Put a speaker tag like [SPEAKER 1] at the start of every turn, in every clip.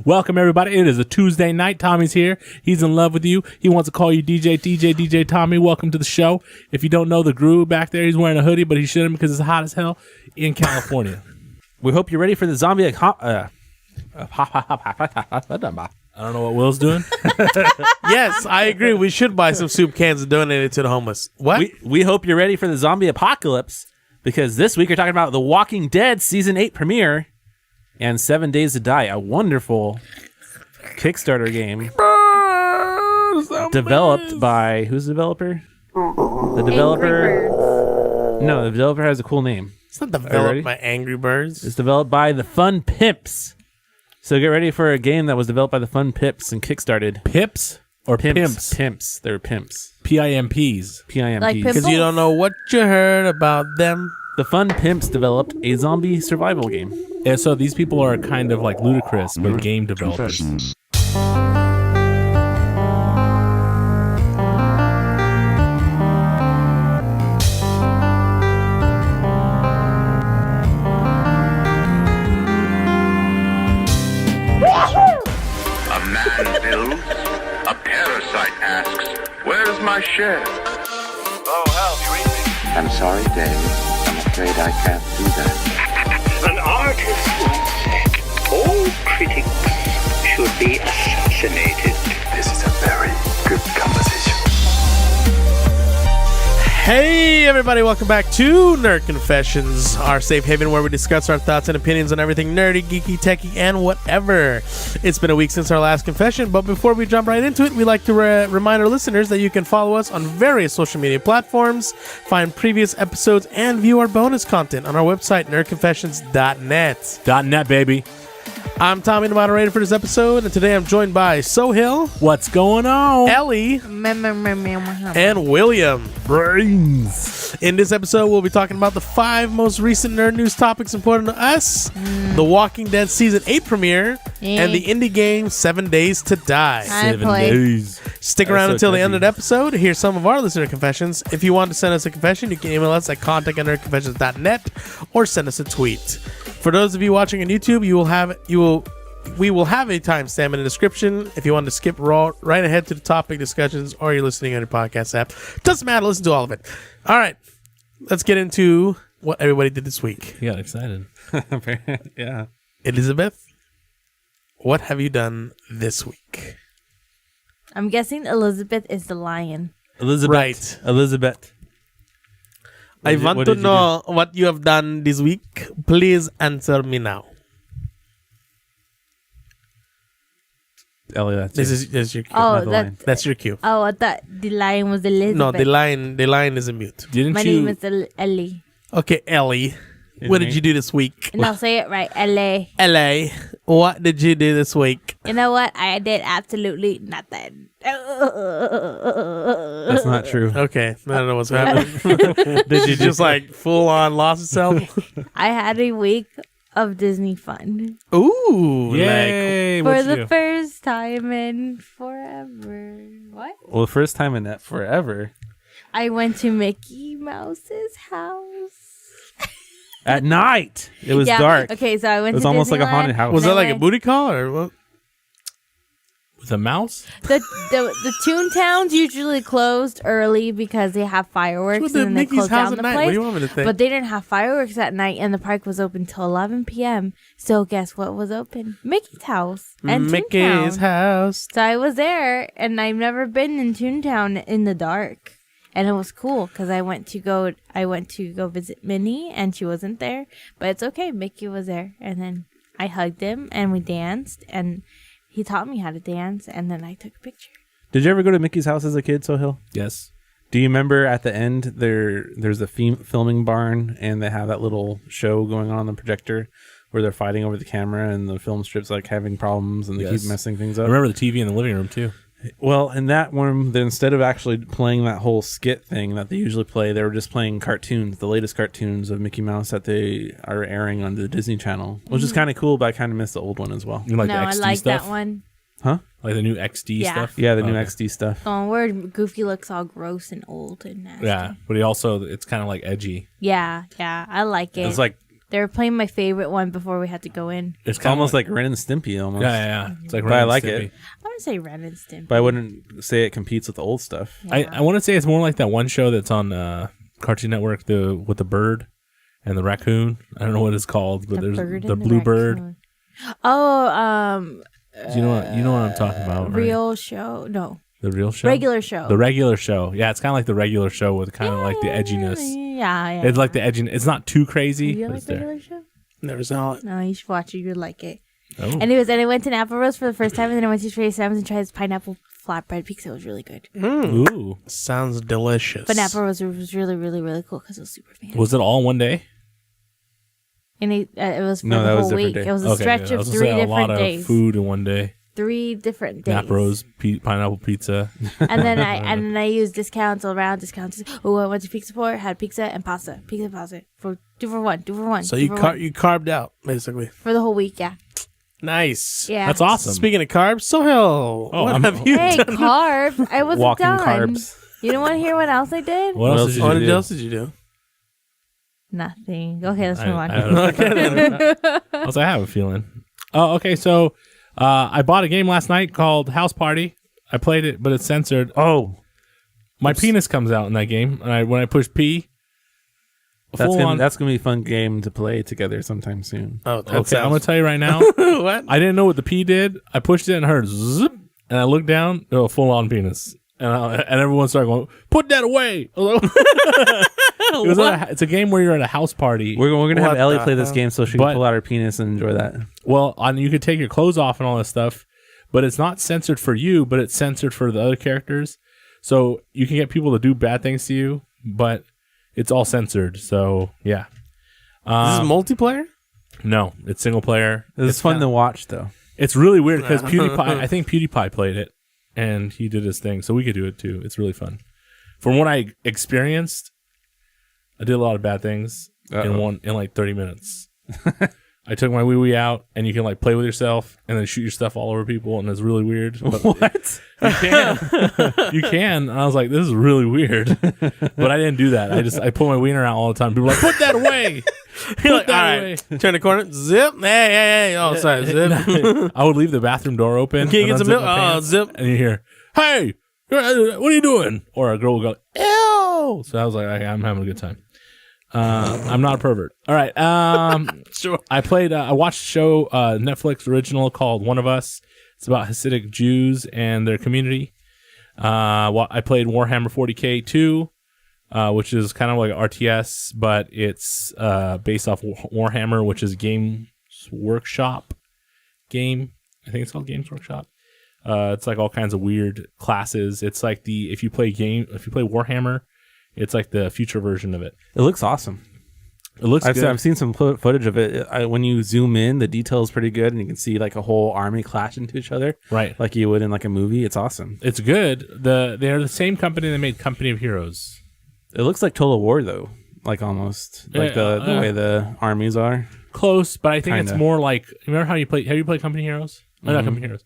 [SPEAKER 1] Welcome, everybody. It is a Tuesday night. Tommy's here. He's in love with you. He wants to call you DJ Tommy. Welcome to the show. If you don't know the groove back there, he's wearing a hoodie, but he shouldn't because it's hot as hell in California.
[SPEAKER 2] We hope you're ready for the zombie.
[SPEAKER 1] I don't know what Will's doing.
[SPEAKER 3] Yes, I agree. We should buy some soup cans and donate it to the homeless. What?
[SPEAKER 2] We hope you're ready for the zombie apocalypse, because this week we're talking about The Walking Dead Season 8 premiere and 7 Days to Die, a wonderful Kickstarter game developed by, who's the developer? The developer. No, the developer has a cool name.
[SPEAKER 3] It's not developed by Angry Birds.
[SPEAKER 2] It's developed by the Fun Pimps. So get ready for a game that was developed by the Fun Pimps and kickstarted.
[SPEAKER 1] Pips or pimps?
[SPEAKER 2] Pimps. They're pimps.
[SPEAKER 1] PIMPs.
[SPEAKER 2] PIMPs.
[SPEAKER 4] Like
[SPEAKER 3] Because you don't know what you heard about them.
[SPEAKER 2] The Fun Pimps developed a zombie survival game.
[SPEAKER 1] Yeah, so these people are kind of like ludicrous, but game developers.
[SPEAKER 5] A parasite asks, "Where's my share?"
[SPEAKER 6] Oh, Hal, you read me?
[SPEAKER 7] I'm sorry, Dave. I'm afraid I can't do that.
[SPEAKER 8] An artist once said, all critics should be assassinated.
[SPEAKER 6] This is a very good composition.
[SPEAKER 3] Hey, everybody. Welcome back to Nerd Confessions, our safe haven where we discuss our thoughts and opinions on everything nerdy, geeky, techie, and whatever. It's been a week since our last confession, but before we jump right into it, we'd like to remind our listeners that you can follow us on various social media platforms, find previous episodes, and view our bonus content on our website, nerdconfessions.net.
[SPEAKER 1] .net, baby.
[SPEAKER 3] I'm Tommy, the moderator for this episode, and today I'm joined by Sohail,
[SPEAKER 1] What's going on?
[SPEAKER 3] Ellie, and William.
[SPEAKER 1] Brains.
[SPEAKER 3] In this episode, we'll be talking about the 5 most recent nerd news topics important to us, The Walking Dead Season 8 premiere, and the indie game 7 Days to Die.
[SPEAKER 1] 7 days.
[SPEAKER 3] Stick around until the end of the episode to hear some of our listener confessions. If you want to send us a confession, you can email us at contact@nerdconfessions.net or send us a tweet. For those of you watching on YouTube, we will have a timestamp in the description if you want to skip right ahead to the topic discussions, or you're listening on your podcast app. Doesn't matter. Listen to all of it. All right. Let's get into what everybody did this week.
[SPEAKER 1] You got excited.
[SPEAKER 2] Yeah.
[SPEAKER 3] Elizabeth, what have you done this week?
[SPEAKER 4] I'm guessing Elizabeth is the lion.
[SPEAKER 2] Elizabeth.
[SPEAKER 3] Right.
[SPEAKER 2] Elizabeth.
[SPEAKER 3] I want to know what you have done this week. Please answer me now.
[SPEAKER 2] Ellie, that's
[SPEAKER 3] This is your cue.
[SPEAKER 4] Oh,
[SPEAKER 3] That's your cue.
[SPEAKER 4] Oh, I thought the lion was Elizabeth.
[SPEAKER 3] No, the line is a mute.
[SPEAKER 4] My name is Ellie.
[SPEAKER 3] Okay, Ellie. What did you do this week?
[SPEAKER 4] And I'll say it right, LA.
[SPEAKER 3] LA. What did you do this week?
[SPEAKER 4] You know what? I did absolutely nothing.
[SPEAKER 2] That's not true.
[SPEAKER 3] Okay, I don't know what's happening. Did you just like full on lost itself?
[SPEAKER 4] I had a week of Disney fun.
[SPEAKER 3] Ooh,
[SPEAKER 1] Yay.
[SPEAKER 4] For
[SPEAKER 1] What'd you
[SPEAKER 4] the
[SPEAKER 1] do?
[SPEAKER 4] first time in forever. What?
[SPEAKER 2] Well, the first time in that forever.
[SPEAKER 4] I went to Mickey Mouse's house.
[SPEAKER 2] At night. It was dark.
[SPEAKER 4] Okay, so I went to
[SPEAKER 2] It was almost like a haunted
[SPEAKER 4] Disneyland.
[SPEAKER 2] house.
[SPEAKER 3] Was
[SPEAKER 4] And
[SPEAKER 3] that
[SPEAKER 4] I
[SPEAKER 3] like a
[SPEAKER 4] went-
[SPEAKER 3] booty call or what?
[SPEAKER 1] With a mouse?
[SPEAKER 4] The Toontowns usually closed early because they have fireworks
[SPEAKER 3] What's
[SPEAKER 4] and
[SPEAKER 3] the
[SPEAKER 4] then they
[SPEAKER 3] Mickey's
[SPEAKER 4] close
[SPEAKER 3] house
[SPEAKER 4] down
[SPEAKER 3] at
[SPEAKER 4] the
[SPEAKER 3] night?
[SPEAKER 4] place.
[SPEAKER 3] What do you want me to think?
[SPEAKER 4] But they didn't have fireworks at night, and the park was open till 11 p.m. So guess what was open? Mickey's house and
[SPEAKER 3] Mickey's
[SPEAKER 4] Toontown.
[SPEAKER 3] house.
[SPEAKER 4] So I was there, and I've never been in Toontown in the dark, and it was cool because I went to go visit Minnie, and she wasn't there, but it's okay. Mickey was there, and then I hugged him, and we danced, and he taught me how to dance, and then I took a picture.
[SPEAKER 2] Did you ever go to Mickey's house as a kid, Sohail?
[SPEAKER 1] Yes.
[SPEAKER 2] Do you remember at the end there's a filming barn, and they have that little show going on the projector where they're fighting over the camera, and the film strip's like having problems, and they
[SPEAKER 1] Yes.
[SPEAKER 2] keep messing things
[SPEAKER 1] I
[SPEAKER 2] up?
[SPEAKER 1] remember the TV in the living room, too.
[SPEAKER 2] Well, in that one, instead of actually playing that whole skit thing that they usually play, they were just playing cartoons, the latest cartoons of Mickey Mouse that they are airing on the Disney Channel, which is kind of cool, but I kind of miss the old one as well.
[SPEAKER 1] You like
[SPEAKER 4] no,
[SPEAKER 1] the
[SPEAKER 4] I
[SPEAKER 1] XD
[SPEAKER 4] like
[SPEAKER 1] stuff?
[SPEAKER 4] that one.
[SPEAKER 2] Huh?
[SPEAKER 1] Like the new XD
[SPEAKER 4] Yeah.
[SPEAKER 1] stuff?
[SPEAKER 2] Yeah, the new
[SPEAKER 1] Okay.
[SPEAKER 2] XD stuff.
[SPEAKER 4] Oh, where Goofy looks all gross and old and nasty.
[SPEAKER 1] Yeah, but it's kind of like edgy.
[SPEAKER 4] Yeah, I like it.
[SPEAKER 2] It's like
[SPEAKER 4] They were playing my favorite one before we had to go in.
[SPEAKER 2] It's almost like Ren and Stimpy almost.
[SPEAKER 1] Yeah. It's like
[SPEAKER 2] But I
[SPEAKER 1] Ren and
[SPEAKER 2] like
[SPEAKER 1] Stimpy.
[SPEAKER 2] it.
[SPEAKER 4] I would say Ren and Stimpy.
[SPEAKER 2] But I wouldn't say it competes with the old stuff.
[SPEAKER 4] Yeah.
[SPEAKER 1] I want to say it's more like that one show that's on Cartoon Network, with the bird and the raccoon. I don't know what it's called, but there's
[SPEAKER 4] bird
[SPEAKER 1] the
[SPEAKER 4] and
[SPEAKER 1] blue bird.
[SPEAKER 4] raccoon. Oh,
[SPEAKER 1] Do you know what I'm talking about? Right?
[SPEAKER 4] real show? No,
[SPEAKER 1] The real show?
[SPEAKER 4] regular show.
[SPEAKER 1] The regular show. Yeah, it's kind of like the regular show with kind of like the edginess.
[SPEAKER 4] Yeah.
[SPEAKER 1] It's like the edginess. It's not too crazy.
[SPEAKER 4] You
[SPEAKER 1] but
[SPEAKER 4] like
[SPEAKER 1] it's there.
[SPEAKER 4] regular show?
[SPEAKER 3] Never saw it.
[SPEAKER 4] No, you should watch it. You'd like it.
[SPEAKER 1] Oh.
[SPEAKER 4] Anyways, and I went to Apple Rose for the first time, and then I went to Trader Sam's and tried his pineapple flatbread pizza. It was really good.
[SPEAKER 1] Ooh.
[SPEAKER 3] Sounds delicious.
[SPEAKER 4] But Apple Rose was really, really, really cool because it was super fancy.
[SPEAKER 1] Was it all one day?
[SPEAKER 4] And it was for
[SPEAKER 2] No, that
[SPEAKER 4] the
[SPEAKER 2] was
[SPEAKER 4] whole
[SPEAKER 2] different
[SPEAKER 4] week.
[SPEAKER 2] day.
[SPEAKER 4] It was a stretch
[SPEAKER 1] I
[SPEAKER 4] of
[SPEAKER 1] was gonna
[SPEAKER 4] 3
[SPEAKER 1] say a
[SPEAKER 4] different
[SPEAKER 1] lot
[SPEAKER 4] days.
[SPEAKER 1] of food in one day.
[SPEAKER 4] 3 different days.
[SPEAKER 1] Nap Rose, pineapple pizza.
[SPEAKER 4] And then I used discounts all around. Discounts. Oh, I went to Pizza Port, had pizza and pasta. Pizza and pasta for 2 for 1. 2 for 1.
[SPEAKER 3] So
[SPEAKER 4] 2
[SPEAKER 3] you
[SPEAKER 4] for 1.
[SPEAKER 3] you carved out basically.
[SPEAKER 4] For the whole week, yeah.
[SPEAKER 3] Nice.
[SPEAKER 4] Yeah.
[SPEAKER 1] That's awesome.
[SPEAKER 3] Speaking of carbs, Sohail, what
[SPEAKER 1] I'm-
[SPEAKER 3] have you
[SPEAKER 4] Hey,
[SPEAKER 3] done?
[SPEAKER 4] carbs. I wasn't
[SPEAKER 2] Walking
[SPEAKER 4] done.
[SPEAKER 2] carbs.
[SPEAKER 4] You don't want to hear what else I did?
[SPEAKER 1] What else did
[SPEAKER 3] What
[SPEAKER 1] you do?
[SPEAKER 3] else did you do?
[SPEAKER 4] Nothing. Okay, let's move on.
[SPEAKER 1] I don't know. I was like, I have a feeling. Oh, okay. So I bought a game last night called House Party. I played it, but it's censored.
[SPEAKER 2] Oh,
[SPEAKER 1] My penis comes out in that game, and when I push P,
[SPEAKER 2] that's
[SPEAKER 1] full on.
[SPEAKER 2] gonna be a fun game to play together sometime soon.
[SPEAKER 3] Oh, that
[SPEAKER 1] Okay, I'm gonna
[SPEAKER 3] sounds...
[SPEAKER 1] tell you right now.
[SPEAKER 3] What?
[SPEAKER 1] I didn't know what the P did. I pushed it and heard zip, and I looked down. Oh, full on penis, and everyone started going, "Put that away!" I was like, it's a game where you're at a house party.
[SPEAKER 2] We're gonna have
[SPEAKER 3] What
[SPEAKER 2] Ellie
[SPEAKER 3] the
[SPEAKER 2] play this
[SPEAKER 3] hell?
[SPEAKER 2] game so she
[SPEAKER 1] But-
[SPEAKER 2] can pull out her penis and enjoy that.
[SPEAKER 1] Well, you could take your clothes off and all this stuff, but it's not censored for you, but it's censored for the other characters. So you can get people to do bad things to you, but it's all censored. So yeah,
[SPEAKER 3] This is multiplayer?
[SPEAKER 1] no, it's single player.
[SPEAKER 2] It's fun to watch though.
[SPEAKER 1] It's really weird because PewDiePie. I think PewDiePie played it, and he did his thing, so we could do it too. It's really fun. From what I experienced, I did a lot of bad things in like 30 minutes. I took my wee out, and you can like play with yourself and then shoot your stuff all over people, and it's really weird. But
[SPEAKER 2] What?
[SPEAKER 1] you can, you can. And I was like, this is really weird, but I didn't do that. I pull my wiener out all the time. People are like, put that away.
[SPEAKER 3] You're like,
[SPEAKER 1] that
[SPEAKER 3] all right, turn the corner, zip, hey, oh, sorry, zip.
[SPEAKER 1] I would leave the bathroom door open.
[SPEAKER 3] Can you get
[SPEAKER 1] and
[SPEAKER 3] some
[SPEAKER 1] unzip
[SPEAKER 3] milk?
[SPEAKER 1] my
[SPEAKER 3] Oh,
[SPEAKER 1] pants,
[SPEAKER 3] zip.
[SPEAKER 1] and you hear, "Hey, what are you doing?" Or a girl will go, "Ew." So I was like, okay, I'm having a good time. I'm not a pervert. All right.
[SPEAKER 3] Sure.
[SPEAKER 1] I watched a show, Netflix original called One of Us. It's about Hasidic Jews and their community. I played Warhammer 40K 2, which is kind of like RTS, but it's based off Warhammer, which is Games Workshop game. I think it's called Games Workshop. It's like all kinds of weird classes. It's like if you play Warhammer, it's like the future version of it.
[SPEAKER 2] It looks awesome.
[SPEAKER 1] It looks good.
[SPEAKER 2] I've seen some footage of it. When you zoom in, the detail is pretty good, and you can see like a whole army clash into each other,
[SPEAKER 1] Right.
[SPEAKER 2] like you would in like a movie. It's awesome.
[SPEAKER 1] It's good. They're the same company that made Company of Heroes.
[SPEAKER 2] It looks like Total War though, like almost like the way the armies are.
[SPEAKER 1] Close, but I think it's
[SPEAKER 2] Kinda.
[SPEAKER 1] more like, remember how you play? Have you played Company Heroes? No, not Company Heroes.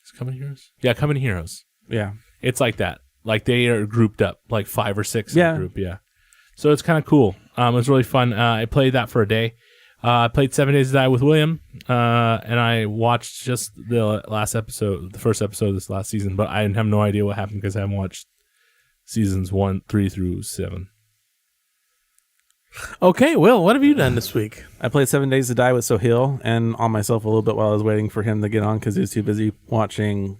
[SPEAKER 1] Is it Company Heroes? Yeah, Company Heroes.
[SPEAKER 2] Yeah,
[SPEAKER 1] It's like that. Like they are grouped up, like 5 or 6 in
[SPEAKER 2] Yeah.
[SPEAKER 1] a group. Yeah. So it's kind of cool. It was really fun. I played that for a day. I played 7 Days to Die with William, and I watched just the first episode of this last season, but I have no idea what happened because I haven't watched seasons 1, 3 through 7.
[SPEAKER 3] Okay, Will, what have you done this week?
[SPEAKER 2] I played 7 Days to Die with Sohail and on myself a little bit while I was waiting for him to get on because he was too busy watching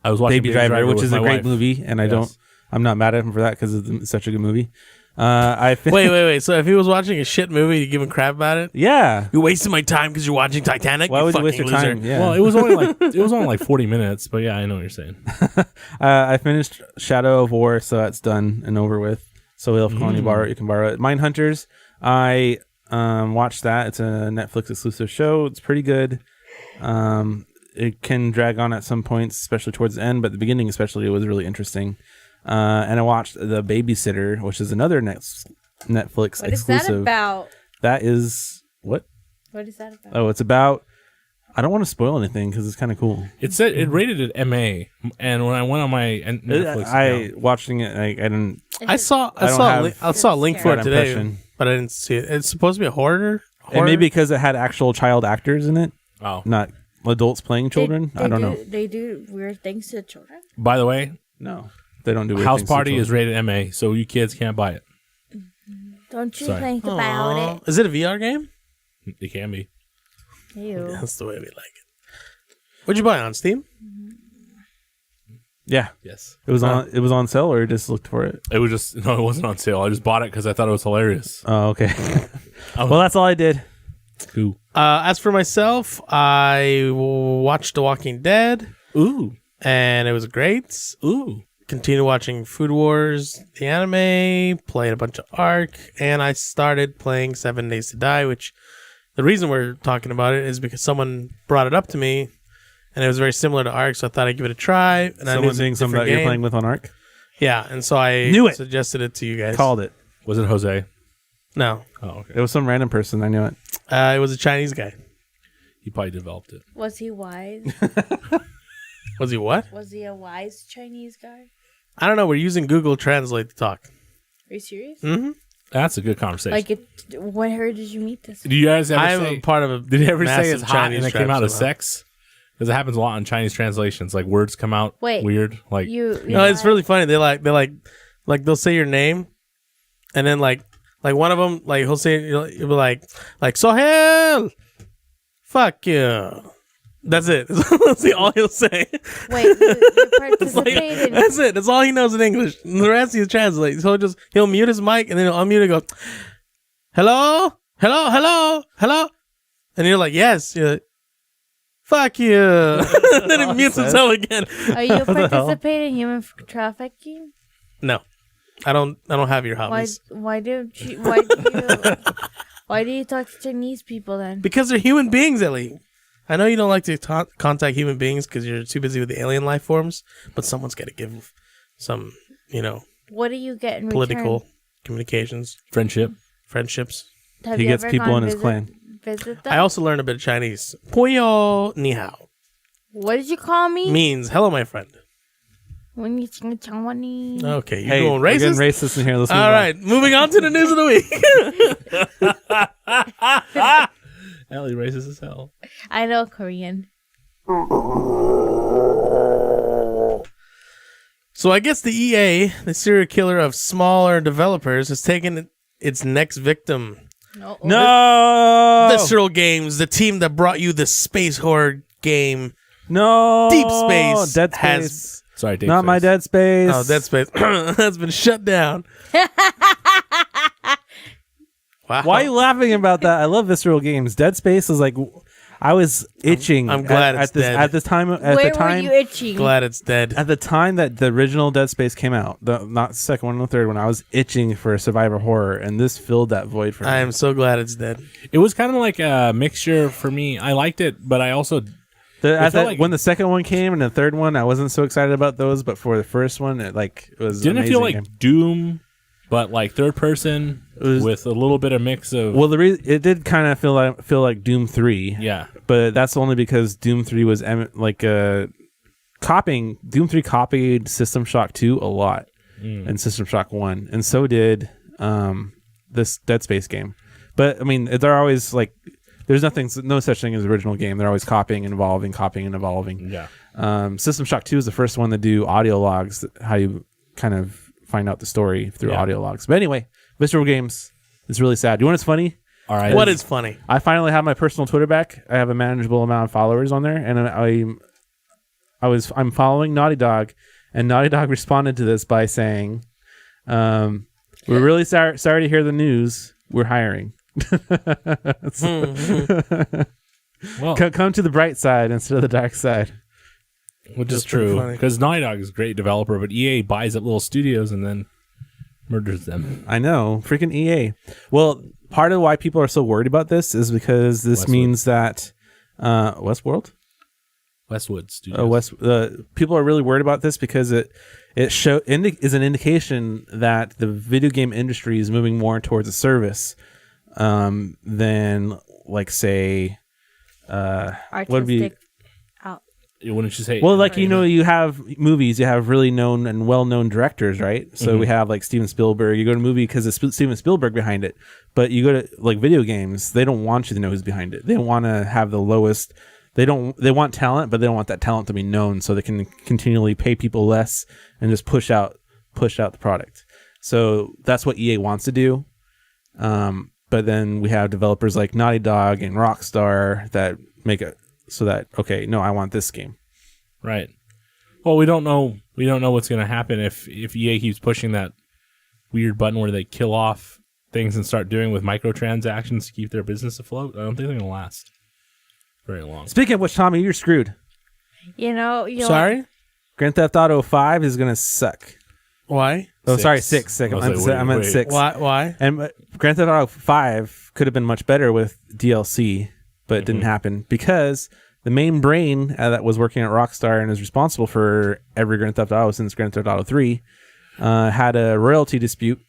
[SPEAKER 1] I was watching
[SPEAKER 2] Baby Driver, which
[SPEAKER 1] with
[SPEAKER 2] is a
[SPEAKER 1] my
[SPEAKER 2] great
[SPEAKER 1] wife.
[SPEAKER 2] movie, and
[SPEAKER 1] Yes.
[SPEAKER 2] I'm not mad at him for that because it's such a good movie. I
[SPEAKER 3] Wait. So if he was watching a shit movie, you give him crap about it?
[SPEAKER 2] Yeah.
[SPEAKER 3] You're wasting my time because you're watching Titanic?
[SPEAKER 2] Why would you waste your
[SPEAKER 3] fucking
[SPEAKER 2] time?
[SPEAKER 3] loser.
[SPEAKER 2] Yeah.
[SPEAKER 1] Well, it was only like 40 minutes, but yeah, I know what you're saying.
[SPEAKER 2] I finished Shadow of War, so that's done and over with. So if you want to borrow it, you can borrow it. Mindhunters, I watched that. It's a Netflix exclusive show. It's pretty good. It can drag on at some points, especially towards the end, but the beginning especially, it was really interesting. And I watched The Babysitter, which is another Netflix
[SPEAKER 4] What is
[SPEAKER 2] exclusive.
[SPEAKER 4] that about?
[SPEAKER 2] That is what?
[SPEAKER 4] What is that about?
[SPEAKER 2] Oh, it's about. I don't want to spoil anything because it's kind of cool.
[SPEAKER 1] It said it rated it MA, and when I went on my Netflix,
[SPEAKER 2] I
[SPEAKER 1] account,
[SPEAKER 2] watching it. I didn't.
[SPEAKER 3] I saw
[SPEAKER 2] don't have
[SPEAKER 3] a link for it
[SPEAKER 2] that
[SPEAKER 3] today.
[SPEAKER 2] impression.
[SPEAKER 3] but I didn't see it. It's supposed to be a horror.
[SPEAKER 2] And maybe because it had actual child actors in it,
[SPEAKER 1] Oh,
[SPEAKER 2] not adults playing children. I don't know.
[SPEAKER 4] They do weird things to children.
[SPEAKER 1] by the way,
[SPEAKER 2] No, they don't do weird
[SPEAKER 1] House
[SPEAKER 2] things to
[SPEAKER 1] Party is
[SPEAKER 2] children.
[SPEAKER 1] rated MA, so you kids can't buy it.
[SPEAKER 4] Don't you
[SPEAKER 1] Sorry.
[SPEAKER 4] think about
[SPEAKER 3] Aw.
[SPEAKER 4] it?
[SPEAKER 3] Is it a VR game?
[SPEAKER 1] It can be.
[SPEAKER 4] Ew.
[SPEAKER 3] That's the way we like it. What'd you buy on Steam?
[SPEAKER 2] Yeah,
[SPEAKER 1] Yes.
[SPEAKER 2] it was on. It was on sale, or you just looked for it.
[SPEAKER 1] It was just no, it wasn't on sale. I just bought it because I thought it was hilarious.
[SPEAKER 2] Oh, okay.
[SPEAKER 1] Oh.
[SPEAKER 2] Well, that's all I did.
[SPEAKER 1] Who?
[SPEAKER 3] As for myself, I watched The Walking Dead,
[SPEAKER 1] Ooh,
[SPEAKER 3] and it was great.
[SPEAKER 1] ooh.
[SPEAKER 3] Continued watching Food Wars, the anime, played a bunch of Ark, and I started playing 7 Days to Die, which the reason we're talking about it is because someone brought it up to me, and it was very similar to Ark, so I thought I'd give it a try. And I knew it
[SPEAKER 2] Someone
[SPEAKER 3] was a
[SPEAKER 2] saying something
[SPEAKER 3] different
[SPEAKER 2] that you're
[SPEAKER 3] game.
[SPEAKER 2] playing with on Arc.
[SPEAKER 3] Yeah, and so I
[SPEAKER 2] Knew it.
[SPEAKER 3] suggested it to you guys.
[SPEAKER 2] Called it.
[SPEAKER 1] Was it Jose?
[SPEAKER 3] No,
[SPEAKER 1] Oh, okay.
[SPEAKER 2] It was some random person. I knew it.
[SPEAKER 3] it was a Chinese guy.
[SPEAKER 1] He probably developed it.
[SPEAKER 4] Was he wise?
[SPEAKER 3] Was he what?
[SPEAKER 4] Was he a wise Chinese guy?
[SPEAKER 3] I don't know. We're using Google Translate to talk.
[SPEAKER 4] Are you serious?
[SPEAKER 3] Mm-hmm.
[SPEAKER 1] That's a good conversation.
[SPEAKER 4] Like, where did you meet this?
[SPEAKER 1] Did you guys ever
[SPEAKER 3] I'm
[SPEAKER 1] say?
[SPEAKER 3] a part of a
[SPEAKER 1] Did you ever say
[SPEAKER 3] massive
[SPEAKER 1] it's hot
[SPEAKER 3] Chinese
[SPEAKER 1] and it
[SPEAKER 3] tribe
[SPEAKER 1] came out as
[SPEAKER 3] somehow.
[SPEAKER 1] sex? Because it happens a lot in Chinese translations. Like words come out
[SPEAKER 4] Wait.
[SPEAKER 1] weird. Like
[SPEAKER 4] You
[SPEAKER 3] No, it's really funny. They're like they'll say your name, and then like one of them he'll say you'll be like Sohail, fuck you. That's it. That's all he'll say.
[SPEAKER 4] Wait, you
[SPEAKER 3] It's like,
[SPEAKER 4] participated.
[SPEAKER 3] that's it. That's all he knows in English. And the rest he translates. He'll mute his mic and then he'll unmute and go, hello, hello, hello, hello, and you're like, yes. You're like, fuck you. And then he mutes himself again.
[SPEAKER 4] Are you participating in human trafficking?
[SPEAKER 3] No, I don't have your
[SPEAKER 4] Why?
[SPEAKER 3] hobbies
[SPEAKER 4] Why do you? Why do you talk to Chinese people then?
[SPEAKER 3] because they're human beings, Ellie. I know you don't like to contact human beings because you're too busy with the alien life forms, but someone's got to give some,
[SPEAKER 4] What do you get in
[SPEAKER 3] political
[SPEAKER 4] return?
[SPEAKER 3] communications,
[SPEAKER 1] friendship.
[SPEAKER 3] friendships.
[SPEAKER 4] Have
[SPEAKER 2] He
[SPEAKER 4] you
[SPEAKER 2] gets
[SPEAKER 4] ever
[SPEAKER 2] people
[SPEAKER 4] gone
[SPEAKER 2] in his
[SPEAKER 4] visit-
[SPEAKER 2] clan.
[SPEAKER 4] Visit them?
[SPEAKER 3] I also learned a bit of Chinese. 朋友你好
[SPEAKER 4] What did you call me?
[SPEAKER 3] means hello, my friend.
[SPEAKER 4] When you sing Changwani.
[SPEAKER 3] Okay, you're
[SPEAKER 2] Hey,
[SPEAKER 3] going
[SPEAKER 2] we're getting
[SPEAKER 3] racist?
[SPEAKER 2] racist in here. Let's move
[SPEAKER 3] All
[SPEAKER 2] on.
[SPEAKER 3] right, moving on to the news of the week.
[SPEAKER 1] Ellie racist as hell.
[SPEAKER 4] I know Korean.
[SPEAKER 3] So I guess the EA, the serial killer of smaller developers, has taken its next victim.
[SPEAKER 2] No,
[SPEAKER 3] Visceral Games, the team that brought you the space horror game
[SPEAKER 2] no,
[SPEAKER 3] Deep Space,
[SPEAKER 2] Dead Space.
[SPEAKER 3] has
[SPEAKER 1] Sorry, Dave.
[SPEAKER 2] Not my Dead Space.
[SPEAKER 3] Oh, Dead Space has been shut down. Wow.
[SPEAKER 2] Why are you laughing about that? I love visceral games. Dead Space is like, I was itching.
[SPEAKER 3] I'm glad
[SPEAKER 2] at
[SPEAKER 3] it's
[SPEAKER 2] this
[SPEAKER 3] dead.
[SPEAKER 2] at this time. At
[SPEAKER 4] Where
[SPEAKER 2] the time,
[SPEAKER 4] were you itching?
[SPEAKER 3] Glad it's dead.
[SPEAKER 2] at the time that the original Dead Space came out, not the second one, or the third one, I was itching for a survivor horror, and this filled that void for me.
[SPEAKER 3] I am so glad it's dead.
[SPEAKER 1] It was kind of like a mixture for me. I liked it, but I also
[SPEAKER 2] When the second one came and the third one, I wasn't so excited about those. But for the first one, it was
[SPEAKER 1] didn't it feel like
[SPEAKER 2] amazing game.
[SPEAKER 1] Doom, but like third person
[SPEAKER 2] was-
[SPEAKER 1] with a little bit of mix of.
[SPEAKER 2] Well, it did kind of feel like Doom 3.
[SPEAKER 1] yeah,
[SPEAKER 2] But that's only because Doom 3 was copying. Doom 3 copied System Shock 2 a lot and System Shock 1, and so did this Dead Space game. But I mean, they're always like, there's no such thing as original game. They're always copying and evolving.
[SPEAKER 1] yeah.
[SPEAKER 2] System Shock 2 is the first one to do audio logs, how you kind of find out the story through
[SPEAKER 1] Yeah.
[SPEAKER 2] audio logs. But anyway, Visceral Games, it's really sad. You want what's funny?
[SPEAKER 1] All right.
[SPEAKER 3] What is funny?
[SPEAKER 2] I finally have my personal Twitter back. I have a manageable amount of followers on there, and I'm following Naughty Dog, and Naughty Dog responded to this by saying, "We're really sorry to hear the news. We're hiring.
[SPEAKER 1] Well,
[SPEAKER 2] Come to the bright side instead of the dark side."
[SPEAKER 1] which is
[SPEAKER 3] That's pretty
[SPEAKER 1] true
[SPEAKER 3] funny.
[SPEAKER 1] because Naughty Dog is a great developer, but EA buys up little studios and then murders them.
[SPEAKER 2] I know, freaking EA. Well, part of why people are so worried about this is because this
[SPEAKER 1] Westwood.
[SPEAKER 2] means that Westworld.
[SPEAKER 1] Westwood Studios.
[SPEAKER 2] People are really worried about this because it is an indication that the video game industry is moving more towards a service than, like, say,
[SPEAKER 4] Artistic.
[SPEAKER 2] would be
[SPEAKER 1] Wouldn't you say?
[SPEAKER 2] Well, like, you know, you have movies, you have really known and well-known directors, right? So we have like Steven Spielberg. You go to a movie because it's Steven Spielberg behind it. But you go to like video games, they don't want you to know who's behind it. They want to have the lowest. They want talent, but they don't want that talent to be known, so they can continually pay people less and just push out the product. So that's what EA wants to do. But then we have developers like Naughty Dog and Rockstar that make it so that, okay, no, I want this game.
[SPEAKER 1] Right. Well, we don't know what's going to happen if EA keeps pushing that weird button where they kill off things and start doing with microtransactions to keep their business afloat. I don't think they're going to last very long.
[SPEAKER 2] Speaking of which, Tommy, you're screwed.
[SPEAKER 4] You know,
[SPEAKER 3] Sorry?
[SPEAKER 2] Grand Theft Auto 5 is going to suck.
[SPEAKER 3] Why?
[SPEAKER 2] Oh, sorry, 6. I meant 6.
[SPEAKER 3] Why?
[SPEAKER 2] And Grand Theft Auto 5 could have been much better with DLC, but it didn't happen because the main brain that was working at Rockstar and is responsible for every Grand Theft Auto since Grand Theft Auto 3 had a royalty dispute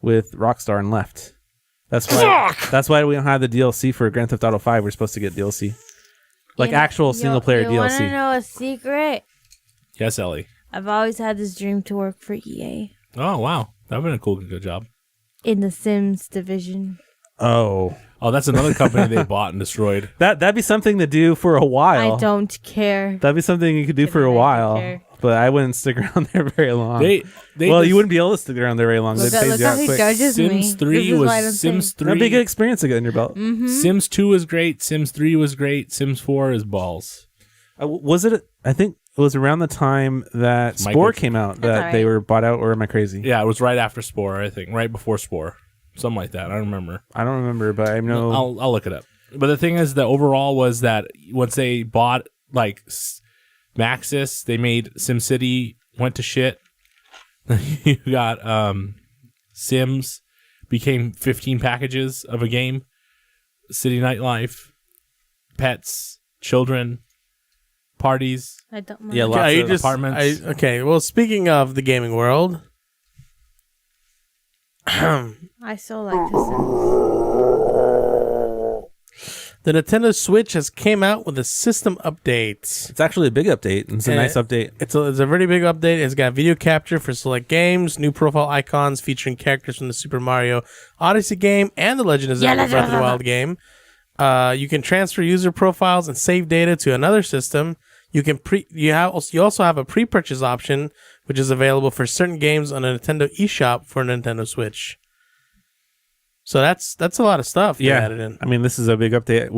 [SPEAKER 2] with Rockstar and left. That's why we don't have the DLC for Grand Theft Auto 5. We're supposed to get DLC. Like actual single-player DLC.
[SPEAKER 4] You want to know a secret?
[SPEAKER 1] Yes, Ellie.
[SPEAKER 4] I've always had this dream to work for EA.
[SPEAKER 1] Oh, wow. That would have been a good job.
[SPEAKER 4] In the Sims division.
[SPEAKER 2] Oh,
[SPEAKER 1] that's another company they bought and destroyed.
[SPEAKER 2] That'd be something to do for a while.
[SPEAKER 4] I don't care.
[SPEAKER 2] That'd be something you could do for a while, but I wouldn't stick around there very long.
[SPEAKER 1] You
[SPEAKER 2] wouldn't be able to stick around there very long.
[SPEAKER 4] Look
[SPEAKER 2] They'd phase you
[SPEAKER 4] how
[SPEAKER 2] out
[SPEAKER 4] he
[SPEAKER 2] quick.
[SPEAKER 4] judges me.
[SPEAKER 1] Sims 3 was Sims 3.
[SPEAKER 2] That'd be a good experience to get in your belt.
[SPEAKER 1] Sims 2 was great. Sims 3 was great. Sims 4 is balls.
[SPEAKER 2] Was it? I think it was around the time that Spore came out that they were bought out, or am I crazy?
[SPEAKER 1] Yeah, it was right after Spore, I think. Right before Spore. Something like that. I don't remember,
[SPEAKER 2] but I know.
[SPEAKER 1] I'll look it up. But the thing is, the overall was that once they bought like Maxis, they made SimCity went to shit. You got Sims became 15 packages of a game. City Nightlife, pets, children, parties.
[SPEAKER 4] I don't mind.
[SPEAKER 1] Yeah, lots of apartments.
[SPEAKER 3] Okay, well, speaking of the gaming world,
[SPEAKER 4] I still like The Sims.
[SPEAKER 3] the Nintendo Switch has came out with a system update.
[SPEAKER 2] It's actually a big update. It's a nice update.
[SPEAKER 3] It's a very big update. It's got video capture for select games, new profile icons featuring characters from the Super Mario Odyssey game and the Legend of Zelda Breath of the Wild game. You can transfer user profiles and save data to another system. You also have a pre-purchase option, which is available for certain games on a Nintendo eShop for Nintendo Switch. So that's a lot of stuff. They added in.
[SPEAKER 2] I mean, this is a big update.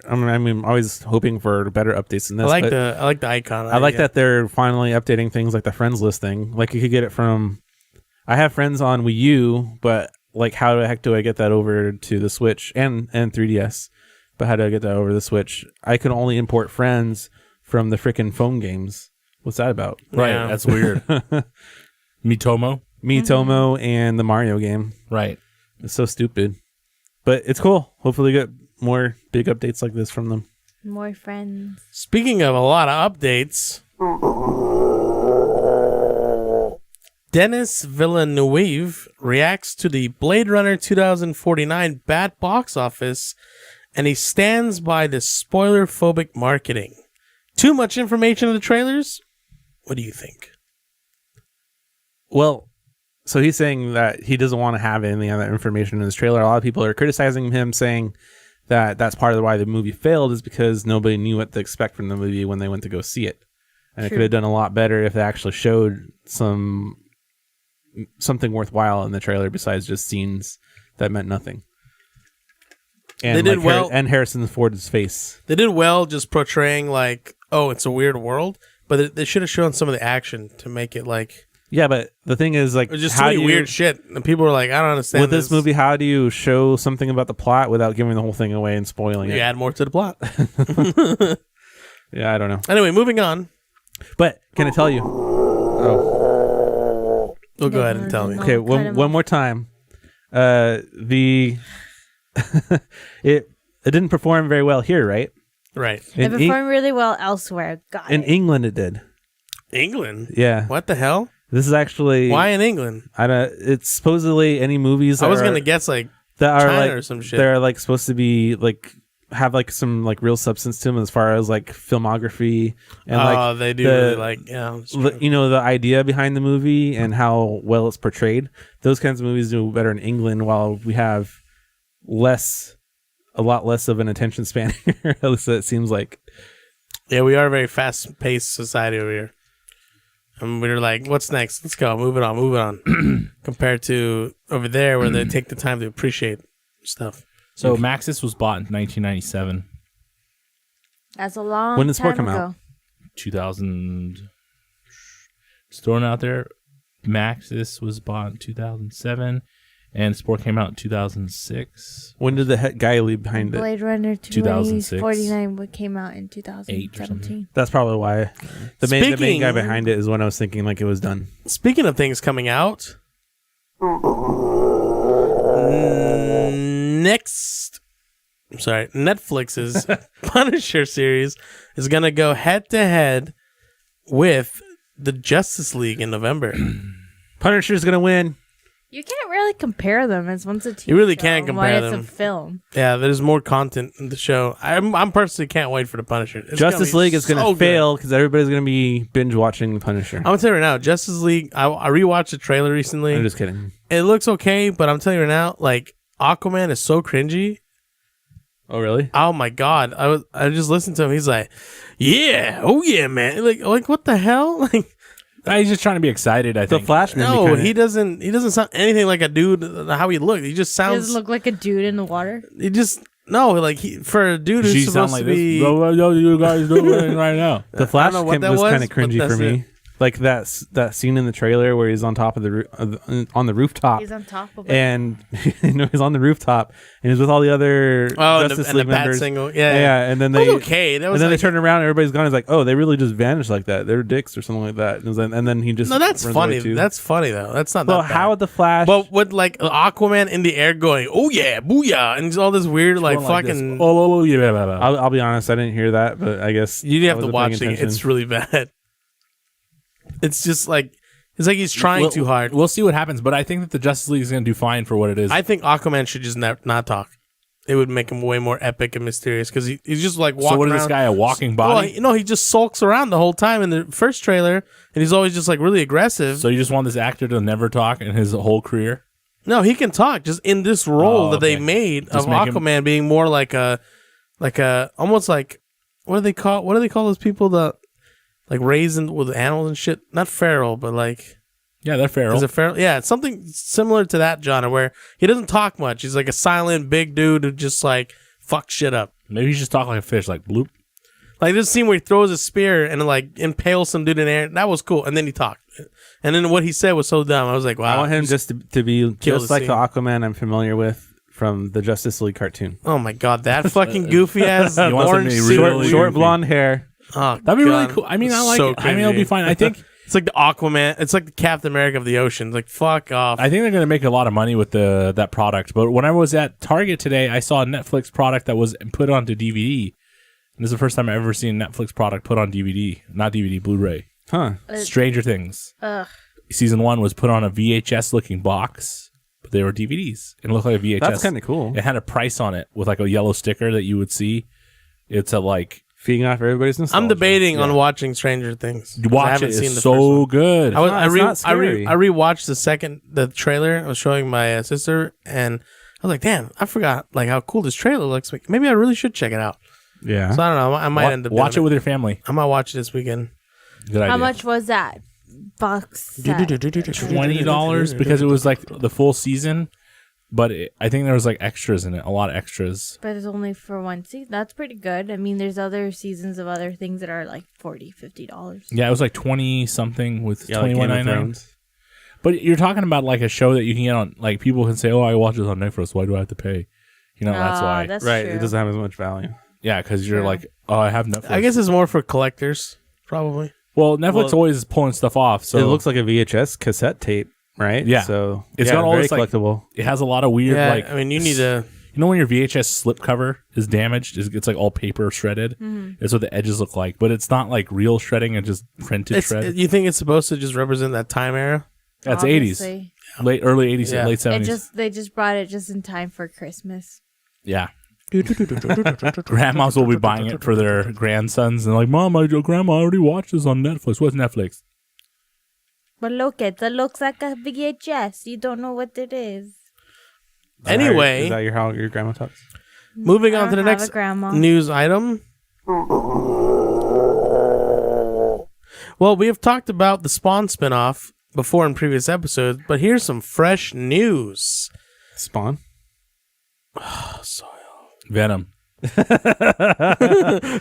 [SPEAKER 2] I'm always hoping for better updates than this.
[SPEAKER 3] I like the icon.
[SPEAKER 2] I like that they're finally updating things like the friends listing. Like you could get it from. I have friends on Wii U, but like, how the heck do I get that over to the Switch and 3DS? But how do I get that over the Switch? I can only import friends from the freaking phone games. What's that about?
[SPEAKER 1] Right, that's weird. Miitomo
[SPEAKER 2] and the Mario game.
[SPEAKER 1] Right.
[SPEAKER 2] It's so stupid. But it's cool. Hopefully we get more big updates like this from them.
[SPEAKER 4] More friends.
[SPEAKER 3] Speaking of a lot of updates, Denis Villeneuve reacts to the Blade Runner 2049 bad box office, and he stands by the spoiler-phobic marketing. Too much information in the trailers? What do you think?
[SPEAKER 2] Well, so he's saying that he doesn't want to have any of that information in his trailer. A lot of people are criticizing him, saying that that's part of why the movie failed is because nobody knew what to expect from the movie when they went to go see it. And it could have done a lot better if they actually showed something worthwhile in the trailer besides just scenes that meant nothing. And
[SPEAKER 3] they did well.
[SPEAKER 2] And Harrison Ford's face.
[SPEAKER 3] They did well just portraying like, oh, it's a weird world, but they should have shown some of the action to make it like...
[SPEAKER 2] Yeah, but the thing is, like,
[SPEAKER 3] it's just too weird shit. And people were like, I don't understand
[SPEAKER 2] with this movie, how do you show something about the plot without giving the whole thing away and spoiling it?
[SPEAKER 3] You add more to the plot.
[SPEAKER 2] Yeah, I don't know.
[SPEAKER 3] Anyway, moving on.
[SPEAKER 2] But can I tell you? Oh.
[SPEAKER 3] Well, go ahead and tell me.
[SPEAKER 2] Okay, one more time. It didn't perform very well here, right?
[SPEAKER 3] Right.
[SPEAKER 4] It performed really well elsewhere.
[SPEAKER 2] In England, it did.
[SPEAKER 3] England?
[SPEAKER 2] Yeah.
[SPEAKER 3] What the hell?
[SPEAKER 2] This is actually...
[SPEAKER 3] Why in England?
[SPEAKER 2] I don't. It's supposedly any movies...
[SPEAKER 3] I was going to guess like
[SPEAKER 2] that are
[SPEAKER 3] China
[SPEAKER 2] like,
[SPEAKER 3] or some shit.
[SPEAKER 2] They're like supposed to be like have like some like real substance to them as far as like filmography and like
[SPEAKER 3] they do really like it's true.
[SPEAKER 2] you know, the idea behind the movie and how well it's portrayed. Those kinds of movies do better in England, while we have a lot less of an attention span here. At least it seems like.
[SPEAKER 3] Yeah, we are a very fast-paced society over here. And we're like, what's next? Let's go. Move it on. Compared to over there where they take the time to appreciate stuff.
[SPEAKER 1] So Maxis was bought in 1997.
[SPEAKER 4] That's a long
[SPEAKER 2] When did Sport
[SPEAKER 4] time
[SPEAKER 2] come
[SPEAKER 4] ago.
[SPEAKER 2] out?
[SPEAKER 1] 2000. Just throwing it out there. Maxis was bought in 2007, and Sport came out in 2006.
[SPEAKER 2] When did the guy leave behind it?
[SPEAKER 4] Blade Runner
[SPEAKER 1] 2006.
[SPEAKER 4] 2049 came out in
[SPEAKER 1] Eight or
[SPEAKER 4] 2017.
[SPEAKER 1] something.
[SPEAKER 2] That's probably why. The main guy behind it is when I was thinking like it was done.
[SPEAKER 3] Speaking of things coming out, Netflix's Punisher series is going to go head to head with the Justice League in November.
[SPEAKER 2] Punisher's gonna win.
[SPEAKER 4] You can't really compare them as one's a TV
[SPEAKER 3] You really
[SPEAKER 4] show
[SPEAKER 3] can't
[SPEAKER 4] and
[SPEAKER 3] compare
[SPEAKER 4] one
[SPEAKER 3] them.
[SPEAKER 4] It's a film.
[SPEAKER 3] Yeah, there's more content in the show. I'm personally can't wait for the Punisher. It's
[SPEAKER 2] Justice
[SPEAKER 3] gonna be
[SPEAKER 2] League is gonna
[SPEAKER 3] so good.
[SPEAKER 2] fail because everybody's gonna be binge watching the Punisher.
[SPEAKER 3] I'm gonna tell you right now, Justice League. I rewatched the trailer recently.
[SPEAKER 2] I'm just kidding.
[SPEAKER 3] It looks okay, but I'm telling you right now, like Aquaman is so cringy.
[SPEAKER 2] Oh really?
[SPEAKER 3] Oh my god! I just listened to him. He's like, "Yeah, oh yeah, man!" Like what the hell? Like,
[SPEAKER 1] He's just trying to be excited. I
[SPEAKER 2] The
[SPEAKER 1] think.
[SPEAKER 2] Flash made me
[SPEAKER 3] no,
[SPEAKER 2] kinda-
[SPEAKER 3] he doesn't. He doesn't sound anything like a dude. How he looked, he just
[SPEAKER 4] He
[SPEAKER 3] sounds.
[SPEAKER 4] doesn't look like a dude in the water.
[SPEAKER 3] He just no, like for a dude who's
[SPEAKER 1] She sound
[SPEAKER 3] supposed
[SPEAKER 1] like
[SPEAKER 3] to be.
[SPEAKER 1] this. What you guys doing right now?
[SPEAKER 2] The Flash
[SPEAKER 3] know what that
[SPEAKER 2] was
[SPEAKER 3] was,
[SPEAKER 2] kind of
[SPEAKER 3] but
[SPEAKER 2] cringy
[SPEAKER 3] that's
[SPEAKER 2] for me. Like that scene in the trailer where he's on top of on the rooftop.
[SPEAKER 4] He's on top of it.
[SPEAKER 2] And he's on the rooftop and he's with all the other Justice
[SPEAKER 3] and the
[SPEAKER 2] League
[SPEAKER 3] bat
[SPEAKER 2] members.
[SPEAKER 3] single,
[SPEAKER 2] And then
[SPEAKER 3] That
[SPEAKER 2] they
[SPEAKER 3] was okay. That was
[SPEAKER 2] and then
[SPEAKER 3] like,
[SPEAKER 2] they turn around and everybody's gone. He's like, oh, they really just vanished like that. They're dicks or something like that. And then he just
[SPEAKER 3] no, that's
[SPEAKER 2] runs
[SPEAKER 3] funny.
[SPEAKER 2] away too.
[SPEAKER 3] That's funny though. That's not.
[SPEAKER 2] Well,
[SPEAKER 3] that bad.
[SPEAKER 2] how would the Flash?
[SPEAKER 3] But with like Aquaman in the air going, oh yeah, booyah, and all this weird like
[SPEAKER 1] Going like this.
[SPEAKER 3] fucking.
[SPEAKER 1] Oh yeah. Blah, blah, blah.
[SPEAKER 2] I'll be honest, I didn't hear that, but I guess
[SPEAKER 3] You
[SPEAKER 2] I
[SPEAKER 3] have to
[SPEAKER 2] wasn't
[SPEAKER 3] watch
[SPEAKER 2] paying
[SPEAKER 3] it.
[SPEAKER 2] attention.
[SPEAKER 3] It's really bad. It's just like he's trying too hard.
[SPEAKER 1] We'll see what happens, but I think that the Justice League is going to do fine for what it is.
[SPEAKER 3] I think Aquaman should just not talk. It would make him way more epic and mysterious because he's just like walking
[SPEAKER 1] so what is
[SPEAKER 3] around.
[SPEAKER 1] this guy, a walking body?
[SPEAKER 3] Well, he just sulks around the whole time in the first trailer, and he's always just like really aggressive.
[SPEAKER 1] So you just want this actor to never talk in his whole career?
[SPEAKER 3] No, he can talk just in this role that they
[SPEAKER 1] okay.
[SPEAKER 3] made
[SPEAKER 1] Just
[SPEAKER 3] of
[SPEAKER 1] make him-
[SPEAKER 3] Aquaman being more like a almost like what do they call those people that like raised with animals and shit? Not feral, but like.
[SPEAKER 1] Yeah, they're feral.
[SPEAKER 3] Is it feral? Yeah, it's something similar to that genre where he doesn't talk much. He's like a silent big dude who just like fucks shit up.
[SPEAKER 1] Maybe he just talk like a fish, like bloop.
[SPEAKER 3] Like this scene where he throws a spear and like impales some dude in the air. That was cool. And then he talked. And then what he said was so dumb. I was like, wow.
[SPEAKER 2] I want him just to be
[SPEAKER 3] kill
[SPEAKER 2] just
[SPEAKER 3] the
[SPEAKER 2] like the
[SPEAKER 3] scene.
[SPEAKER 2] Aquaman I'm familiar with from the Justice League cartoon.
[SPEAKER 3] Oh my god, that fucking goofy ass
[SPEAKER 1] You want
[SPEAKER 3] orange
[SPEAKER 1] something
[SPEAKER 3] suit.
[SPEAKER 1] really
[SPEAKER 2] Short
[SPEAKER 1] goofy.
[SPEAKER 2] blonde hair.
[SPEAKER 3] Oh,
[SPEAKER 1] That'd be really
[SPEAKER 3] God.
[SPEAKER 1] cool. I mean, I like
[SPEAKER 3] So
[SPEAKER 1] it. I mean, it'll be
[SPEAKER 3] cringy.
[SPEAKER 1] fine. I think
[SPEAKER 3] It's like the Aquaman. It's like the Captain America of the ocean. It's like fuck off.
[SPEAKER 1] they're going to make a lot of money with that product. But when I was at Target today, I saw a Netflix product that was put onto DVD. And this is the first time I've ever seen a Netflix product put on DVD, not DVD, Blu-ray.
[SPEAKER 2] Huh.
[SPEAKER 1] Stranger Things.
[SPEAKER 4] Ugh.
[SPEAKER 1] Season 1 was put on a VHS-looking box, but they were DVDs. It looked like a VHS.
[SPEAKER 2] That's kind of cool.
[SPEAKER 1] It had a price on it with like a yellow sticker that you would see. It's a like
[SPEAKER 2] Feeding off everybody's nostalgia.
[SPEAKER 3] I'm debating on watching Stranger Things.
[SPEAKER 1] you
[SPEAKER 3] 'cause I
[SPEAKER 1] watch
[SPEAKER 3] haven't
[SPEAKER 1] it.
[SPEAKER 3] seen
[SPEAKER 1] It's
[SPEAKER 3] the
[SPEAKER 1] so
[SPEAKER 3] first one.
[SPEAKER 1] good.
[SPEAKER 3] I
[SPEAKER 2] not scary.
[SPEAKER 3] rewatched the trailer. I was showing my sister, and I was like, "Damn, I forgot like how cool this trailer looks. Like, maybe I really should check it out."
[SPEAKER 2] Yeah.
[SPEAKER 3] So I don't know. I might end up
[SPEAKER 1] watch it
[SPEAKER 3] doing
[SPEAKER 1] with your family.
[SPEAKER 3] I might watch it this weekend.
[SPEAKER 1] Good idea.
[SPEAKER 4] How much was that box set?
[SPEAKER 1] $20 because it was like the full season, but I think there was like extras in it, a lot of extras.
[SPEAKER 4] But it's only for one season. That's pretty good. I mean, there's other seasons of other things that are like $40, $50.
[SPEAKER 1] Yeah, it was like 20 something with
[SPEAKER 2] Yeah, like Game of
[SPEAKER 1] $21.99.
[SPEAKER 2] Thrones.
[SPEAKER 1] But you're talking about like a show that you can get on, like people can say, "Oh, I watch this on Netflix. Why do I have to pay?" You know, that's why.
[SPEAKER 4] That's
[SPEAKER 2] Right.
[SPEAKER 4] true.
[SPEAKER 2] It doesn't have as much value.
[SPEAKER 1] Yeah, because you're
[SPEAKER 4] True.
[SPEAKER 1] like, "Oh, I have Netflix."
[SPEAKER 3] I guess it's more for collectors, probably.
[SPEAKER 1] Well, Netflix
[SPEAKER 2] Well,
[SPEAKER 1] always is pulling stuff off, so
[SPEAKER 2] it looks like a VHS cassette tape, right?
[SPEAKER 1] Yeah.
[SPEAKER 2] So
[SPEAKER 1] It's
[SPEAKER 2] yeah,
[SPEAKER 1] got all
[SPEAKER 2] very
[SPEAKER 1] this, like-
[SPEAKER 2] collectible.
[SPEAKER 1] it has a lot of weird
[SPEAKER 3] Yeah,
[SPEAKER 1] like.
[SPEAKER 3] I mean, you need to.
[SPEAKER 1] You know when your VHS slipcover is damaged, it's like all paper shredded. It's what the edges look like, but it's not like real shredding; it's just printed shred.
[SPEAKER 3] You think it's supposed to just represent that time era?
[SPEAKER 1] That's
[SPEAKER 4] Obviously.
[SPEAKER 1] 80s, early 80s,
[SPEAKER 3] Yeah.
[SPEAKER 1] late 70s.
[SPEAKER 4] They just brought it just in time for Christmas.
[SPEAKER 1] Yeah, Grandmas will be buying it for their grandsons and like, Mom, Grandma already watched this on Netflix. What's Netflix?
[SPEAKER 4] But look, it looks like a VHS. You don't know what it is.
[SPEAKER 3] Anyway,
[SPEAKER 2] is that how your grandma talks?
[SPEAKER 3] Moving
[SPEAKER 4] I
[SPEAKER 3] on to the
[SPEAKER 4] don't have
[SPEAKER 3] next
[SPEAKER 4] a grandma.
[SPEAKER 3] news item. Well, we have talked about the Spawn spinoff before in previous episodes, but here's some fresh news.
[SPEAKER 2] Spawn.
[SPEAKER 1] Venom.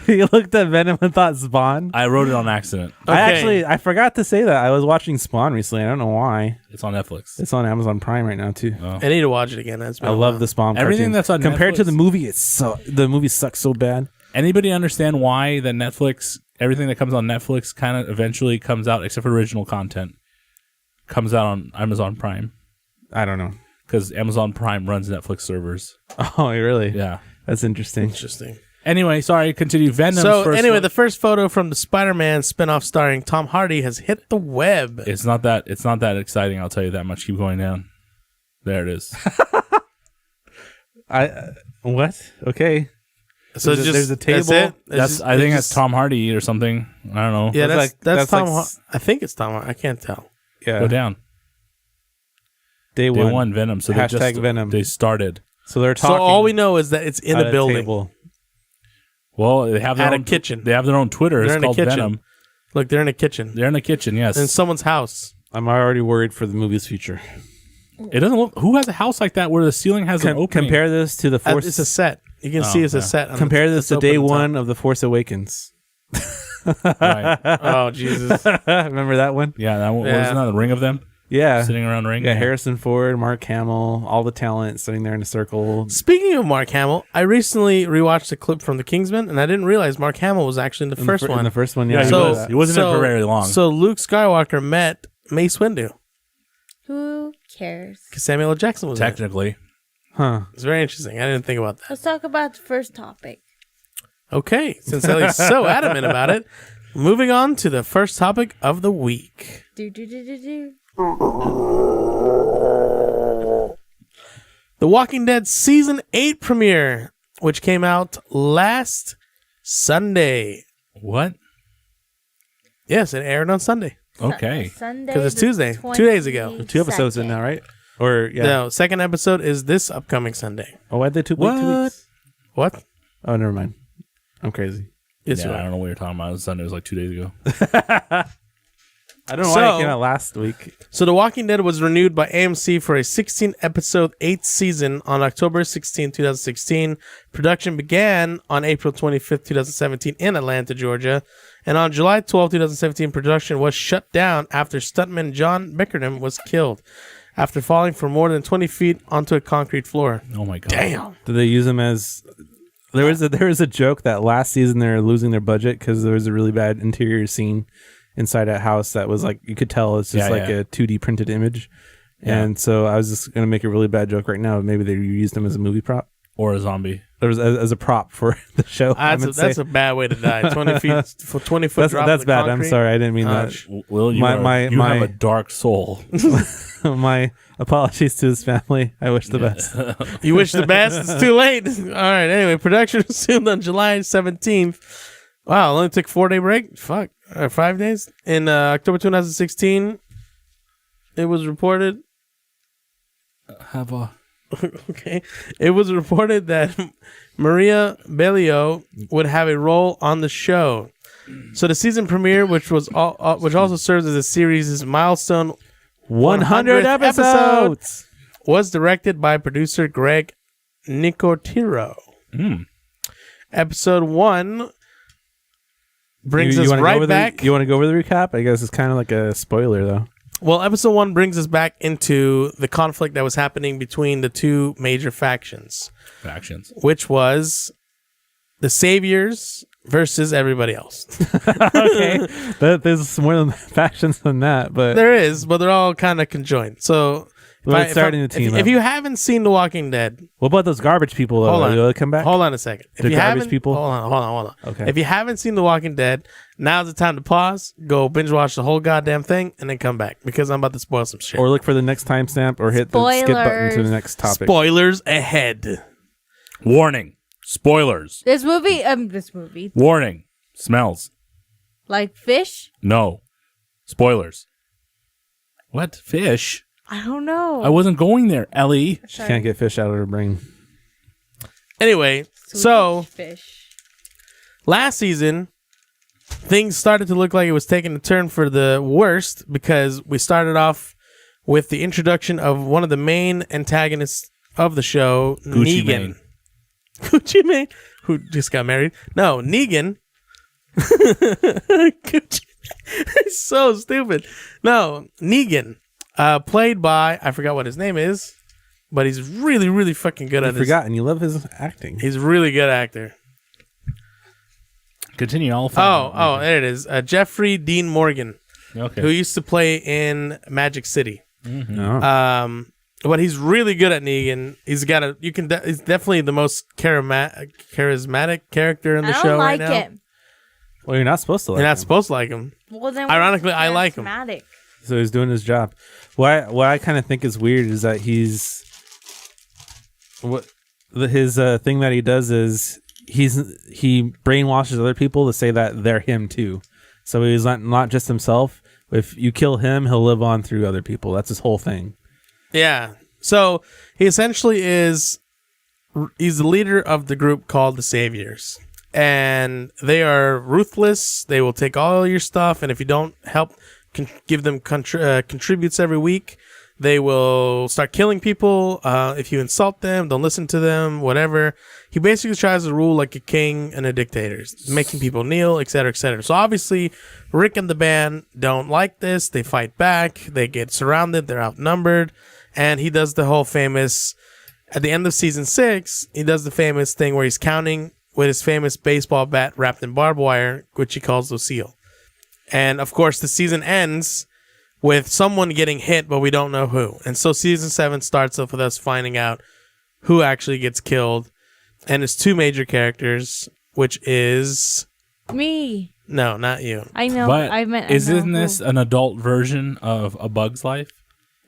[SPEAKER 2] You looked at Venom and thought Spawn.
[SPEAKER 1] I wrote it on accident.
[SPEAKER 3] Okay.
[SPEAKER 2] I forgot to say that. I was watching Spawn recently. I don't know why.
[SPEAKER 1] It's on Netflix.
[SPEAKER 2] It's on Amazon Prime right now too.
[SPEAKER 1] Oh.
[SPEAKER 3] I need to watch it again. That's been
[SPEAKER 2] I
[SPEAKER 3] a
[SPEAKER 2] love
[SPEAKER 3] while.
[SPEAKER 2] the Spawn.
[SPEAKER 1] Everything
[SPEAKER 2] cartoon.
[SPEAKER 1] that's on
[SPEAKER 2] compared
[SPEAKER 1] Netflix-
[SPEAKER 2] to the movie, the movie sucks so bad.
[SPEAKER 1] Anybody understand why that Netflix, everything that comes on Netflix kind of eventually comes out, except for original content, comes out on Amazon Prime?
[SPEAKER 2] I don't know.
[SPEAKER 1] Because Amazon Prime runs Netflix servers.
[SPEAKER 2] Oh, really?
[SPEAKER 1] Yeah.
[SPEAKER 2] That's interesting.
[SPEAKER 3] Interesting.
[SPEAKER 1] Anyway, sorry, continue. Venom.
[SPEAKER 3] So anyway, the first photo from the Spider-Man spinoff starring Tom Hardy has hit the web.
[SPEAKER 1] it's not that exciting. I'll tell you that much. Keep going down. There it is.
[SPEAKER 2] What? Okay.
[SPEAKER 3] So it's just
[SPEAKER 2] there's a table.
[SPEAKER 3] That's it?
[SPEAKER 1] I think that's Tom Hardy or something. I don't know.
[SPEAKER 3] Yeah,
[SPEAKER 2] That's
[SPEAKER 3] that's
[SPEAKER 2] like-
[SPEAKER 3] Tom.
[SPEAKER 2] that's
[SPEAKER 3] I think it's Tom. I can't tell.
[SPEAKER 2] Yeah.
[SPEAKER 1] Go down.
[SPEAKER 2] Day
[SPEAKER 1] Day
[SPEAKER 2] one.
[SPEAKER 1] one Venom. So
[SPEAKER 2] Hashtag
[SPEAKER 1] they just
[SPEAKER 2] Venom.
[SPEAKER 1] They started.
[SPEAKER 2] So they're
[SPEAKER 3] So
[SPEAKER 2] talking.
[SPEAKER 3] all we know is that it's in
[SPEAKER 2] at
[SPEAKER 3] the
[SPEAKER 2] a
[SPEAKER 3] building.
[SPEAKER 2] table.
[SPEAKER 1] Well, they have their
[SPEAKER 3] At a
[SPEAKER 1] own
[SPEAKER 3] kitchen.
[SPEAKER 1] They have their own Twitter.
[SPEAKER 3] They're
[SPEAKER 1] It's
[SPEAKER 3] in a
[SPEAKER 1] called
[SPEAKER 3] kitchen.
[SPEAKER 1] Venom.
[SPEAKER 3] Look, they're in a kitchen.
[SPEAKER 1] They're in a kitchen. Yes.
[SPEAKER 3] In someone's house.
[SPEAKER 2] I'm already worried for the movie's future.
[SPEAKER 1] It doesn't look. Who has a house like that where the ceiling has an opening?
[SPEAKER 2] Compare this to the Force.
[SPEAKER 3] It's a set. You can see it's a set. on
[SPEAKER 2] compare
[SPEAKER 3] the-
[SPEAKER 2] this
[SPEAKER 3] it's
[SPEAKER 2] to day
[SPEAKER 3] open top.
[SPEAKER 2] one of the Force Awakens.
[SPEAKER 1] Right.
[SPEAKER 3] Oh Jesus!
[SPEAKER 2] Remember that one?
[SPEAKER 1] Yeah. That one,
[SPEAKER 3] Yeah.
[SPEAKER 1] wasn't that a ring of them
[SPEAKER 2] Yeah.
[SPEAKER 1] sitting around the ring?
[SPEAKER 2] Yeah, Harrison Ford, Mark Hamill, all the talent sitting there in a circle.
[SPEAKER 3] Speaking of Mark Hamill, I recently rewatched a clip from The Kingsman, and I didn't realize Mark Hamill was actually in the first one.
[SPEAKER 2] In the first one,
[SPEAKER 1] Yeah,
[SPEAKER 2] yeah.
[SPEAKER 1] he
[SPEAKER 3] so
[SPEAKER 1] was. He wasn't in it for very long.
[SPEAKER 3] So Luke Skywalker met Mace Windu
[SPEAKER 4] Who cares?
[SPEAKER 3] because Samuel L. Jackson was in it.
[SPEAKER 1] Technically.
[SPEAKER 2] Huh.
[SPEAKER 3] It's very interesting. I didn't think about that.
[SPEAKER 4] Let's talk about the first topic.
[SPEAKER 3] Okay, since Ellie's so adamant about it, moving on to the first topic of the week.
[SPEAKER 4] Do.
[SPEAKER 3] The Walking Dead Season 8 premiere, which came out last Sunday.
[SPEAKER 1] What?
[SPEAKER 3] Yes, it aired on Sunday.
[SPEAKER 1] Okay.
[SPEAKER 4] Sunday.
[SPEAKER 3] 'Cause it's
[SPEAKER 4] the
[SPEAKER 3] Tuesday, 2 days ago.
[SPEAKER 2] 2 episodes in now, right? Or, yeah.
[SPEAKER 3] No, second episode is this upcoming Sunday.
[SPEAKER 2] Oh, why'd they wait 2 weeks?
[SPEAKER 3] What?
[SPEAKER 2] Oh, never mind. I'm crazy.
[SPEAKER 3] Yes,
[SPEAKER 1] Yeah,
[SPEAKER 3] you
[SPEAKER 1] I
[SPEAKER 3] are.
[SPEAKER 1] don't know what you're talking about. It was Sunday. It was like 2 days ago.
[SPEAKER 2] I don't know why
[SPEAKER 3] So-
[SPEAKER 2] it came out last week.
[SPEAKER 3] So The Walking Dead was renewed by AMC for a 16-episode 8th season on October 16, 2016. Production began on April 25th, 2017 in Atlanta, Georgia. And on July 12, 2017, production was shut down after stuntman John Bickerdam was killed after falling from more than 20 feet onto a concrete floor.
[SPEAKER 1] Oh my god.
[SPEAKER 3] Damn.
[SPEAKER 2] Did they use them as... There was a joke that last season they were losing their budget because there was a really bad interior scene inside a house that was like, you could tell it's just
[SPEAKER 1] Yeah.
[SPEAKER 2] a 2D printed image.
[SPEAKER 1] Yeah.
[SPEAKER 2] And so I was just going to make a really bad joke right now. Maybe they used them as a movie prop.
[SPEAKER 1] Or a zombie.
[SPEAKER 2] There was as a prop for the show.
[SPEAKER 3] That's a bad way to die. 20 feet for 20 foot drop.
[SPEAKER 2] That's
[SPEAKER 3] in the
[SPEAKER 2] bad.
[SPEAKER 3] concrete.
[SPEAKER 2] I'm sorry. I didn't mean that.
[SPEAKER 1] Will, you, you have a dark soul.
[SPEAKER 2] My apologies to his family. I wish the best.
[SPEAKER 3] You wish the best. It's too late. All right. Anyway, production resumed on July 17th. Wow, it only took 4-day break. Fuck. 5 days. In October 2016, it was reported.
[SPEAKER 1] Have a...
[SPEAKER 3] Okay. It was reported that Maria Bello would have a role on the show. So the season premiere, which also serves as a series' milestone
[SPEAKER 2] 100
[SPEAKER 3] 100th
[SPEAKER 2] episodes.
[SPEAKER 3] was directed by producer Greg Nicotero. Episode 1 brings us
[SPEAKER 2] wanna go
[SPEAKER 3] right
[SPEAKER 2] over
[SPEAKER 3] back.
[SPEAKER 2] You want to go over the recap? I guess it's kind of like a spoiler, though.
[SPEAKER 3] Well, episode 1 brings us back into the conflict that was happening between the two major factions, which was the Saviors versus everybody else.
[SPEAKER 2] Okay. There's more than factions than that, but
[SPEAKER 3] There is, but they're all kind of conjoined. So,
[SPEAKER 2] It's starting to team
[SPEAKER 3] if
[SPEAKER 2] up.
[SPEAKER 3] you haven't seen The Walking Dead,
[SPEAKER 2] what about those garbage people, though?
[SPEAKER 3] Hold on.
[SPEAKER 2] Will they come back?
[SPEAKER 3] hold on a second. If
[SPEAKER 2] The
[SPEAKER 3] you
[SPEAKER 2] garbage
[SPEAKER 3] haven't,
[SPEAKER 2] people?
[SPEAKER 3] hold on.
[SPEAKER 2] Okay.
[SPEAKER 3] If you haven't seen The Walking Dead, now's the time to pause, go binge watch the whole goddamn thing, and then come back because I'm about to spoil some shit.
[SPEAKER 2] Or look for the next timestamp or hit the skip button to the next topic.
[SPEAKER 3] Spoilers ahead.
[SPEAKER 1] Warning. Spoilers.
[SPEAKER 4] This movie,
[SPEAKER 1] Warning. Smells.
[SPEAKER 4] like fish.
[SPEAKER 1] No. Spoilers. What? Fish?
[SPEAKER 4] I don't know.
[SPEAKER 1] I wasn't going there, Ellie.
[SPEAKER 2] She can't get fish out of her brain.
[SPEAKER 3] Anyway,
[SPEAKER 4] Swedish
[SPEAKER 3] so
[SPEAKER 4] fish.
[SPEAKER 3] last season, things started to look like it was taking a turn for the worst because we started off with the introduction of one of the main antagonists of the show,
[SPEAKER 1] Gucci
[SPEAKER 3] Negan.
[SPEAKER 1] Mane.
[SPEAKER 3] Gucci Mane, who just got married. No, Negan. Gucci. It's so stupid. No, Negan, played by, I forgot what his name is, but he's really, really fucking good at
[SPEAKER 2] I've
[SPEAKER 3] this.
[SPEAKER 2] forgotten. You love his acting.
[SPEAKER 3] He's a really good actor.
[SPEAKER 1] Continue. I'll
[SPEAKER 3] Oh,
[SPEAKER 1] find
[SPEAKER 3] there it is. Jeffrey Dean Morgan,
[SPEAKER 1] Okay.
[SPEAKER 3] who used to play in Magic City.
[SPEAKER 2] No.
[SPEAKER 3] But he's really good at Negan. He's got a. He's definitely the most charismatic character in the
[SPEAKER 4] I don't
[SPEAKER 3] show
[SPEAKER 4] like
[SPEAKER 3] right now.
[SPEAKER 4] it.
[SPEAKER 2] Well, you're not supposed to like
[SPEAKER 3] You're not
[SPEAKER 2] him.
[SPEAKER 3] supposed to like him.
[SPEAKER 4] Well, then
[SPEAKER 3] Ironically, I like him.
[SPEAKER 4] charismatic.
[SPEAKER 2] So he's doing his job. What I kind of think is weird is that his thing that he does is he brainwashes other people to say that they're him too. So he's not just himself. If you kill him, he'll live on through other people. That's his whole thing.
[SPEAKER 3] Yeah. So he essentially is. He's the leader of the group called the Saviors, and they are ruthless. They will take all your stuff, and if you don't help, give them contributes every week, they will start killing people. If you insult them, don't listen to them, whatever. He basically tries to rule like a king and a dictator, making people kneel, etc., etc. So obviously, Rick and the band don't like this. They fight back. They get surrounded. They're outnumbered. And he does the whole famous, at the end of season 6, he does the famous thing where he's counting with his famous baseball bat wrapped in barbed wire, which he calls Lucille. And of course, the season ends with someone getting hit, but we don't know who. And so season 7 starts off with us finding out who actually gets killed. And it's 2 major characters, which is...
[SPEAKER 4] Me.
[SPEAKER 3] No, not you.
[SPEAKER 4] I know.
[SPEAKER 1] But
[SPEAKER 4] I meant.
[SPEAKER 1] isn't this an adult version of A Bug's Life?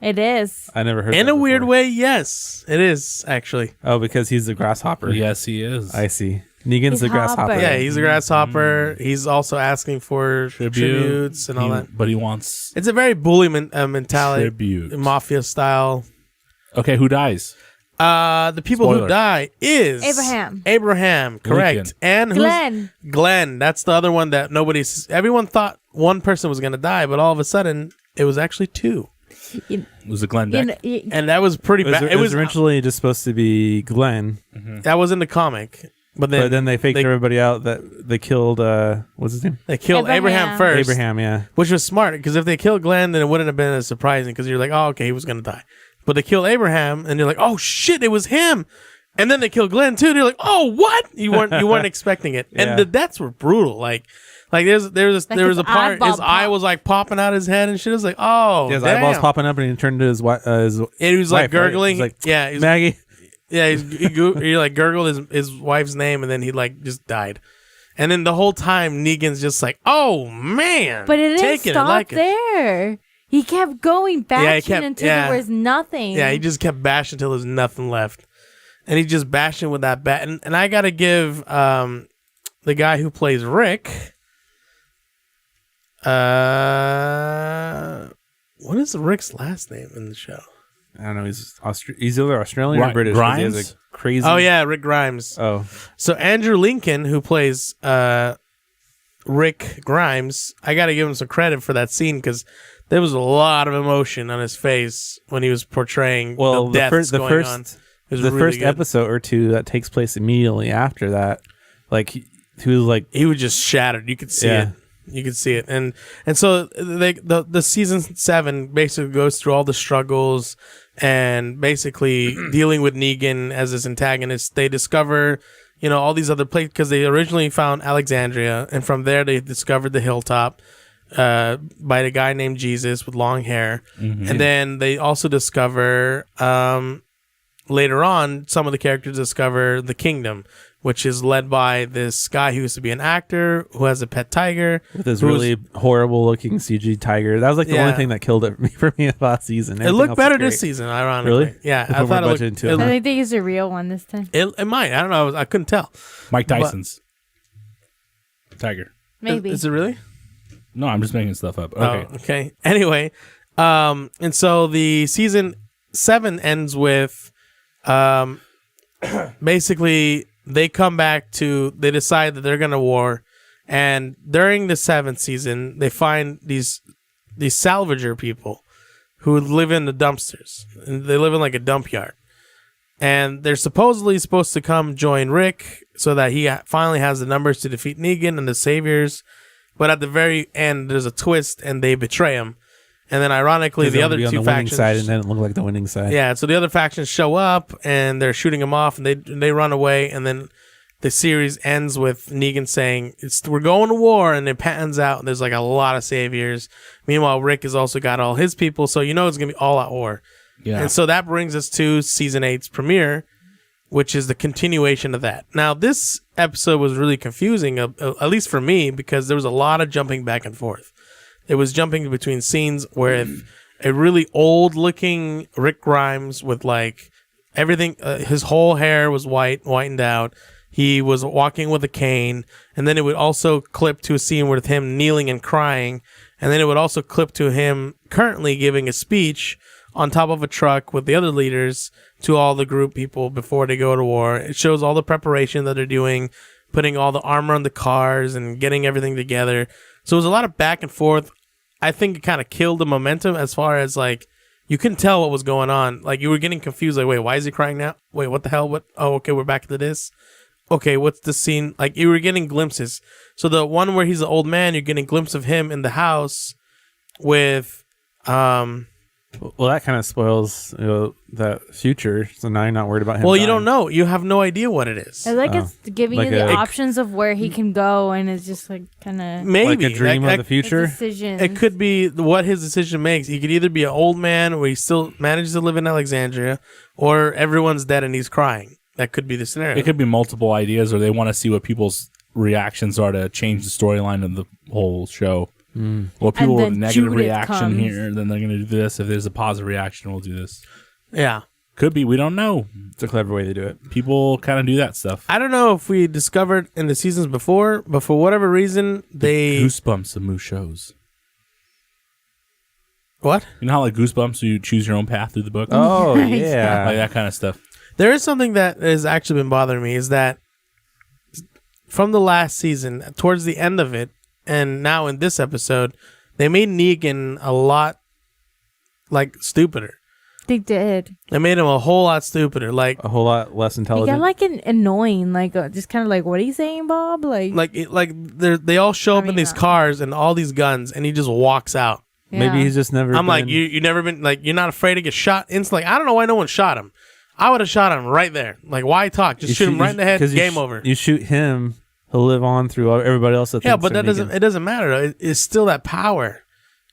[SPEAKER 4] It is.
[SPEAKER 2] I never heard
[SPEAKER 3] In
[SPEAKER 2] that
[SPEAKER 3] a weird
[SPEAKER 2] before.
[SPEAKER 3] way, yes. It is, actually.
[SPEAKER 2] Oh, because he's the grasshopper.
[SPEAKER 1] Yes, he is.
[SPEAKER 2] I see. Negan's
[SPEAKER 4] He's
[SPEAKER 2] the grasshopper.
[SPEAKER 4] Hopper.
[SPEAKER 3] Yeah, he's a grasshopper. He's also asking for tributes and all that.
[SPEAKER 1] But he wants
[SPEAKER 3] It's a very bully mentality,
[SPEAKER 1] tribute.
[SPEAKER 3] mafia style.
[SPEAKER 1] Okay, who dies?
[SPEAKER 3] The people
[SPEAKER 1] Spoiler.
[SPEAKER 3] who die is Abraham, correct.
[SPEAKER 1] Lincoln.
[SPEAKER 3] And who's
[SPEAKER 4] Glenn.
[SPEAKER 3] Glenn. That's the other one that everyone thought one person was going to die, but all of a sudden it was actually 2.
[SPEAKER 1] Was it Glenn Beck?
[SPEAKER 3] And that was pretty bad.
[SPEAKER 2] It was originally just supposed to be Glenn,
[SPEAKER 3] that was in the comic. But then
[SPEAKER 2] they faked everybody out that they killed, what's his name?
[SPEAKER 3] they killed Abraham first.
[SPEAKER 2] Abraham, yeah.
[SPEAKER 3] Which was smart, because if they killed Glenn, then it wouldn't have been as surprising, because you're like, oh, okay, he was going to die. But they killed Abraham, and you're like, oh, shit, it was him. And then they killed Glenn, too. And you're like, oh, what? You weren't expecting it. And
[SPEAKER 2] Yeah.
[SPEAKER 3] the deaths were brutal. Like there was
[SPEAKER 4] his
[SPEAKER 3] a part,
[SPEAKER 4] eyeball
[SPEAKER 3] his eye
[SPEAKER 4] pop.
[SPEAKER 3] was like popping out his head and shit. It was like, oh,
[SPEAKER 2] His
[SPEAKER 3] damn.
[SPEAKER 2] eyeballs popping up, and he turned to his wife.
[SPEAKER 3] And he was like
[SPEAKER 2] wife, right?
[SPEAKER 3] gurgling.
[SPEAKER 2] He's like,
[SPEAKER 3] Yeah, he's,
[SPEAKER 2] Maggie.
[SPEAKER 3] yeah, he like gurgled his wife's name, and then he like just died. And then the whole time, Negan's just like, oh, man.
[SPEAKER 4] But it didn't
[SPEAKER 3] taking
[SPEAKER 4] stop
[SPEAKER 3] like it.
[SPEAKER 4] there. He kept going, bashing until there was nothing.
[SPEAKER 3] Yeah, he just kept bashing until there's nothing left. And he's just bashing with that bat. And I got to give the guy who plays Rick, what is Rick's last name in the show?
[SPEAKER 2] I don't know. He's either Australian or British. 'cause he has
[SPEAKER 1] Grimes?
[SPEAKER 2] a crazy.
[SPEAKER 3] Oh, yeah, Rick Grimes.
[SPEAKER 2] Oh,
[SPEAKER 3] So Andrew Lincoln, who plays Rick Grimes, I got to give him some credit for that scene, because there was a lot of emotion on his face when he was portraying
[SPEAKER 2] well,
[SPEAKER 3] the deaths going on. It was
[SPEAKER 2] the
[SPEAKER 3] really
[SPEAKER 2] first
[SPEAKER 3] good.
[SPEAKER 2] episode or 2 that takes place immediately after that, like he was like,
[SPEAKER 3] He was just shattered. You could see
[SPEAKER 2] Yeah.
[SPEAKER 3] it. You could see it. And so the season 7 basically goes through all the struggles and basically dealing with Negan as his antagonist. They discover, all these other places, because they originally found Alexandria, and from there they discovered the hilltop by a guy named Jesus with long hair. And then they also discover later on, some of the characters discover the kingdom, which is led by this guy who used to be an actor who has a pet tiger.
[SPEAKER 2] With this
[SPEAKER 3] who's-
[SPEAKER 2] really horrible looking CG tiger. That was like the only thing that killed it for me last season.
[SPEAKER 3] It looked better this season, ironically.
[SPEAKER 2] Really?
[SPEAKER 3] Yeah,
[SPEAKER 2] They
[SPEAKER 3] I
[SPEAKER 2] put
[SPEAKER 3] thought
[SPEAKER 2] more
[SPEAKER 3] it
[SPEAKER 2] budget
[SPEAKER 3] looked.
[SPEAKER 2] into it.
[SPEAKER 4] I think they used a real one this time.
[SPEAKER 3] It might. I don't know. I couldn't tell.
[SPEAKER 1] Mike Tyson's tiger.
[SPEAKER 4] Maybe.
[SPEAKER 3] Is it really?
[SPEAKER 1] No, I'm just making stuff up. Okay.
[SPEAKER 3] Oh, okay. Anyway, and so the season 7 ends with, basically they come back to. They decide that they're gonna war, and during the 7th season, they find these salvager people who live in the dumpsters. And they live in like a dump yard, and they're supposedly supposed to come join Rick so that he finally has the numbers to defeat Negan and the Saviors. But at the very end, there's a twist, and they betray him. And then, ironically, the other
[SPEAKER 2] on
[SPEAKER 3] two
[SPEAKER 2] the winning
[SPEAKER 3] factions
[SPEAKER 2] side, and then it looked like the winning side.
[SPEAKER 3] yeah, so the other factions show up and they're shooting him off, and they run away, and then the series ends with Negan saying, "We're going to war," and it pans out, and there's like a lot of saviors. Meanwhile, Rick has also got all his people, so you know it's gonna be all out war.
[SPEAKER 1] Yeah.
[SPEAKER 3] And so that brings us to season 8's premiere, which is the continuation of that. Now, this episode was really confusing, at least for me, because there was a lot of jumping back and forth. It was jumping between scenes where a really old-looking Rick Grimes with like everything, his whole hair was whitened out. He was walking with a cane, and then it would also clip to a scene with him kneeling and crying, and then it would also clip to him currently giving a speech on top of a truck with the other leaders to all the group people before they go to war. It shows all the preparation that they're doing, putting all the armor on the cars and getting everything together. So it was a lot of back and forth. I think it kind of killed the momentum as far as like you couldn't tell what was going on. Like you were getting confused. Like, wait, why is he crying now? Wait, what the hell? What? Oh, okay, we're back to this. Okay, what's the scene? Like you were getting glimpses. So the one where he's an old man, you're getting a glimpse of him in the house with
[SPEAKER 2] Well, that kind of spoils that future. So now you're not worried about him.
[SPEAKER 3] well, you
[SPEAKER 2] dying.
[SPEAKER 3] don't know. You have no idea what it is.
[SPEAKER 4] I like it's giving
[SPEAKER 2] Like
[SPEAKER 4] you the
[SPEAKER 2] a-
[SPEAKER 4] options of where he can go, and it's just like kind of
[SPEAKER 3] Maybe
[SPEAKER 2] like a dream of the future.
[SPEAKER 4] decisions.
[SPEAKER 3] It could be what his decision makes. He could either be an old man where he still manages to live in Alexandria, or everyone's dead and he's crying. That could be the scenario.
[SPEAKER 1] It could be multiple ideas, or they want to see what people's reactions are to change the storyline of the whole show. Well, people with
[SPEAKER 4] then
[SPEAKER 1] negative
[SPEAKER 4] Judith
[SPEAKER 1] reaction
[SPEAKER 4] comes.
[SPEAKER 1] here, then they're going to do this. If there's a positive reaction, we'll do this.
[SPEAKER 3] Yeah.
[SPEAKER 1] Could be. We don't know.
[SPEAKER 2] It's a clever way to do it.
[SPEAKER 1] People kind of do that stuff.
[SPEAKER 3] I don't know if we discovered in the seasons before, but for whatever reason, they...
[SPEAKER 1] Goosebumps of Moose shows.
[SPEAKER 3] What?
[SPEAKER 1] You know how like Goosebumps, you choose your own path through the book?
[SPEAKER 2] Oh,
[SPEAKER 1] Like
[SPEAKER 2] yeah.
[SPEAKER 1] that kind of stuff.
[SPEAKER 3] There is something that has actually been bothering me, is that from the last season, towards the end of it, and now in this episode, they made Negan a lot, like, stupider.
[SPEAKER 4] They did.
[SPEAKER 3] They made him a whole lot stupider. Like,
[SPEAKER 2] A whole lot less
[SPEAKER 4] He
[SPEAKER 2] intelligent.
[SPEAKER 4] got like an annoying, like just kind of like, what are you saying, Bob? Like
[SPEAKER 3] they all show up in
[SPEAKER 4] mean,
[SPEAKER 3] these cars and all these guns, and he just walks out.
[SPEAKER 4] yeah.
[SPEAKER 2] Maybe he's just never.
[SPEAKER 3] I'm like,
[SPEAKER 2] been-
[SPEAKER 3] you never been, like, you're not afraid to get shot instantly. I don't know why no one shot him. I would have shot him right there. Like, why talk? Just
[SPEAKER 2] you
[SPEAKER 3] shoot him right in the head.
[SPEAKER 2] 'cause
[SPEAKER 3] Game over.
[SPEAKER 2] You shoot him, he'll live on through everybody else. That
[SPEAKER 3] Yeah,
[SPEAKER 2] thinks
[SPEAKER 3] but
[SPEAKER 2] they're
[SPEAKER 3] that doesn't.
[SPEAKER 2] Negan.
[SPEAKER 3] It doesn't matter. Though. It's still that power.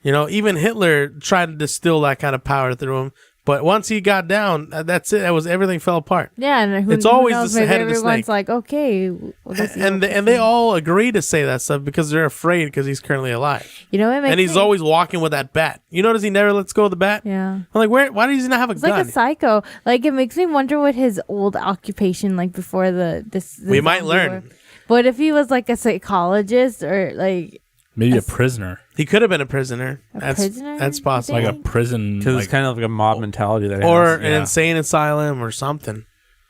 [SPEAKER 3] You know, even Hitler tried to distill that kind of power through him. But once he got down, that's it. That was everything fell apart.
[SPEAKER 4] Yeah, and
[SPEAKER 3] It's always
[SPEAKER 4] knows,
[SPEAKER 3] the
[SPEAKER 4] maybe
[SPEAKER 3] head of the
[SPEAKER 4] everyone's
[SPEAKER 3] snake.
[SPEAKER 4] like, okay, well, let's see
[SPEAKER 3] And
[SPEAKER 4] what
[SPEAKER 3] they all agree to say that stuff because they're afraid because he's currently alive.
[SPEAKER 4] you know what makes
[SPEAKER 3] And he's
[SPEAKER 4] me-
[SPEAKER 3] always walking with that bat. You notice he never lets go of the bat.
[SPEAKER 4] yeah.
[SPEAKER 3] I'm like, why does he not have a
[SPEAKER 4] It's
[SPEAKER 3] gun?
[SPEAKER 4] like a psycho. Like it makes me wonder what his old occupation like before this
[SPEAKER 3] We might
[SPEAKER 4] zombie
[SPEAKER 3] learn.
[SPEAKER 4] war. But if he was like a psychologist or like
[SPEAKER 1] Maybe a prisoner.
[SPEAKER 3] He could have been a prisoner.
[SPEAKER 4] A prisoner,
[SPEAKER 3] That's
[SPEAKER 4] you
[SPEAKER 3] possible.
[SPEAKER 1] Like a
[SPEAKER 4] think?
[SPEAKER 1] prison.
[SPEAKER 2] Because
[SPEAKER 1] Like,
[SPEAKER 2] it's kind of like a mob mentality that he
[SPEAKER 3] Or
[SPEAKER 2] has.
[SPEAKER 3] an insane asylum or something.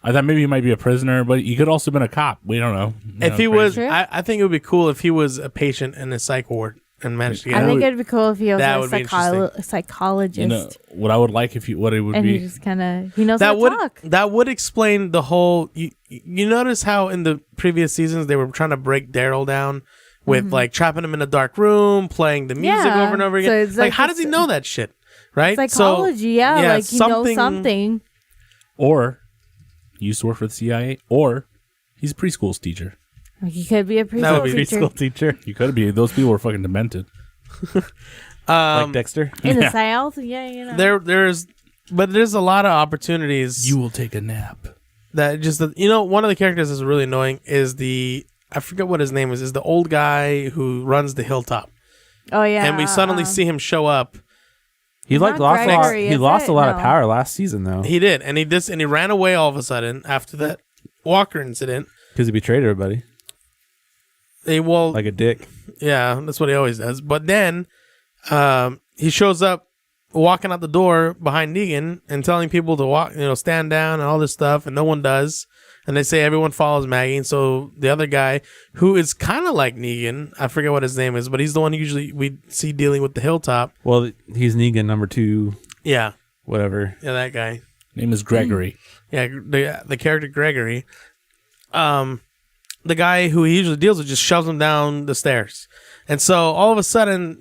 [SPEAKER 1] I thought maybe he might be a prisoner, but he could also have been a cop. We don't know. You
[SPEAKER 3] If
[SPEAKER 1] know,
[SPEAKER 3] he
[SPEAKER 1] crazy.
[SPEAKER 3] was,
[SPEAKER 4] True.
[SPEAKER 3] I think it would be cool if he was a patient in a psych ward and managed to get
[SPEAKER 4] I
[SPEAKER 3] out.
[SPEAKER 4] think it'd be cool if he was
[SPEAKER 3] That
[SPEAKER 4] a
[SPEAKER 3] would be interesting.
[SPEAKER 4] psychologist.
[SPEAKER 1] You know, what I would like if you, what it would
[SPEAKER 4] and he
[SPEAKER 1] be.
[SPEAKER 4] just kind of he knows
[SPEAKER 3] That
[SPEAKER 4] how
[SPEAKER 3] would
[SPEAKER 4] to talk.
[SPEAKER 3] that would explain the whole. You notice how in the previous seasons they were trying to break Daryl down with like trapping him in a dark room, playing the music
[SPEAKER 4] Yeah.
[SPEAKER 3] over and over
[SPEAKER 4] So
[SPEAKER 3] again.
[SPEAKER 4] it's
[SPEAKER 3] Like,
[SPEAKER 4] like
[SPEAKER 3] how does he
[SPEAKER 4] it's-
[SPEAKER 3] know that shit? Right?
[SPEAKER 4] Psychology, yeah, like he knows something.
[SPEAKER 1] Or he used to work for the CIA, or he's a preschool teacher.
[SPEAKER 4] Like, he could be a
[SPEAKER 3] That
[SPEAKER 4] preschool
[SPEAKER 3] would be
[SPEAKER 4] teacher
[SPEAKER 2] preschool teacher
[SPEAKER 1] You could be. Those people were fucking demented.
[SPEAKER 2] like Dexter.
[SPEAKER 4] in
[SPEAKER 1] Yeah.
[SPEAKER 4] the South. Yeah, you know.
[SPEAKER 3] there's a lot of opportunities.
[SPEAKER 1] You will take a nap.
[SPEAKER 3] that just one of the characters that's really annoying is I forget what his name is the old guy who runs the hilltop.
[SPEAKER 4] Oh yeah.
[SPEAKER 3] And we suddenly see him show up.
[SPEAKER 2] He
[SPEAKER 4] Not
[SPEAKER 2] lost a lot.
[SPEAKER 4] Gregory,
[SPEAKER 2] He
[SPEAKER 4] is
[SPEAKER 2] lost
[SPEAKER 4] it?
[SPEAKER 2] a lot of
[SPEAKER 4] No.
[SPEAKER 2] power last season though,
[SPEAKER 3] He did, and he ran away all of a sudden after that Walker incident.
[SPEAKER 2] because he betrayed everybody like a dick.
[SPEAKER 3] Yeah, that's what he always does. But then he shows up walking out the door behind Negan and telling people to walk, stand down and all this stuff, and no one does. And they say everyone follows Maggie. And so the other guy, who is kind of like Negan, I forget what his name is, but he's the one usually we see dealing with the hilltop.
[SPEAKER 2] Well, he's Negan number 2,
[SPEAKER 3] Yeah,
[SPEAKER 2] whatever.
[SPEAKER 3] yeah, that guy.
[SPEAKER 1] Name is Gregory.
[SPEAKER 3] Yeah, the character Gregory. The guy who he usually deals with just shoves him down the stairs. And so all of a sudden,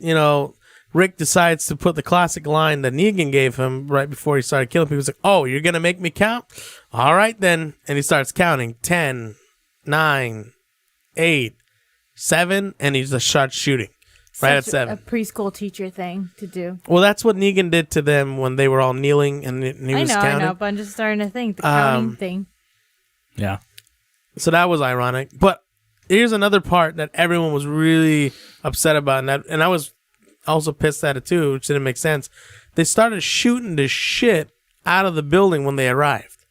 [SPEAKER 3] Rick decides to put the classic line that Negan gave him right before he started killing people. He's like, "Oh, you're going to make me count? All right, then." And he starts counting 10, 9, 8, 7, and he just starts shooting right at
[SPEAKER 4] Such
[SPEAKER 3] 7.
[SPEAKER 4] A preschool teacher thing to do.
[SPEAKER 3] Well, that's what Negan did to them when they were all kneeling and he was counting.
[SPEAKER 4] I know, but I'm just starting to think the counting thing.
[SPEAKER 1] Yeah.
[SPEAKER 3] So that was ironic. But here's another part that everyone was really upset about, and I was also pissed at it too, which didn't make sense. They started shooting the shit out of the building when they arrived.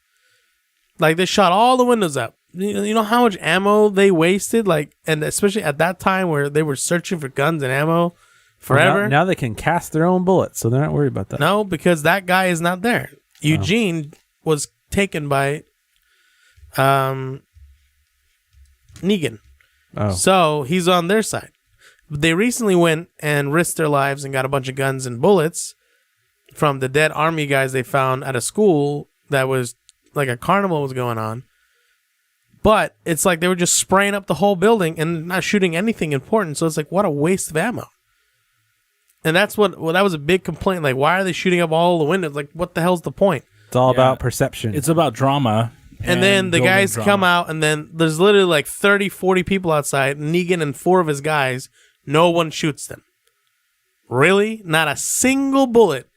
[SPEAKER 3] Like, they shot all the windows up. You know how much ammo they wasted? Like, and especially at that time where they were searching for guns and ammo forever.
[SPEAKER 2] Well, now they can cast their own bullets, so they're not worried about that.
[SPEAKER 3] No, because that guy is not there. Eugene was taken by Negan.
[SPEAKER 2] Oh.
[SPEAKER 3] So he's on their side. They recently went and risked their lives and got a bunch of guns and bullets from the dead army guys they found at a school that was like a carnival was going on. But it's like they were just spraying up the whole building and not shooting anything important. So it's like, what a waste of ammo. And that's that was a big complaint. Like, why are they shooting up all the windows? Like, what the hell's the point?
[SPEAKER 2] It's all about perception.
[SPEAKER 1] It's about drama.
[SPEAKER 3] And then the
[SPEAKER 1] building
[SPEAKER 3] guys
[SPEAKER 1] drama.
[SPEAKER 3] come out, and then there's literally like 30, 40 people outside. Negan and 4 of his guys, no one shoots them. Really? Not a single bullet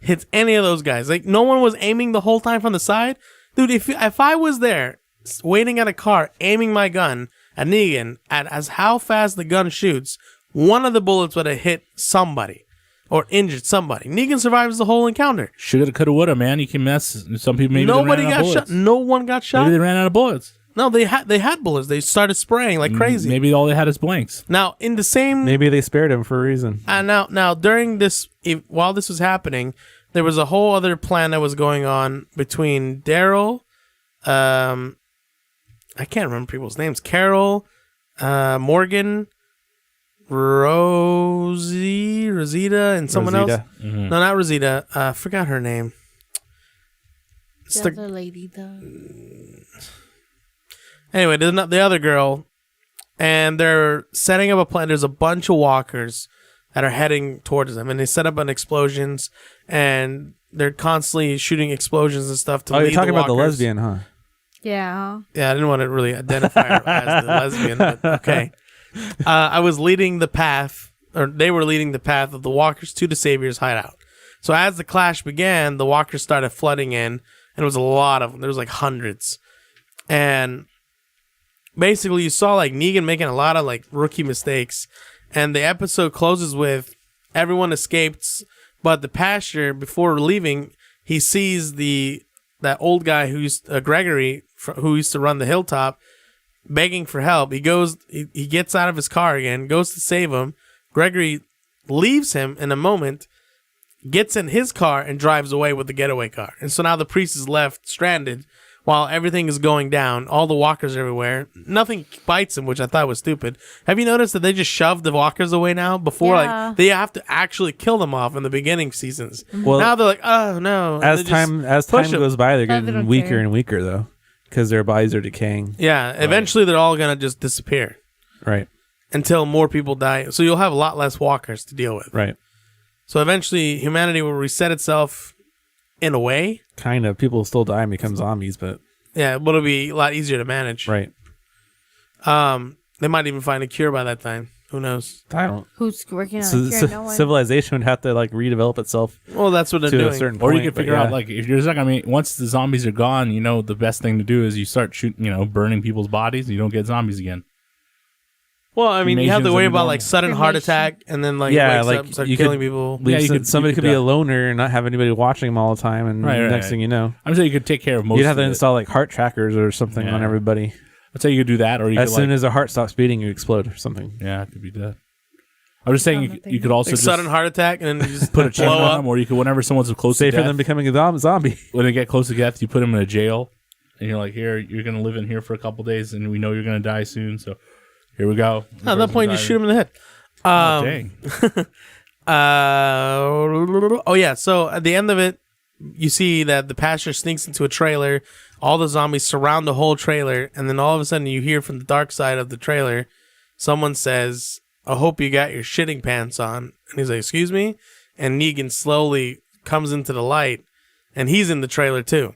[SPEAKER 3] hits any of those guys. Like, no one was aiming the whole time from the side. Dude, if I was there, waiting at a car, aiming my gun at Negan, as how fast the gun shoots, one of the bullets would have hit somebody or injured somebody. Negan survives the whole encounter.
[SPEAKER 1] Shoulda, coulda, woulda, man. You can mess. Some people maybe
[SPEAKER 3] Nobody
[SPEAKER 1] they ran out of
[SPEAKER 3] got
[SPEAKER 1] bullets.
[SPEAKER 3] shot. No one got shot.
[SPEAKER 1] Maybe they ran out of bullets.
[SPEAKER 3] No, they had bullets. They started spraying like crazy.
[SPEAKER 1] Maybe all they had is blanks.
[SPEAKER 3] Now, in the same
[SPEAKER 2] Maybe they spared him for a reason.
[SPEAKER 3] now during this, while this was happening, there was a whole other plan that was going on between Daryl, I can't remember people's names, Carol, Morgan, Rosita, and someone else.
[SPEAKER 2] Rosita.
[SPEAKER 3] No, not Rosita. I forgot her name. It's
[SPEAKER 4] The other lady, though.
[SPEAKER 3] Anyway, the other girl, and they're setting up a plan. There's a bunch of walkers that are heading towards them, and they set up an explosions, and they're constantly shooting explosions and stuff to
[SPEAKER 2] Oh,
[SPEAKER 3] lead
[SPEAKER 2] you're talking
[SPEAKER 3] the
[SPEAKER 2] about the
[SPEAKER 3] walkers.
[SPEAKER 2] lesbian, huh?
[SPEAKER 4] Yeah.
[SPEAKER 3] Yeah, I didn't want to really identify her as the lesbian, but okay. I was leading the path, or they were leading the path of the walkers to the Savior's hideout. So as the clash began, the walkers started flooding in, and it was a lot of them. There was like hundreds. And basically you saw like Negan making a lot of like rookie mistakes, and the episode closes with everyone escaped, but the pastor, before leaving, he sees that old guy Gregory, who used to run the hilltop, begging for help. He gets out of his car again, goes to save him. Gregory leaves him in a moment, gets in his car, and drives away with the getaway car. And so now the priest is left stranded while everything is going down. All the walkers are everywhere. Nothing bites him, which I thought was stupid. Have you noticed that they just shove the walkers away now? Before,
[SPEAKER 4] Yeah.
[SPEAKER 3] like, they have to actually kill them off in the beginning seasons.
[SPEAKER 2] Well,
[SPEAKER 3] Now they're like, oh no.
[SPEAKER 2] as
[SPEAKER 3] They just
[SPEAKER 2] time
[SPEAKER 3] push 'em.
[SPEAKER 2] goes by, they're
[SPEAKER 4] Oh, they
[SPEAKER 2] getting
[SPEAKER 4] don't
[SPEAKER 2] weaker
[SPEAKER 4] care.
[SPEAKER 2] and weaker though, because their bodies are decaying.
[SPEAKER 3] Yeah, eventually they're all gonna just disappear
[SPEAKER 2] Right.
[SPEAKER 3] until more people die. So you'll have a lot less walkers to deal with.
[SPEAKER 2] Right.
[SPEAKER 3] So eventually humanity will reset itself in a way.
[SPEAKER 2] Kind of. People still die and become zombies, but
[SPEAKER 3] Yeah, but it'll be a lot easier to manage.
[SPEAKER 2] right.
[SPEAKER 3] They might even find a cure by that time. Who knows?
[SPEAKER 2] I don't.
[SPEAKER 4] Who's working on
[SPEAKER 2] So,
[SPEAKER 4] a cure? No one.
[SPEAKER 2] civilization would have to like redevelop itself
[SPEAKER 3] Well, that's what they're
[SPEAKER 2] to
[SPEAKER 3] doing.
[SPEAKER 2] a certain
[SPEAKER 1] Or
[SPEAKER 2] point.
[SPEAKER 1] you could
[SPEAKER 2] but
[SPEAKER 1] figure
[SPEAKER 2] yeah.
[SPEAKER 1] out, like, if you're not gonna once the zombies are gone, the best thing to do is you start shooting, burning people's bodies, and you don't get zombies again.
[SPEAKER 3] Well, I mean, you have to
[SPEAKER 1] Cremation's
[SPEAKER 3] worry
[SPEAKER 1] a
[SPEAKER 3] about
[SPEAKER 1] normal.
[SPEAKER 3] like sudden heart
[SPEAKER 4] Cremation.
[SPEAKER 3] attack, and then like
[SPEAKER 2] Yeah,
[SPEAKER 3] wakes
[SPEAKER 2] like,
[SPEAKER 3] up, and start
[SPEAKER 2] you
[SPEAKER 3] killing
[SPEAKER 2] could-
[SPEAKER 3] people.
[SPEAKER 1] Yeah, you could-
[SPEAKER 2] somebody
[SPEAKER 1] you
[SPEAKER 2] could
[SPEAKER 1] could,
[SPEAKER 2] be a loner and not have anybody watching them all the time, and
[SPEAKER 1] Right,
[SPEAKER 2] next
[SPEAKER 1] right.
[SPEAKER 2] thing you know,
[SPEAKER 1] I'm saying you could take care of most.
[SPEAKER 2] you'd have to
[SPEAKER 1] of it.
[SPEAKER 2] install like heart trackers or something
[SPEAKER 1] Yeah.
[SPEAKER 2] on everybody.
[SPEAKER 1] I'd say you could do that, or you
[SPEAKER 2] As
[SPEAKER 1] could
[SPEAKER 2] soon as the heart stops beating, you explode or something.
[SPEAKER 1] yeah, it could be that. I was just saying you could also
[SPEAKER 3] Like
[SPEAKER 1] just
[SPEAKER 3] sudden heart attack, and then you just
[SPEAKER 1] put a chain
[SPEAKER 3] blow
[SPEAKER 1] on
[SPEAKER 3] up.
[SPEAKER 1] them, or you could whenever someone's close
[SPEAKER 2] Safer
[SPEAKER 1] to death,
[SPEAKER 2] than becoming a zombie.
[SPEAKER 1] when they get close to death, you put them in a jail, and you're like, here, you're gonna live in here for a couple days, and we know you're gonna die soon, so here we go.
[SPEAKER 3] At that point, you shoot him in the head.
[SPEAKER 1] Oh, dang.
[SPEAKER 3] Oh yeah. So at the end of it, you see that the pastor sneaks into a trailer. All the zombies surround the whole trailer, and then all of a sudden, you hear from the dark side of the trailer, someone says, "I hope you got your shitting pants on." And he's like, "Excuse me?" And Negan slowly comes into the light, and he's in the trailer too.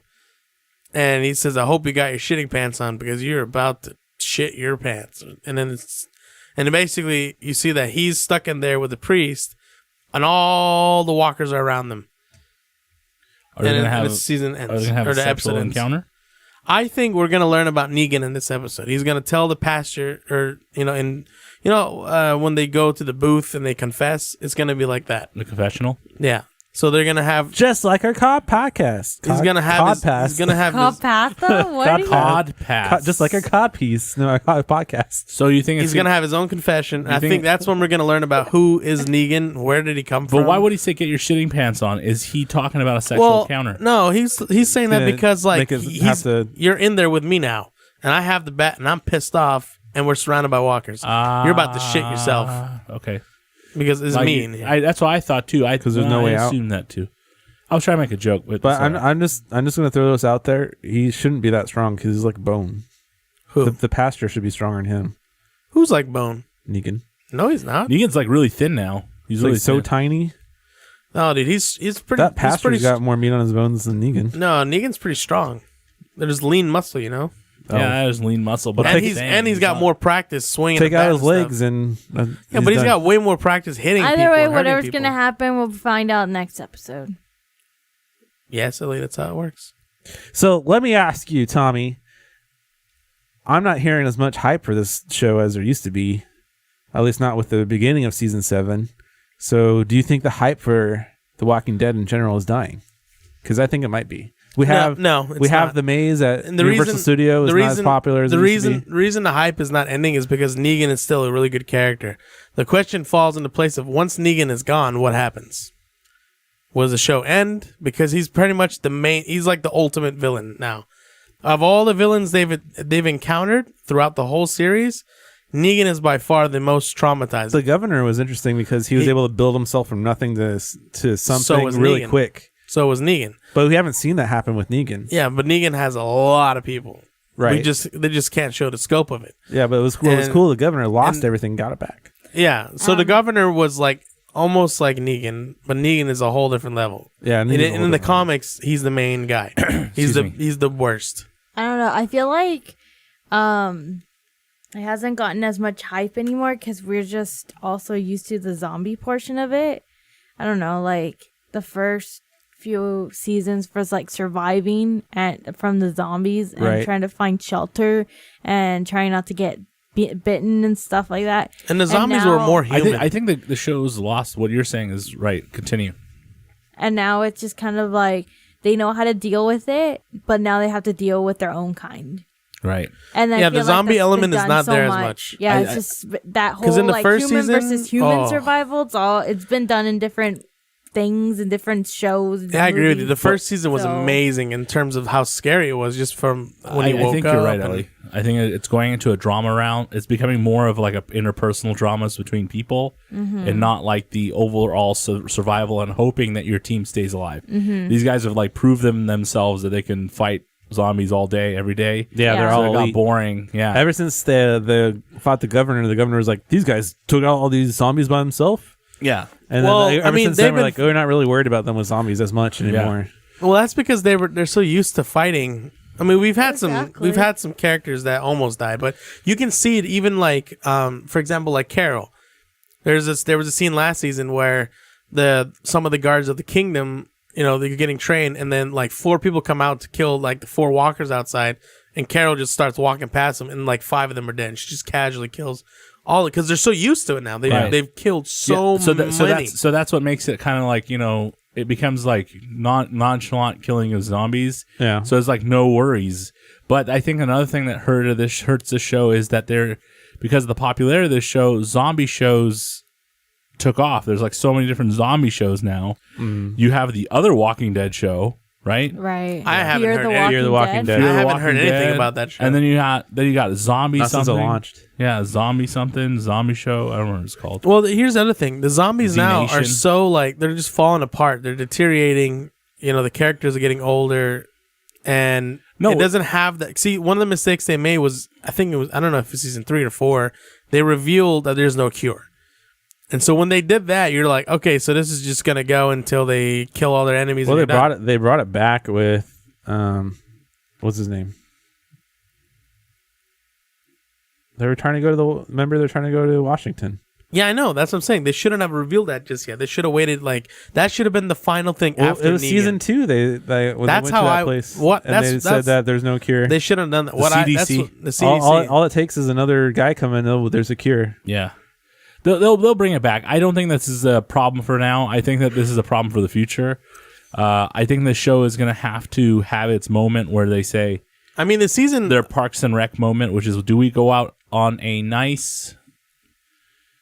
[SPEAKER 3] And he says, "I hope you got your shitting pants on because you're about to shit your pants." And then basically you see that he's stuck in there with the priest, and all the walkers are around them.
[SPEAKER 1] Are they
[SPEAKER 3] And
[SPEAKER 1] gonna
[SPEAKER 3] then
[SPEAKER 1] have?
[SPEAKER 3] the season ends,
[SPEAKER 1] Are they gonna have
[SPEAKER 3] or
[SPEAKER 1] a
[SPEAKER 3] the
[SPEAKER 1] sexual
[SPEAKER 3] episode ends.
[SPEAKER 1] encounter?
[SPEAKER 3] I think we're gonna learn about Negan in this episode. He's gonna tell the pastor, or when they go to the booth and they confess, it's gonna be like that.
[SPEAKER 1] The confessional.
[SPEAKER 3] Yeah. So they're gonna have.
[SPEAKER 2] Just like our COD podcast.
[SPEAKER 3] He's gonna have. His, he's gonna have. His,
[SPEAKER 4] Copatha? What? are you-
[SPEAKER 1] Cod pass.
[SPEAKER 2] Just like our COD piece. No, our COD podcast.
[SPEAKER 1] So you think it's
[SPEAKER 3] he's gonna have his own confession. I
[SPEAKER 1] think-
[SPEAKER 3] think that's when we're gonna learn about who is Negan. Where did he come from?
[SPEAKER 1] But why would he say get your shitting pants on? Is he talking about a sexual encounter?
[SPEAKER 3] No, he's saying that
[SPEAKER 2] Gonna
[SPEAKER 3] because like
[SPEAKER 2] make us have to-
[SPEAKER 3] you're in there with me now, and I have the bat, and I'm pissed off, and we're surrounded by walkers. You're about to shit yourself
[SPEAKER 1] Okay.
[SPEAKER 3] because it's
[SPEAKER 1] Like,
[SPEAKER 3] me in here.
[SPEAKER 1] that's what I thought too. Because
[SPEAKER 2] there's no way out.
[SPEAKER 1] I assumed that too. I was trying to make a joke, but
[SPEAKER 2] But
[SPEAKER 1] sorry.
[SPEAKER 2] I'm just gonna throw this out there. He shouldn't be that strong because he's like bone.
[SPEAKER 3] Who?
[SPEAKER 2] The pastor should be stronger than him.
[SPEAKER 3] Who's like Bone?
[SPEAKER 2] Negan.
[SPEAKER 3] No, he's not.
[SPEAKER 1] Negan's like really thin now. He's
[SPEAKER 2] He's
[SPEAKER 1] really
[SPEAKER 2] like so
[SPEAKER 1] thin.
[SPEAKER 2] tiny.
[SPEAKER 3] No, dude, he's pretty.
[SPEAKER 2] That
[SPEAKER 3] he's
[SPEAKER 2] pastor's
[SPEAKER 3] pretty.
[SPEAKER 2] got more meat on his bones than Negan.
[SPEAKER 3] No, Negan's pretty strong. There's lean muscle, you know,
[SPEAKER 1] Yeah, there's lean muscle, but
[SPEAKER 3] and
[SPEAKER 1] I'm
[SPEAKER 3] he's
[SPEAKER 1] saying
[SPEAKER 3] he's got
[SPEAKER 1] not-
[SPEAKER 3] more practice swinging.
[SPEAKER 2] Take
[SPEAKER 3] a bat
[SPEAKER 2] out his
[SPEAKER 3] and stuff.
[SPEAKER 2] legs and
[SPEAKER 3] Yeah, but he's got way more practice hitting.
[SPEAKER 4] Either
[SPEAKER 3] people
[SPEAKER 4] way,
[SPEAKER 3] and hurting
[SPEAKER 4] whatever's
[SPEAKER 3] people.
[SPEAKER 4] gonna happen, we'll find out next episode.
[SPEAKER 3] Yeah, silly. That's how it works.
[SPEAKER 2] So let me ask you, Tommy. I'm not hearing as much hype for this show as there used to be, at least not with the beginning of season 7. So do you think the hype for The Walking Dead in general is dying? Because I think it might be. We have
[SPEAKER 3] no, it's
[SPEAKER 2] we have
[SPEAKER 3] not.
[SPEAKER 2] the maze at
[SPEAKER 3] And the
[SPEAKER 2] Universal
[SPEAKER 3] reason-
[SPEAKER 2] Studios.
[SPEAKER 3] the
[SPEAKER 2] Not as
[SPEAKER 3] reason-
[SPEAKER 2] popular as
[SPEAKER 3] the
[SPEAKER 2] it used to
[SPEAKER 3] reason
[SPEAKER 2] be.
[SPEAKER 3] reason the hype is not ending is because Negan is still a really good character. The question falls into place of once Negan is gone, what happens? Will the show end? Because he's pretty much the main. He's like the ultimate villain now. Of all the villains they've encountered throughout the whole series, Negan is by far the most traumatizing.
[SPEAKER 2] The governor was interesting because he was able to build himself from nothing to something
[SPEAKER 3] was
[SPEAKER 2] really
[SPEAKER 3] Negan.
[SPEAKER 2] quick.
[SPEAKER 3] So was Negan.
[SPEAKER 2] But we haven't seen that happen with Negan.
[SPEAKER 3] Yeah, but Negan has a lot of people.
[SPEAKER 2] Right.
[SPEAKER 3] They just can't show the scope of it.
[SPEAKER 2] Yeah, but it was cool. The governor lost
[SPEAKER 3] and-
[SPEAKER 2] everything, got it back.
[SPEAKER 3] Yeah. So the governor was like almost like Negan, but Negan is a whole different level.
[SPEAKER 2] Yeah,
[SPEAKER 3] And
[SPEAKER 2] Negan's a whole
[SPEAKER 3] in the
[SPEAKER 2] different
[SPEAKER 3] comics, he's the main guy. he's
[SPEAKER 1] Excuse me.
[SPEAKER 3] he's the worst.
[SPEAKER 4] I don't know. I feel like it hasn't gotten as much hype anymore because we're just also used to the zombie portion of it. I don't know, like the first few seasons was like surviving from the zombies and
[SPEAKER 2] Right.
[SPEAKER 4] trying to find shelter and trying not to get bitten and stuff like that.
[SPEAKER 3] And the zombies were
[SPEAKER 4] now-
[SPEAKER 3] more human.
[SPEAKER 1] I think the show's lost. What you're saying is right. Continue.
[SPEAKER 4] And now it's just kind of like they know how to deal with it, but now they have to deal with their own kind.
[SPEAKER 1] Right.
[SPEAKER 4] And I
[SPEAKER 3] Yeah,
[SPEAKER 4] feel
[SPEAKER 3] the zombie
[SPEAKER 4] that's been
[SPEAKER 3] element is
[SPEAKER 4] done
[SPEAKER 3] not
[SPEAKER 4] so
[SPEAKER 3] there as much.
[SPEAKER 4] Yeah,
[SPEAKER 1] I-
[SPEAKER 4] it's just that
[SPEAKER 3] 'Cause
[SPEAKER 4] whole
[SPEAKER 3] in the
[SPEAKER 4] like
[SPEAKER 3] first
[SPEAKER 4] human
[SPEAKER 3] season-
[SPEAKER 4] versus human
[SPEAKER 3] oh.
[SPEAKER 4] survival. It's been done in different things and different shows. And
[SPEAKER 3] Yeah, I agree with you.
[SPEAKER 4] movies.
[SPEAKER 3] The first season was
[SPEAKER 4] So-
[SPEAKER 3] amazing in terms of how scary it was just from when he
[SPEAKER 1] I
[SPEAKER 3] woke
[SPEAKER 1] think
[SPEAKER 3] up.
[SPEAKER 1] you're right,
[SPEAKER 3] and-
[SPEAKER 1] Ellie. I think it's going into a drama round. It's becoming more of like a interpersonal dramas between people, and not like the overall survival and hoping that your team stays alive. These guys have like proved themselves that they can fight zombies all day, every day.
[SPEAKER 2] Yeah,
[SPEAKER 4] Yeah.
[SPEAKER 2] they're
[SPEAKER 1] So
[SPEAKER 2] all
[SPEAKER 1] it got
[SPEAKER 2] elite.
[SPEAKER 1] boring. Yeah.
[SPEAKER 2] Ever since the fought the governor was like, these guys took out all these zombies by himself.
[SPEAKER 1] yeah.
[SPEAKER 2] And
[SPEAKER 3] Well,
[SPEAKER 2] then
[SPEAKER 3] I
[SPEAKER 2] ever
[SPEAKER 3] mean,
[SPEAKER 2] since
[SPEAKER 3] they've
[SPEAKER 2] then, we're
[SPEAKER 3] been-
[SPEAKER 2] like, we're not really worried about them with zombies as much anymore.
[SPEAKER 3] Well, that's because they're so used to fighting. I mean, we've had
[SPEAKER 4] Exactly.
[SPEAKER 3] some characters that almost die, but you can see it even like, for example, like Carol. There was a scene last season where some of the guards of the kingdom, they're getting trained, and then like 4 people come out to kill like the 4 walkers outside, and Carol just starts walking past them, and like 5 of them are dead. And she just casually kills all because they're so used to it now. They've killed so many.
[SPEAKER 1] So that's what makes it kind of like it becomes like nonchalant killing of zombies.
[SPEAKER 2] Yeah.
[SPEAKER 1] So it's like no worries. But I think another thing that hurts this show is that because of the popularity of this show, zombie shows took off. There's like so many different zombie shows now. You have the other Walking Dead show, right?
[SPEAKER 4] Right.
[SPEAKER 3] I haven't heard any.
[SPEAKER 2] Fear the Walking Dead.
[SPEAKER 3] I haven't heard anything about that show.
[SPEAKER 1] And then you got zombie
[SPEAKER 2] Not since it
[SPEAKER 1] something.
[SPEAKER 2] launched.
[SPEAKER 1] Yeah, zombie something, zombie show. I don't know what it's called.
[SPEAKER 3] Well, here's the other thing. The zombies now are
[SPEAKER 1] Z-Nation.
[SPEAKER 3] so like they're just falling apart. They're deteriorating. The characters are getting older, and it doesn't have that. See, one of the mistakes they made was I don't know if it's season 3 or 4. They revealed that there's no cure, and so when they did that, you're like, okay, so this is just gonna go until they kill all their enemies.
[SPEAKER 2] Well,
[SPEAKER 3] and
[SPEAKER 2] they brought it back with what's his name? They're trying to go to they're trying to go to Washington.
[SPEAKER 3] Yeah, I know. That's what I'm saying. They shouldn't have revealed that just yet. They should have waited. Like that should have been the final thing after.
[SPEAKER 2] It was
[SPEAKER 3] Negan.
[SPEAKER 2] season 2. When they went to that place. They said that there's no cure.
[SPEAKER 3] They should have done that.
[SPEAKER 1] The CDC.
[SPEAKER 3] That's the CDC.
[SPEAKER 2] All it takes is another guy come in. Oh, there's a cure.
[SPEAKER 1] Yeah. They'll bring it back. I don't think this is a problem for now. I think that this is a problem for the future. I think the show is going to have its moment where they say,
[SPEAKER 3] I mean, the season,
[SPEAKER 1] their Parks and Rec moment, which is, do we go out on a nice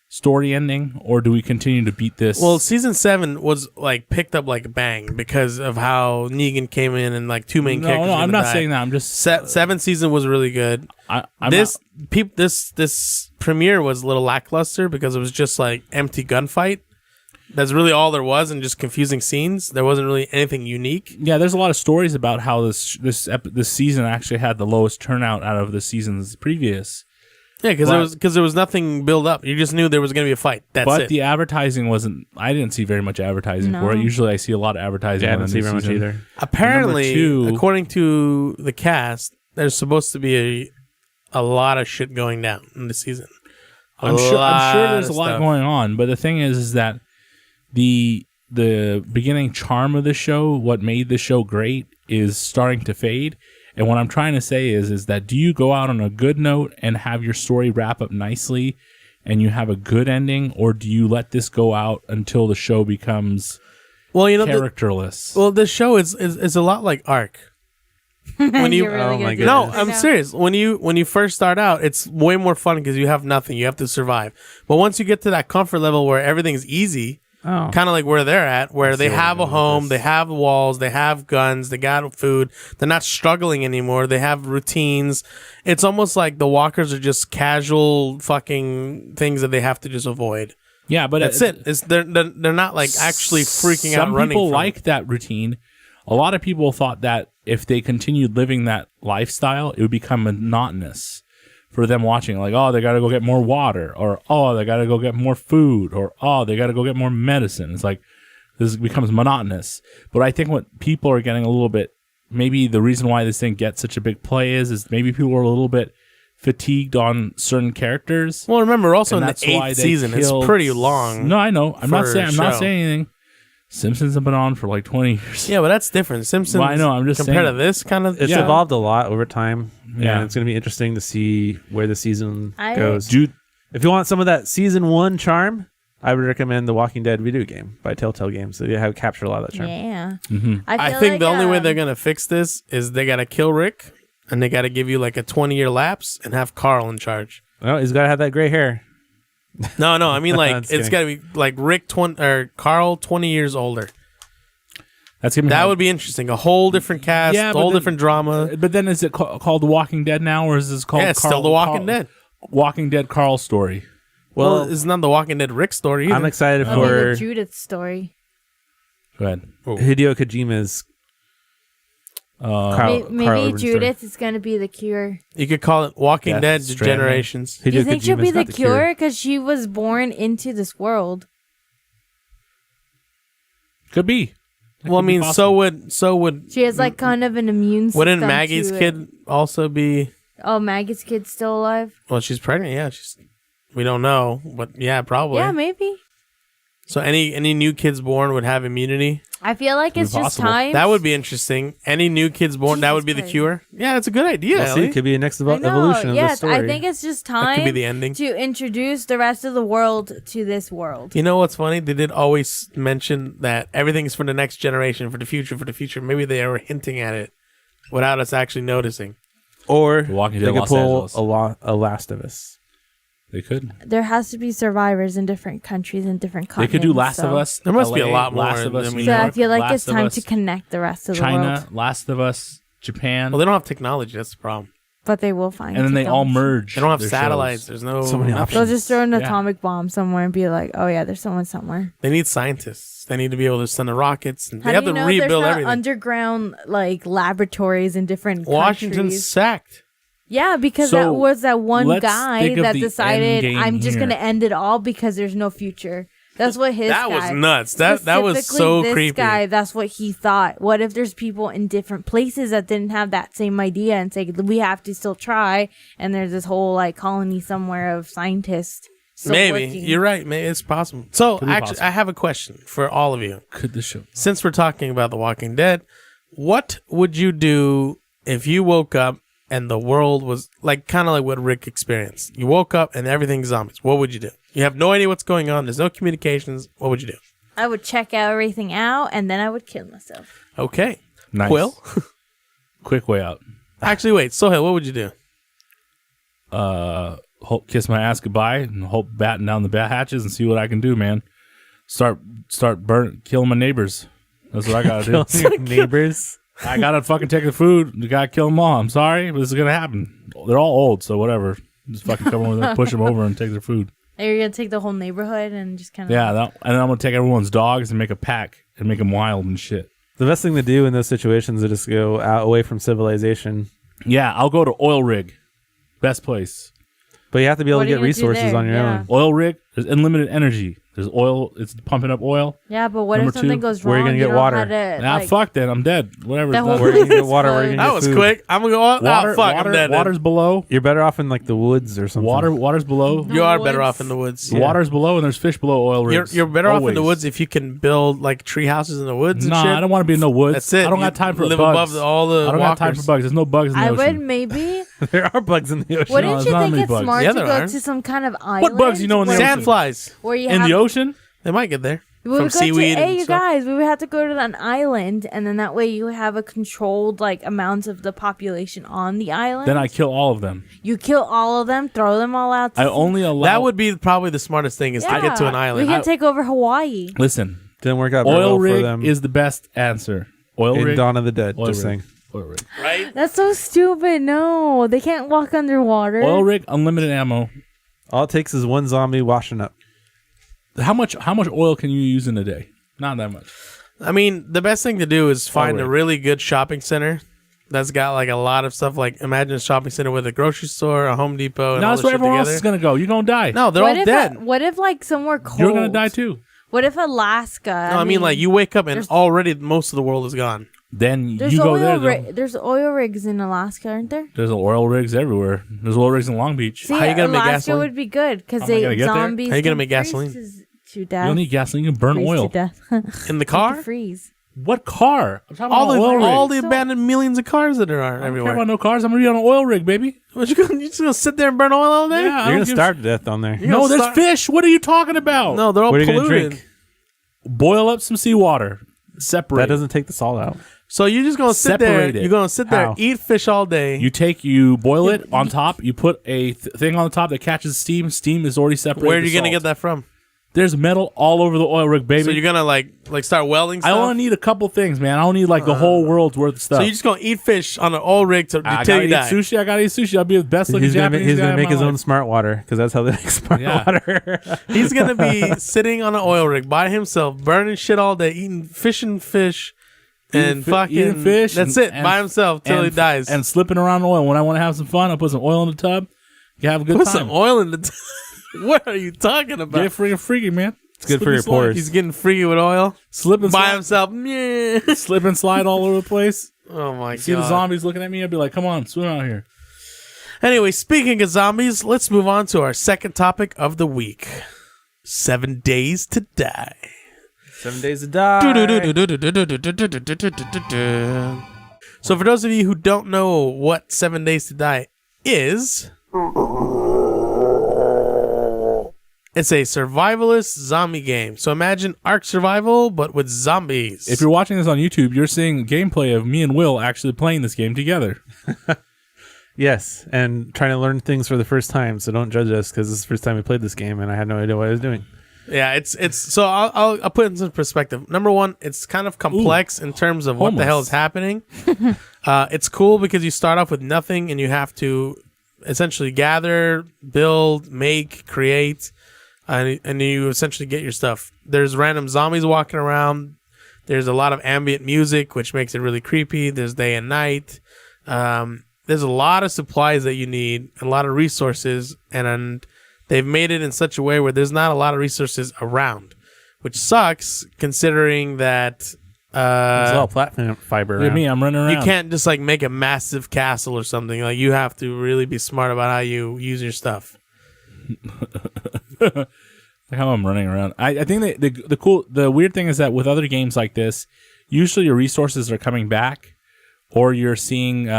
[SPEAKER 1] story ending, or do we continue to beat this?
[SPEAKER 3] Well, season 7 was like picked up like a bang because of how Negan came in and like 2 main characters.
[SPEAKER 1] No, I'm not
[SPEAKER 3] die.
[SPEAKER 1] saying that. I'm just
[SPEAKER 3] 7th season was really good. This premiere was a little lackluster because it was just like empty gunfight. That's really all there was, and just confusing scenes. There wasn't really anything unique.
[SPEAKER 1] Yeah, there's a lot of stories about how this season actually had the lowest turnout out of the seasons previous.
[SPEAKER 3] Yeah, because there was nothing built up. You just knew there was going to be a fight. But
[SPEAKER 1] the advertising wasn't. I didn't see very much advertising for it. Usually, I see a lot of advertising.
[SPEAKER 2] Yeah, I didn't see very much either.
[SPEAKER 3] Apparently, according to the cast, there's supposed to be a lot of shit going down in the season.
[SPEAKER 1] I'm sure there's a lot going on, but the thing is that the beginning charm of the show, what made the show great, is starting to fade. And what I'm trying to say is that do you go out on a good note and have your story wrap up nicely and you have a good ending, or do you let this go out until the show becomes characterless?
[SPEAKER 3] The show is a lot like Ark. When you I'm serious. When you first start out, it's way more fun because you have nothing. You have to survive. But once you get to that comfort level where everything's easy, kind of like where they're at, where they have a home, they have walls, they have guns, they got food. They're not struggling anymore. They have routines. It's almost like the walkers are just casual fucking things that they have to just avoid.
[SPEAKER 1] Yeah, but
[SPEAKER 3] that's it. They're not like actually freaking out running.
[SPEAKER 1] Some people like that routine. A lot of people thought that if they continued living that lifestyle, it would become monotonous for them watching. Like, oh, they got to go get more water, or oh, they got to go get more food, or oh, they got to go get more medicine. It's like this becomes monotonous. But I think what people are getting a little bit, maybe the reason why this thing gets such a big play is maybe people are a little bit fatigued on certain characters.
[SPEAKER 3] Well, remember also in the 8th season, it's pretty long.
[SPEAKER 1] No, I know. I'm not saying anything. Simpsons have been on for like 20 years.
[SPEAKER 3] Yeah, but that's different. Simpsons. Well,
[SPEAKER 1] I know. I'm just
[SPEAKER 3] compared
[SPEAKER 1] saying.
[SPEAKER 3] to this kind of.
[SPEAKER 2] It's evolved a lot over time.
[SPEAKER 1] Yeah,
[SPEAKER 2] and it's going to be interesting to see where the season goes.
[SPEAKER 1] Dude,
[SPEAKER 2] if you want some of that season 1 charm, I would recommend the Walking Dead video game by Telltale Games. So you have captured a lot of that charm.
[SPEAKER 4] Yeah.
[SPEAKER 1] Mm-hmm.
[SPEAKER 3] I think the only way they're going to fix this is they got to kill Rick, and they got to give you like a 20-year lapse and have Carl in charge.
[SPEAKER 2] Well, he's got to have that gray hair.
[SPEAKER 3] No, I mean like it's got to be like Rick Carl 20 years older. That would be interesting. A whole different cast, different drama.
[SPEAKER 1] But then is it called The Walking Dead now, or is this called?
[SPEAKER 3] Yeah, it's still The Walking Dead.
[SPEAKER 1] Walking Dead Carl story.
[SPEAKER 3] Well, it's not the Walking Dead Rick story either.
[SPEAKER 2] I'm excited for
[SPEAKER 4] Judith's story.
[SPEAKER 1] Go ahead.
[SPEAKER 2] Hideo Kojima's.
[SPEAKER 4] Maybe Judith is going to be the cure.
[SPEAKER 3] You could call it Walking Dead Generations.
[SPEAKER 4] Do you think she'll be the cure because she was born into this world?
[SPEAKER 1] Could be.
[SPEAKER 3] Well, I mean, so would
[SPEAKER 4] she has like kind of an immune system.
[SPEAKER 3] Wouldn't Maggie's kid also be?
[SPEAKER 4] Oh, Maggie's kid's still alive?
[SPEAKER 3] Well, she's pregnant. Yeah, she's We don't know, but yeah, probably.
[SPEAKER 4] Yeah, maybe.
[SPEAKER 3] So any new kids born would have immunity.
[SPEAKER 4] I feel like it's just
[SPEAKER 1] possible.
[SPEAKER 4] time.
[SPEAKER 3] That would be interesting. Any new kids born, that
[SPEAKER 4] Jesus
[SPEAKER 3] would be the
[SPEAKER 4] Christ.
[SPEAKER 3] cure. Yeah, that's a good idea.
[SPEAKER 2] Yeah, see,
[SPEAKER 3] Ellie.
[SPEAKER 2] it could be a next
[SPEAKER 4] I know,
[SPEAKER 2] evolution of the
[SPEAKER 4] yes,
[SPEAKER 2] story.
[SPEAKER 4] I think it's just
[SPEAKER 3] That
[SPEAKER 4] time
[SPEAKER 3] could be the ending.
[SPEAKER 4] to introduce the rest of the world to this world.
[SPEAKER 3] You know what's funny? They did always mention that everything is for the next generation, for the future, for the future. Maybe they were hinting at it without us actually noticing.
[SPEAKER 2] Or
[SPEAKER 1] The Walking Dead
[SPEAKER 2] they could
[SPEAKER 1] Los
[SPEAKER 2] pull
[SPEAKER 1] Angeles.
[SPEAKER 2] a Last of Us.
[SPEAKER 1] They could.
[SPEAKER 4] There has to be survivors in different countries and different
[SPEAKER 1] They
[SPEAKER 4] continents.
[SPEAKER 1] could do Last
[SPEAKER 4] so.
[SPEAKER 1] of Us.
[SPEAKER 3] There must be a
[SPEAKER 1] LA,
[SPEAKER 3] lot more
[SPEAKER 1] Last of Us.
[SPEAKER 3] than we
[SPEAKER 1] New
[SPEAKER 4] So
[SPEAKER 3] know.
[SPEAKER 4] I
[SPEAKER 1] York,
[SPEAKER 4] feel like
[SPEAKER 1] Last
[SPEAKER 4] it's
[SPEAKER 1] of
[SPEAKER 4] time
[SPEAKER 1] Us,
[SPEAKER 4] to connect the rest of the
[SPEAKER 1] China,
[SPEAKER 4] world.
[SPEAKER 1] Last of Us, Japan,
[SPEAKER 3] Well, they don't have technology. That's the problem.
[SPEAKER 4] But they will find
[SPEAKER 1] and then they all
[SPEAKER 4] technology.
[SPEAKER 1] merge.
[SPEAKER 3] They don't have
[SPEAKER 1] their
[SPEAKER 3] satellites.
[SPEAKER 1] shows.
[SPEAKER 3] There's no.
[SPEAKER 2] So many
[SPEAKER 3] nothing.
[SPEAKER 4] They'll just throw an
[SPEAKER 1] Yeah.
[SPEAKER 4] atomic bomb somewhere and be like, oh yeah, there's someone somewhere.
[SPEAKER 3] They need scientists. They need to be able to send the rockets. And
[SPEAKER 4] How
[SPEAKER 3] they have
[SPEAKER 4] do you
[SPEAKER 3] to
[SPEAKER 4] know
[SPEAKER 3] rebuild
[SPEAKER 4] there's not
[SPEAKER 3] everything.
[SPEAKER 4] underground like laboratories in different
[SPEAKER 3] Washington's
[SPEAKER 4] countries?
[SPEAKER 3] sacked.
[SPEAKER 4] Yeah, because
[SPEAKER 1] So,
[SPEAKER 4] that was that one
[SPEAKER 1] let's
[SPEAKER 4] guy
[SPEAKER 1] think of
[SPEAKER 4] that
[SPEAKER 1] the
[SPEAKER 4] decided
[SPEAKER 1] end game
[SPEAKER 4] I'm just
[SPEAKER 1] here.
[SPEAKER 4] going to end it all because there's no future. That's what his
[SPEAKER 3] That
[SPEAKER 4] guy,
[SPEAKER 3] was nuts. That was
[SPEAKER 4] specifically
[SPEAKER 3] so
[SPEAKER 4] this
[SPEAKER 3] creepy.
[SPEAKER 4] guy, that's what he thought. What if there's people in different places that didn't have that same idea and say we have to still try? And there's this whole like colony somewhere of scientists. Still
[SPEAKER 3] Maybe
[SPEAKER 4] working.
[SPEAKER 3] you're right. Maybe it's possible. So
[SPEAKER 1] Could be
[SPEAKER 3] actually,
[SPEAKER 1] possible.
[SPEAKER 3] I have a question for all of you.
[SPEAKER 1] Could the show?
[SPEAKER 3] Since we're talking about The Walking Dead, what would you do if you woke up and the world was like kind of like what Rick experienced? You woke up and everything's zombies. What would you do? You have no idea what's going on. There's no communications. What would you do?
[SPEAKER 4] I would check everything out and then I would kill myself.
[SPEAKER 3] Okay.
[SPEAKER 1] Nice.
[SPEAKER 3] Quill?
[SPEAKER 1] Quick way out.
[SPEAKER 3] Actually, wait. Sohail, what would you do?
[SPEAKER 1] Kiss my ass goodbye and hope batten down the bat hatches and see what I can do, man. Start killing my neighbors. That's what I gotta do.
[SPEAKER 2] Your neighbors.
[SPEAKER 1] I gotta fucking take the food. You gotta kill them all. I'm sorry, but this is gonna happen. They're all old, so whatever. Just fucking come over there, push them over, and take their food.
[SPEAKER 4] Are you going to take the whole neighborhood and just kind of...
[SPEAKER 1] Yeah, and then I'm gonna take everyone's dogs and make a pack and make them wild and shit.
[SPEAKER 2] The best thing to do in those situations is just go out away from civilization.
[SPEAKER 1] Yeah, I'll go to oil rig, best place.
[SPEAKER 2] But you have to be able
[SPEAKER 4] What
[SPEAKER 2] to
[SPEAKER 4] are
[SPEAKER 2] get
[SPEAKER 4] you gonna do
[SPEAKER 2] resources
[SPEAKER 4] there?
[SPEAKER 2] on your
[SPEAKER 4] Yeah.
[SPEAKER 2] own.
[SPEAKER 1] Oil rig, there's unlimited energy. There's oil. It's pumping up oil.
[SPEAKER 4] Yeah, but what
[SPEAKER 1] Number
[SPEAKER 4] if something
[SPEAKER 1] two,
[SPEAKER 4] goes
[SPEAKER 2] where are
[SPEAKER 4] wrong?
[SPEAKER 2] you gonna get
[SPEAKER 4] don't know
[SPEAKER 2] water?
[SPEAKER 4] how to,
[SPEAKER 1] Nah,
[SPEAKER 4] like,
[SPEAKER 1] fuck that. I'm dead. Whatever.
[SPEAKER 4] The
[SPEAKER 1] it's
[SPEAKER 4] whole
[SPEAKER 1] done.
[SPEAKER 2] Where are you gonna get water? Where are you gonna
[SPEAKER 3] That
[SPEAKER 2] get
[SPEAKER 3] was
[SPEAKER 2] food?
[SPEAKER 3] quick. I'm gonna go.
[SPEAKER 1] Water,
[SPEAKER 3] Fuck,
[SPEAKER 1] water,
[SPEAKER 3] I'm dead.
[SPEAKER 1] water's below.
[SPEAKER 2] You're better off in like the woods or something.
[SPEAKER 1] Water's below.
[SPEAKER 3] You are better
[SPEAKER 4] woods.
[SPEAKER 3] off in the woods.
[SPEAKER 1] The water's below, and there's fish below oil rigs.
[SPEAKER 3] You're better off in the
[SPEAKER 1] Always.
[SPEAKER 3] woods if you can build like tree houses in the woods and
[SPEAKER 1] Nah,
[SPEAKER 3] shit.
[SPEAKER 1] I don't want to be in no woods.
[SPEAKER 3] That's it.
[SPEAKER 1] I don't
[SPEAKER 3] You
[SPEAKER 1] got time for
[SPEAKER 3] live
[SPEAKER 1] bugs.
[SPEAKER 3] above all the
[SPEAKER 1] I don't got time for
[SPEAKER 3] walkers.
[SPEAKER 1] bugs. There's no bugs in the
[SPEAKER 4] I would
[SPEAKER 1] ocean.
[SPEAKER 4] maybe...
[SPEAKER 2] There are bugs in the ocean.
[SPEAKER 4] Wouldn't
[SPEAKER 1] there's
[SPEAKER 4] you
[SPEAKER 1] not
[SPEAKER 4] think
[SPEAKER 1] many
[SPEAKER 4] it's
[SPEAKER 1] bugs.
[SPEAKER 4] smart
[SPEAKER 3] Yeah,
[SPEAKER 4] to
[SPEAKER 3] there
[SPEAKER 4] go
[SPEAKER 3] are.
[SPEAKER 4] to some kind of island?
[SPEAKER 1] bugs you know in the
[SPEAKER 4] where
[SPEAKER 1] ocean?
[SPEAKER 3] Sandflies.
[SPEAKER 4] Where you
[SPEAKER 1] In
[SPEAKER 4] have...
[SPEAKER 1] the ocean?
[SPEAKER 3] They might get there
[SPEAKER 4] We would
[SPEAKER 3] from
[SPEAKER 4] go to,
[SPEAKER 3] seaweed.
[SPEAKER 4] hey,
[SPEAKER 3] and
[SPEAKER 4] you
[SPEAKER 3] stuff.
[SPEAKER 4] guys, we would have to go to an island, and then that way you have a controlled like amount of the population on the island.
[SPEAKER 1] Then I kill all of them.
[SPEAKER 4] you kill all of them, throw them all out. To
[SPEAKER 1] I
[SPEAKER 4] sea.
[SPEAKER 1] only allow.
[SPEAKER 3] That would be probably the smartest thing is to get to an
[SPEAKER 4] We
[SPEAKER 3] island.
[SPEAKER 4] can take over Hawaii.
[SPEAKER 1] Listen.
[SPEAKER 2] Didn't work out very
[SPEAKER 1] Oil
[SPEAKER 2] well for
[SPEAKER 1] rig
[SPEAKER 2] them
[SPEAKER 1] is the best answer. Oil
[SPEAKER 2] in
[SPEAKER 1] rig.
[SPEAKER 2] Dawn of the Dead.
[SPEAKER 1] Oil
[SPEAKER 2] Just
[SPEAKER 1] rig.
[SPEAKER 2] saying.
[SPEAKER 1] Oil rig.
[SPEAKER 3] Right?
[SPEAKER 4] That's so stupid. No, they can't walk underwater.
[SPEAKER 1] Oil rig. Unlimited ammo.
[SPEAKER 2] All it takes is one zombie washing up.
[SPEAKER 1] How much oil can you use in a day? Not that much.
[SPEAKER 3] I mean, the best thing to do is find a
[SPEAKER 1] rig.
[SPEAKER 3] really good shopping center that's got like a lot of stuff. Like imagine a shopping center with a grocery store, a Home Depot, and
[SPEAKER 1] No,
[SPEAKER 3] all
[SPEAKER 1] that's
[SPEAKER 3] this
[SPEAKER 1] where
[SPEAKER 3] shit
[SPEAKER 1] everyone
[SPEAKER 3] together.
[SPEAKER 1] else is gonna go. You're gonna die.
[SPEAKER 3] No, they're
[SPEAKER 4] what
[SPEAKER 3] all
[SPEAKER 4] if
[SPEAKER 3] dead.
[SPEAKER 4] what if like somewhere cold?
[SPEAKER 1] You're gonna die too.
[SPEAKER 4] What if Alaska?
[SPEAKER 3] No, I mean like you wake up and
[SPEAKER 4] there's-
[SPEAKER 3] already most of the world is gone.
[SPEAKER 1] Then
[SPEAKER 4] There's
[SPEAKER 1] you go
[SPEAKER 4] oil
[SPEAKER 1] there. though.
[SPEAKER 4] there's oil rigs in Alaska, aren't there?
[SPEAKER 1] There's oil rigs everywhere. There's oil rigs in Long Beach.
[SPEAKER 4] See,
[SPEAKER 3] How you gonna make
[SPEAKER 4] Alaska
[SPEAKER 3] gasoline?
[SPEAKER 4] would be good because
[SPEAKER 1] How am I gonna
[SPEAKER 4] they
[SPEAKER 1] get there?
[SPEAKER 4] zombies.
[SPEAKER 3] How you gonna
[SPEAKER 4] can
[SPEAKER 3] make
[SPEAKER 4] freeze
[SPEAKER 3] gasoline?
[SPEAKER 4] To death.
[SPEAKER 1] You don't need gasoline. You can burn
[SPEAKER 4] Freeze
[SPEAKER 1] oil.
[SPEAKER 4] to death.
[SPEAKER 3] In the
[SPEAKER 4] To
[SPEAKER 3] car?
[SPEAKER 4] freeze.
[SPEAKER 1] What car? I'm talking
[SPEAKER 3] All
[SPEAKER 1] about oil rig.
[SPEAKER 3] all the
[SPEAKER 4] So-
[SPEAKER 3] abandoned millions of cars that there are
[SPEAKER 1] I don't care
[SPEAKER 3] everywhere.
[SPEAKER 1] about no cars. I'm gonna be on an oil rig, baby.
[SPEAKER 3] What you just gonna sit there and burn oil all day?
[SPEAKER 1] Yeah, I
[SPEAKER 2] You're
[SPEAKER 1] don't
[SPEAKER 2] gonna
[SPEAKER 1] give
[SPEAKER 2] starve to death on there.
[SPEAKER 3] You're
[SPEAKER 1] No,
[SPEAKER 3] gonna
[SPEAKER 1] there's
[SPEAKER 3] start-
[SPEAKER 1] fish. What are you talking about?
[SPEAKER 3] No, they're all
[SPEAKER 2] What are you gonna
[SPEAKER 3] polluted.
[SPEAKER 2] drink?
[SPEAKER 1] Boil up some seawater. Separate.
[SPEAKER 2] That doesn't take the salt out.
[SPEAKER 3] So you're just gonna sit there.
[SPEAKER 1] Separate it.
[SPEAKER 3] You're gonna sit there,
[SPEAKER 2] How?
[SPEAKER 3] eat fish all day.
[SPEAKER 1] You boil it on top. You put a thing on the top that catches steam. Steam is already separated.
[SPEAKER 3] Where are
[SPEAKER 1] the
[SPEAKER 3] you gonna
[SPEAKER 1] salt.
[SPEAKER 3] get that from?
[SPEAKER 1] There's metal all over the oil rig, baby.
[SPEAKER 3] So you're gonna like start welding
[SPEAKER 1] I
[SPEAKER 3] stuff.
[SPEAKER 1] only need a couple things, man. I don't need like the whole world's worth of stuff.
[SPEAKER 3] So you're just gonna eat fish on an oil rig
[SPEAKER 1] I
[SPEAKER 3] until
[SPEAKER 1] gotta
[SPEAKER 3] you
[SPEAKER 1] eat
[SPEAKER 3] die.
[SPEAKER 1] sushi. I gotta eat sushi. I'll be the best looking
[SPEAKER 2] He's gonna make,
[SPEAKER 1] Japanese guy in
[SPEAKER 2] make
[SPEAKER 1] my
[SPEAKER 2] his own
[SPEAKER 1] life.
[SPEAKER 2] smart water because that's how they make smart
[SPEAKER 1] Yeah.
[SPEAKER 2] water.
[SPEAKER 3] He's gonna be sitting on an oil rig by himself, burning shit all day, eating fish and
[SPEAKER 1] Eating
[SPEAKER 3] fucking
[SPEAKER 1] fish.
[SPEAKER 3] That's
[SPEAKER 1] and-
[SPEAKER 3] it,
[SPEAKER 1] and-
[SPEAKER 3] by himself till he
[SPEAKER 1] and-
[SPEAKER 3] dies.
[SPEAKER 1] And slipping around oil. When I want to have some fun, I put some oil in the tub. You have a good
[SPEAKER 3] put
[SPEAKER 1] time.
[SPEAKER 3] some oil in the. What are you talking about?
[SPEAKER 1] Get freaking freaky, man.
[SPEAKER 2] It's good for your pores.
[SPEAKER 3] He's getting freaky with oil
[SPEAKER 1] Slip and
[SPEAKER 3] by
[SPEAKER 1] slide,
[SPEAKER 3] himself. Yeah.
[SPEAKER 1] slip and slide all over the place.
[SPEAKER 3] Oh my
[SPEAKER 1] See the
[SPEAKER 3] god.
[SPEAKER 1] zombies looking at me. I'd be like, "Come on, swim out here."
[SPEAKER 3] Anyway, speaking of zombies, let's move on to our second topic of the week. 7 Days to Die.
[SPEAKER 2] 7 Days to Die.
[SPEAKER 3] So for those of you who don't know what 7 Days to Die is, it's a survivalist zombie game. So imagine Ark Survival, but with zombies.
[SPEAKER 1] If you're watching this on YouTube, you're seeing gameplay of me and Will actually playing this game together.
[SPEAKER 2] Yes, and trying to learn things for the first time. So don't judge us because this is the first time we played this game, and I had no idea what I was doing.
[SPEAKER 3] Yeah, it's so I'll put it into perspective. Number one, it's kind of complex in terms of what the hell is happening. It's cool because you start off with nothing and you have to essentially gather, build, make, create, and you essentially get your stuff. There's random zombies walking around. There's a lot of ambient music, which makes it really creepy. There's day and night. There's a lot of supplies that you need, a lot of resources, and they've made it in such a way where there's not a lot of resources around, which sucks considering that
[SPEAKER 2] There's a lot of platform fiber
[SPEAKER 1] Look at
[SPEAKER 2] around.
[SPEAKER 1] me, I'm running around.
[SPEAKER 3] you can't just like make a massive castle or something. Like you have to really be smart about how you use your stuff.
[SPEAKER 1] Like how I'm running around. I think the weird thing is that with other games like this, usually your resources are coming back, or you're seeing they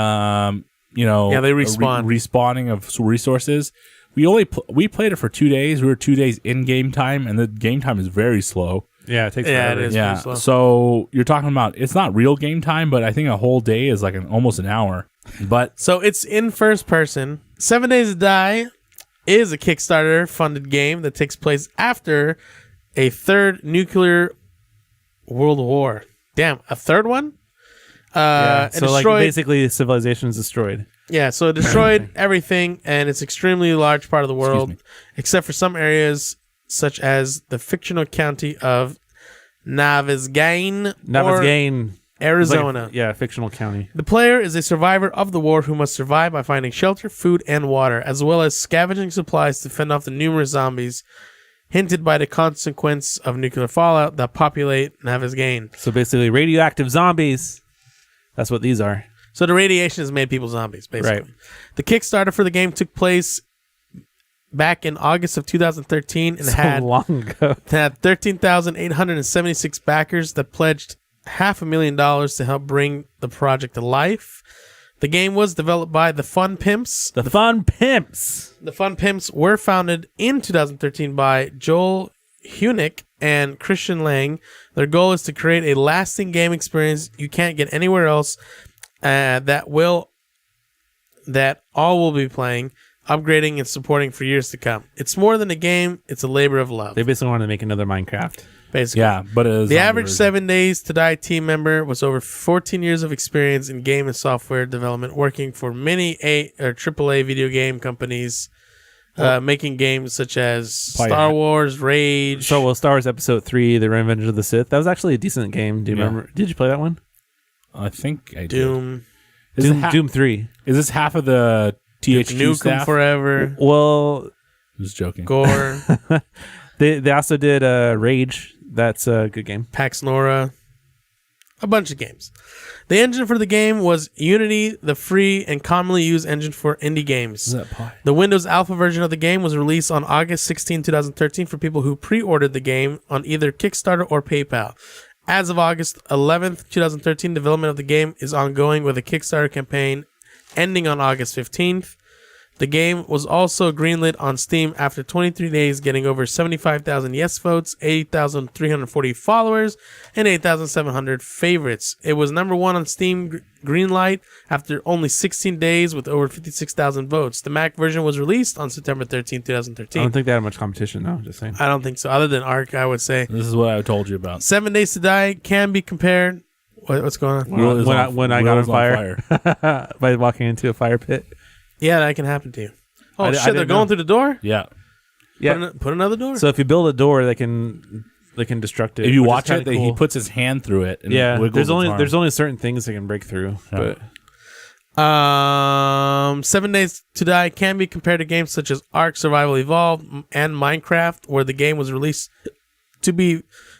[SPEAKER 1] respawn. Respawning of resources. We played it for 2 days. We were 2 days in game time, and the game time is very slow.
[SPEAKER 2] Yeah, it takes
[SPEAKER 3] Yeah,
[SPEAKER 2] forever.
[SPEAKER 3] it is.
[SPEAKER 1] Yeah,
[SPEAKER 3] pretty slow.
[SPEAKER 1] so you're talking about it's not real game time, but I think a whole day is like almost an hour. But
[SPEAKER 3] So it's in first person. 7 Days to Die is a Kickstarter funded game that takes place after a third nuclear world war. Damn, a third one?
[SPEAKER 2] Yeah,
[SPEAKER 3] it
[SPEAKER 2] so like
[SPEAKER 3] destroyed-
[SPEAKER 2] basically civilization is destroyed.
[SPEAKER 3] Yeah, so it destroyed everything, and it's extremely large part of the world,
[SPEAKER 1] me.
[SPEAKER 3] except for some areas such as the fictional county of Navezgane,
[SPEAKER 2] Navezgane,
[SPEAKER 3] Arizona.
[SPEAKER 2] fictional county.
[SPEAKER 3] The player is a survivor of the war who must survive by finding shelter, food, and water, as well as scavenging supplies to fend off the numerous zombies hinted by the consequence of nuclear fallout that populate Navezgane.
[SPEAKER 2] So basically, radioactive zombies. That's what these are.
[SPEAKER 3] So the radiation has made people zombies, basically.
[SPEAKER 2] Right.
[SPEAKER 3] The Kickstarter for the game took place back in August of 2013 and
[SPEAKER 2] So
[SPEAKER 3] had
[SPEAKER 2] long ago.
[SPEAKER 3] 13,876 backers that pledged $500,000 to help bring the project to life. The game was developed by the Fun Pimps.
[SPEAKER 2] The Fun Pimps.
[SPEAKER 3] The Fun Pimps were founded in 2013 by Joel Hunick and Christian Lang. Their goal is to create a lasting game experience you can't get anywhere else, that all will be playing, upgrading, and supporting for years to come. It's more than a game; it's a labor of love.
[SPEAKER 2] They basically wanted to make another Minecraft.
[SPEAKER 3] Basically,
[SPEAKER 1] yeah, but it is
[SPEAKER 3] the
[SPEAKER 1] on
[SPEAKER 3] average
[SPEAKER 1] version.
[SPEAKER 3] 7 Days to Die team member was over 14 years of experience in game and software development, working for many AAA video game companies, making games such as Star Wars, Rage.
[SPEAKER 2] So, Star Wars Episode 3, The Revenge of the Sith. That was actually a decent game. Do you remember? Did you play that one?
[SPEAKER 1] I think I did.
[SPEAKER 3] Doom,
[SPEAKER 1] Is it
[SPEAKER 2] Doom 3.
[SPEAKER 1] Is this half of the THQ
[SPEAKER 3] Nukem
[SPEAKER 1] staff?
[SPEAKER 3] Forever,
[SPEAKER 2] Well,
[SPEAKER 1] Just joking.
[SPEAKER 3] Gore,
[SPEAKER 2] they also did Rage. That's a good game.
[SPEAKER 3] Pax Nora, a bunch of games. The engine for the game was Unity, the free and commonly used engine for indie games.
[SPEAKER 1] Is that pie?
[SPEAKER 3] The Windows Alpha version of the game was released on August 16, 2013 for people who pre-ordered the game on either Kickstarter or PayPal. As of August 11th, 2013, development of the game is ongoing with a Kickstarter campaign ending on August 15th. The game was also greenlit on Steam after 23 days, getting over 75,000 yes votes, 80,340 followers, and 8,700 favorites. It was number one on Steam Greenlight after only 16 days with over 56,000 votes. The Mac version was released on September 13,
[SPEAKER 2] I
[SPEAKER 3] 2013.
[SPEAKER 2] don't think they had much competition, though. Just saying.
[SPEAKER 3] I don't think so. Other than Ark, I would say.
[SPEAKER 1] This is what I told you about.
[SPEAKER 3] 7 Days to Die can be compared. What's going on?
[SPEAKER 1] Will is
[SPEAKER 2] When I got on
[SPEAKER 1] Will is
[SPEAKER 2] fire. By walking into a fire pit.
[SPEAKER 3] Yeah, that can happen to you. Oh,
[SPEAKER 2] I
[SPEAKER 3] shit, they're
[SPEAKER 2] didn't
[SPEAKER 3] going
[SPEAKER 2] know.
[SPEAKER 3] through the door?
[SPEAKER 1] Yeah.
[SPEAKER 2] Yeah.
[SPEAKER 3] Put another door.
[SPEAKER 2] So if you build a door, they can destruct it.
[SPEAKER 1] If you
[SPEAKER 2] which is
[SPEAKER 1] watch
[SPEAKER 2] kinda
[SPEAKER 1] it,
[SPEAKER 2] cool.
[SPEAKER 1] he puts his hand through it. And
[SPEAKER 2] Yeah,
[SPEAKER 1] it wiggles
[SPEAKER 2] there's
[SPEAKER 1] its arm.
[SPEAKER 2] only certain things they can break through.
[SPEAKER 1] Yeah.
[SPEAKER 2] But
[SPEAKER 3] 7 Days to Die can be compared to games such as Ark Survival Evolved and Minecraft, where the game was released to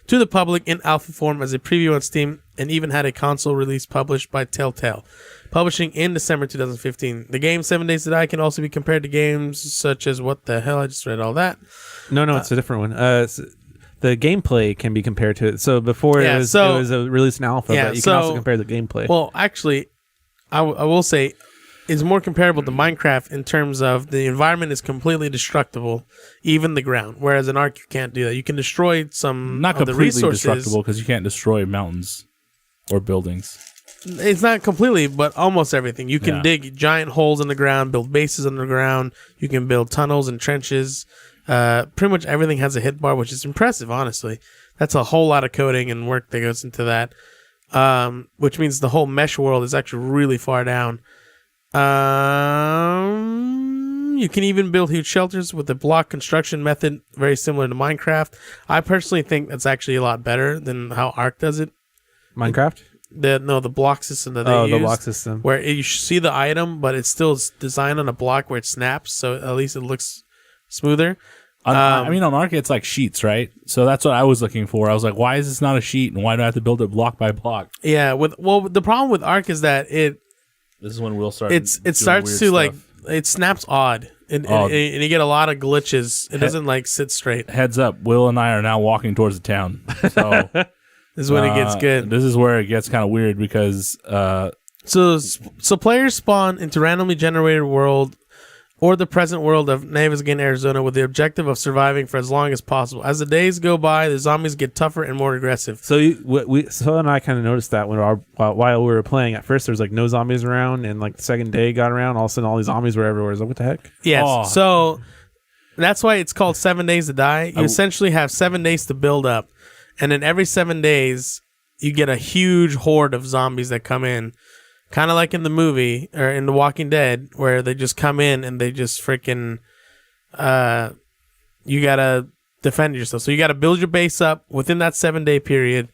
[SPEAKER 3] the public in alpha form as a preview on Steam and even had a console release published by Telltale, publishing in December 2015. The game 7 Days to Die can also be compared to games such as what the hell? I just read all that.
[SPEAKER 2] No, it's a different one. The gameplay can be compared to it. So before it was a release in alpha, but you can also compare the gameplay.
[SPEAKER 3] Well, actually, I will say it's more comparable to Minecraft in terms of the environment is completely destructible, even the ground. Whereas in Ark, you can't do that. You can destroy some
[SPEAKER 1] Not
[SPEAKER 3] of the
[SPEAKER 1] completely
[SPEAKER 3] resources.
[SPEAKER 1] destructible because you can't destroy mountains or buildings.
[SPEAKER 3] It's not completely, but almost everything. You can dig giant holes in the ground, build bases underground. You can build tunnels and trenches. Pretty much everything has a hit bar, which is impressive, honestly. That's a whole lot of coding and work that goes into that, which means the whole mesh world is actually really far down. You can even build huge shelters with a block construction method very similar to Minecraft. I personally think that's actually a lot better than how Ark does it.
[SPEAKER 2] Minecraft?
[SPEAKER 3] The block system that they use.
[SPEAKER 2] The block system.
[SPEAKER 3] Where you see the item, but it's still designed on a block where it snaps, so at least it looks smoother.
[SPEAKER 1] I mean, on Ark, it's like sheets, right? So that's what I was looking for. I was like, why is this not a sheet, and why do I have to build it block by block?
[SPEAKER 3] Yeah, the problem with Ark is that
[SPEAKER 1] this is when we'll start.
[SPEAKER 3] It starts to like it snaps odd, and you get a lot of glitches. It doesn't like sit straight.
[SPEAKER 1] Heads up, Will and I are now walking towards the town. So
[SPEAKER 3] this is when it gets good.
[SPEAKER 1] This is where it gets kind of weird because
[SPEAKER 3] so players spawn into randomly generated world or the present world of Navasgan, Arizona, with the objective of surviving for as long as possible. As the days go by, the zombies get tougher and more aggressive.
[SPEAKER 2] So So and I kind of noticed that while we were playing. At first, there was like no zombies around, and like the second day got around, all of a sudden all these zombies were everywhere. I was like, what the heck?
[SPEAKER 3] Yes.
[SPEAKER 1] Oh.
[SPEAKER 3] So that's why it's called 7 Days to Die. You essentially have 7 days to build up, and then every 7 days you get a huge horde of zombies that come in. Kind of like in the movie or in The Walking Dead, where they just come in and they just freaking, you gotta defend yourself. So you gotta build your base up within that 7 day period,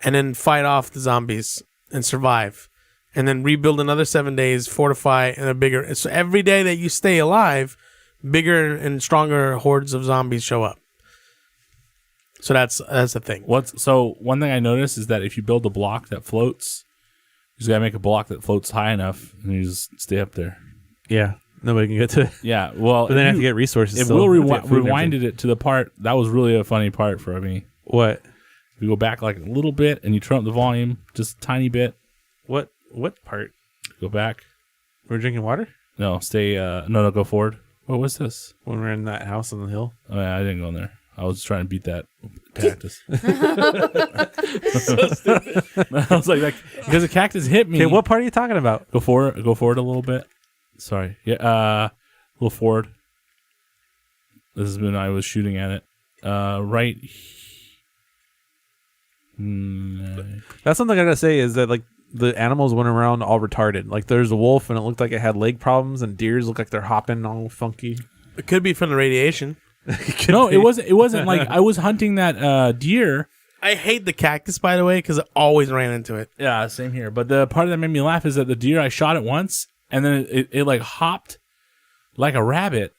[SPEAKER 3] and then fight off the zombies and survive, and then rebuild another 7 days, fortify, and a bigger. So every day that you stay alive, bigger and stronger hordes of zombies show up. So that's the thing.
[SPEAKER 1] So one thing I noticed is that if you build a block that floats, you just gotta make a block that floats high enough, and you just stay up there.
[SPEAKER 2] Yeah, nobody can get to it.
[SPEAKER 1] Yeah, well,
[SPEAKER 2] But then I have to get resources.
[SPEAKER 1] If
[SPEAKER 2] still.
[SPEAKER 1] Will
[SPEAKER 2] I have to get food and
[SPEAKER 1] rewinded it to the part that was really a funny part for me.
[SPEAKER 2] What?
[SPEAKER 1] If you go back like a little bit and you turn up the volume just a tiny bit.
[SPEAKER 2] What part?
[SPEAKER 1] Go back.
[SPEAKER 2] We're drinking water?
[SPEAKER 1] No, stay. No, go forward. What was this?
[SPEAKER 2] When we're in that house on the hill?
[SPEAKER 1] Oh yeah, I didn't go in there. I was trying to beat that cactus.
[SPEAKER 2] So stupid.
[SPEAKER 1] I was like, because the cactus hit me.
[SPEAKER 2] Okay, what part are you talking about?
[SPEAKER 1] Go forward a little bit. Sorry. Yeah, a little forward. This is when I was shooting at it. Right.
[SPEAKER 2] That's something I gotta say is that like the animals went around all retarded. Like there's a wolf and it looked like it had leg problems, and deers look like they're hopping all funky.
[SPEAKER 3] It could be from the radiation.
[SPEAKER 1] No, it wasn't. It wasn't like I was hunting that deer.
[SPEAKER 3] I hate the cactus, by the way, because I always ran into it.
[SPEAKER 1] Yeah, same here. But the part that made me laugh is that the deer, I shot it once, and then it like hopped like a rabbit.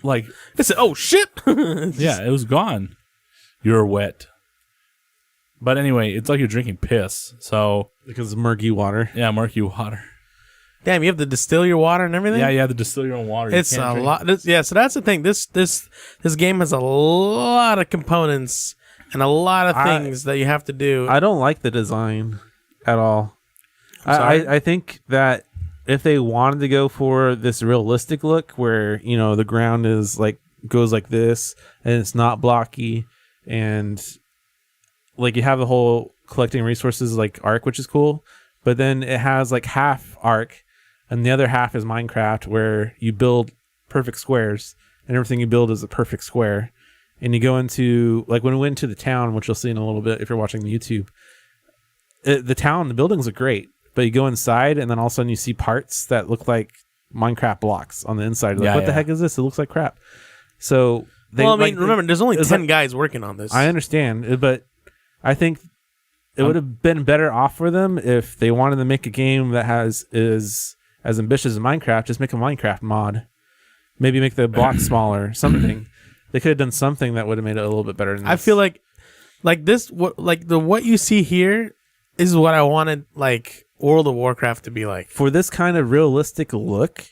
[SPEAKER 1] Like
[SPEAKER 3] I said, "Oh shit!"
[SPEAKER 1] Yeah, it was gone. You're wet. But anyway, it's like you're drinking piss. So
[SPEAKER 2] because it's murky water.
[SPEAKER 1] Yeah, murky water.
[SPEAKER 3] Damn, you have to distill your water and everything?
[SPEAKER 1] Yeah, you have to distill your own water.
[SPEAKER 3] It's a lot. So that's the thing. This game has a lot of components and a lot of things that you have to do.
[SPEAKER 2] I don't like the design at all. I think that if they wanted to go for this realistic look where, you know, the ground is like goes like this and it's not blocky, and like you have the whole collecting resources like Ark, which is cool, but then it has like half Ark and the other half is Minecraft, where you build perfect squares and everything you build is a perfect square. And you go into, like when we went to the town, which you'll see in a little bit if you're watching the YouTube, the town, the buildings look great, but you go inside and then all of a sudden you see parts that look like Minecraft blocks on the inside. Like, what the heck is this? It looks like crap. So
[SPEAKER 3] remember, there's only 10 guys working on this.
[SPEAKER 2] I understand, but I think it would have been better off for them if they wanted to make a game that is as ambitious as Minecraft. Just make a Minecraft mod. Maybe make the blocks smaller. Something. They could have done something that would have made it a little bit better than this.
[SPEAKER 3] I feel like this, what you see here is what I wanted, like World of Warcraft to be like.
[SPEAKER 2] For this kind of realistic look,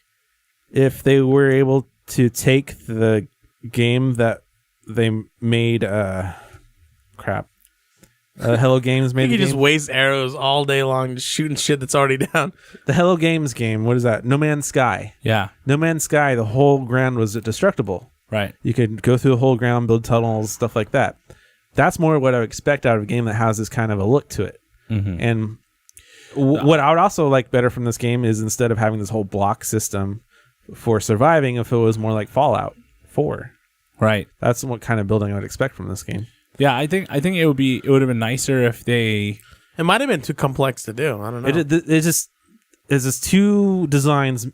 [SPEAKER 2] if they were able to take the game that they made, Hello Games made.
[SPEAKER 3] You
[SPEAKER 2] the
[SPEAKER 3] just
[SPEAKER 2] game.
[SPEAKER 3] waste arrows all day long just shooting shit that's already down.
[SPEAKER 2] The Hello Games game. What is that? No Man's Sky.
[SPEAKER 1] Yeah.
[SPEAKER 2] No Man's Sky. The whole ground was destructible.
[SPEAKER 1] Right.
[SPEAKER 2] You could go through the whole ground, build tunnels, stuff like that. That's more what I would expect out of a game that has this kind of a look to it.
[SPEAKER 1] Mm-hmm.
[SPEAKER 2] And what I would also like better from this game is instead of having this whole block system for surviving, if it was more like Fallout 4.
[SPEAKER 1] Right.
[SPEAKER 2] That's what kind of building I would expect from this game.
[SPEAKER 1] Yeah, I think it would have been nicer if they.
[SPEAKER 3] It might have been too complex to do. I don't know.
[SPEAKER 2] It just is just two designs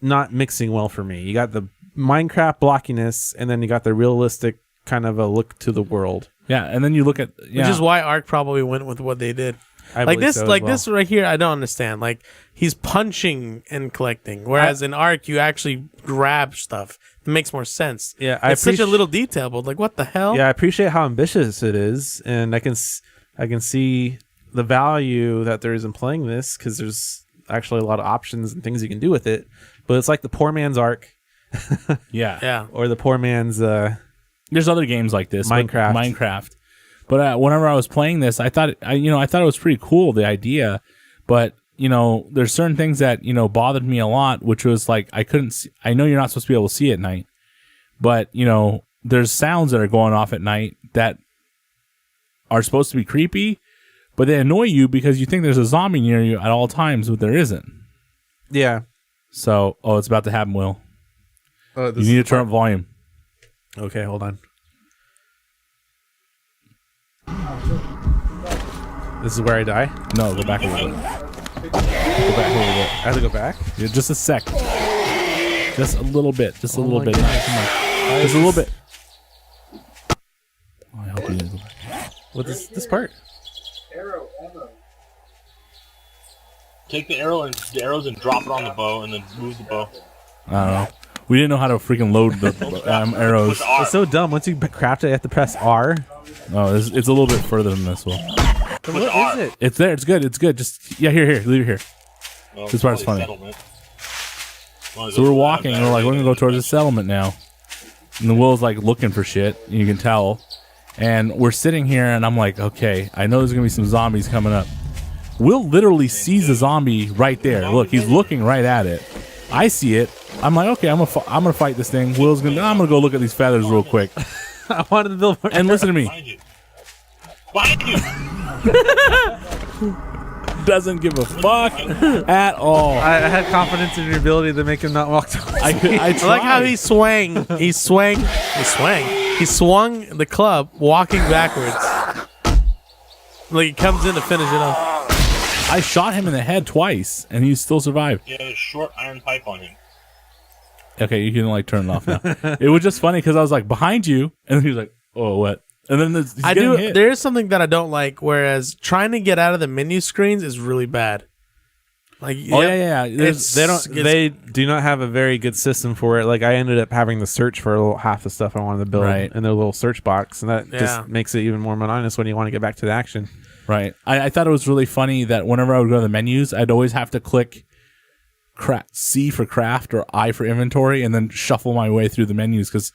[SPEAKER 2] not mixing well for me. You got the Minecraft blockiness, and then you got the realistic kind of a look to the world.
[SPEAKER 1] Yeah, and then you look at
[SPEAKER 3] Which is why Ark probably went with what they did.
[SPEAKER 2] I
[SPEAKER 3] Like
[SPEAKER 2] believe
[SPEAKER 3] this,
[SPEAKER 2] so as
[SPEAKER 3] like
[SPEAKER 2] well.
[SPEAKER 3] this right here, I don't understand. Like he's punching and collecting, whereas in Ark you actually grab stuff. It makes more sense.
[SPEAKER 2] Yeah,
[SPEAKER 3] it's such a little detail, but like what the hell?
[SPEAKER 2] Yeah, I appreciate how ambitious it is, and I can see the value that there is in playing this because there's actually a lot of options and things you can do with it. But it's like the poor man's Ark,
[SPEAKER 1] yeah.
[SPEAKER 2] or the poor man's.
[SPEAKER 1] There's other games like this,
[SPEAKER 2] Minecraft.
[SPEAKER 1] Minecraft. But whenever I was playing this, I thought it was pretty cool, the idea. But there's certain things that bothered me a lot, which was like I couldn't see. I know you're not supposed to be able to see at night, but there's sounds that are going off at night that are supposed to be creepy, but they annoy you because you think there's a zombie near you at all times, but there isn't.
[SPEAKER 2] Yeah.
[SPEAKER 1] So, it's about to happen, Will. You need to turn up volume.
[SPEAKER 2] Okay, hold on. This is where I die?
[SPEAKER 1] No, go back a little bit. Go back a little bit.
[SPEAKER 2] I have to go back?
[SPEAKER 1] Yeah, just a sec. Just a little bit. Just a little bit. Not too much. Just a little bit. Oh, I hope you didn't go back.
[SPEAKER 2] What is this part?
[SPEAKER 9] Take the arrows and drop it on the bow, and then move the bow.
[SPEAKER 1] I don't know. We didn't know how to freaking load the arrows.
[SPEAKER 2] It's so dumb. Once you craft it, you have to press R.
[SPEAKER 1] No, it's a little bit further than this, Will.
[SPEAKER 2] What is it?
[SPEAKER 1] It's there. It's good. It's good. Just here. Leave it here.
[SPEAKER 9] Well,
[SPEAKER 1] This part's funny.
[SPEAKER 9] settlement.
[SPEAKER 1] So we're walking. And we're like, we're gonna go towards the settlement now. And the Will's like looking for shit. You can tell. And we're sitting here, and I'm like, okay, I know there's gonna be some zombies coming up. Will literally sees a zombie right there. Look, he's looking right at it. I see it. I'm like, okay, I'm gonna fight this thing. I'm gonna go look at these feathers real quick.
[SPEAKER 2] I wanted to build more.
[SPEAKER 1] And listen to me.
[SPEAKER 9] Behind you.
[SPEAKER 1] Doesn't give a fuck at all.
[SPEAKER 2] I had confidence in your ability to make him not walk towards me.
[SPEAKER 3] I like how he swung. He swung the club walking backwards. Like he comes in to finish it off.
[SPEAKER 1] I shot him in the head twice, and he still survived.
[SPEAKER 9] He had a short iron pipe on him.
[SPEAKER 1] Okay, you can turn it off now. It was just funny because I was like behind you, and then he was like, "Oh, what?" And then he's getting hit.
[SPEAKER 3] There is something that I don't like. Whereas trying to get out of the menu screens is really bad. Like,
[SPEAKER 1] yeah.
[SPEAKER 2] They do not have a very good system for it. Like I ended up having to search for half the stuff I wanted to build in their little search box, and that just makes it even more monotonous when you want to get back to the action.
[SPEAKER 1] Right. I thought it was really funny that whenever I would go to the menus, I'd always have to click C for craft or I for inventory, and then shuffle my way through the menus because.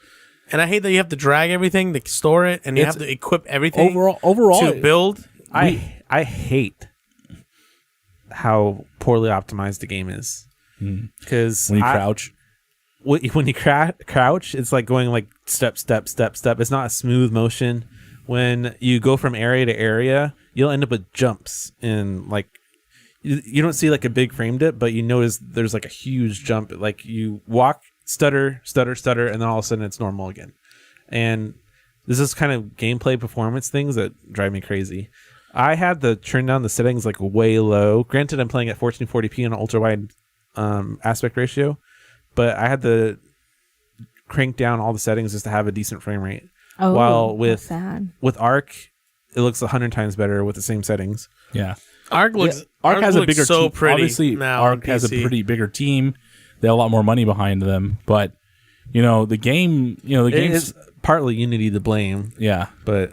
[SPEAKER 3] And I hate that you have to drag everything to store it, and you have to equip everything
[SPEAKER 1] overall
[SPEAKER 3] to build.
[SPEAKER 2] I hate how poorly optimized the game is because
[SPEAKER 1] when you crouch,
[SPEAKER 2] when you crouch, it's like going like step. It's not a smooth motion. When you go from area to area, you'll end up with jumps and like you don't see like a big frame dip, but you notice there's like a huge jump. Like you walk, stutter, and then all of a sudden it's normal again. And this is kind of gameplay performance things that drive me crazy. I had to turn down the settings like way low. Granted, I'm playing at 1440p on an ultra wide aspect ratio, but I had to crank down all the settings just to have a decent frame rate.
[SPEAKER 4] Oh,
[SPEAKER 2] while with Ark, it looks 100 times better with the same settings.
[SPEAKER 1] Yeah.
[SPEAKER 3] Ark
[SPEAKER 1] has a bigger
[SPEAKER 3] so
[SPEAKER 1] team.
[SPEAKER 3] pretty.
[SPEAKER 1] Obviously,
[SPEAKER 3] now
[SPEAKER 1] Ark has a pretty bigger team. They have a lot more money behind them, but the game,
[SPEAKER 2] It is partly Unity to blame.
[SPEAKER 1] Yeah,
[SPEAKER 2] but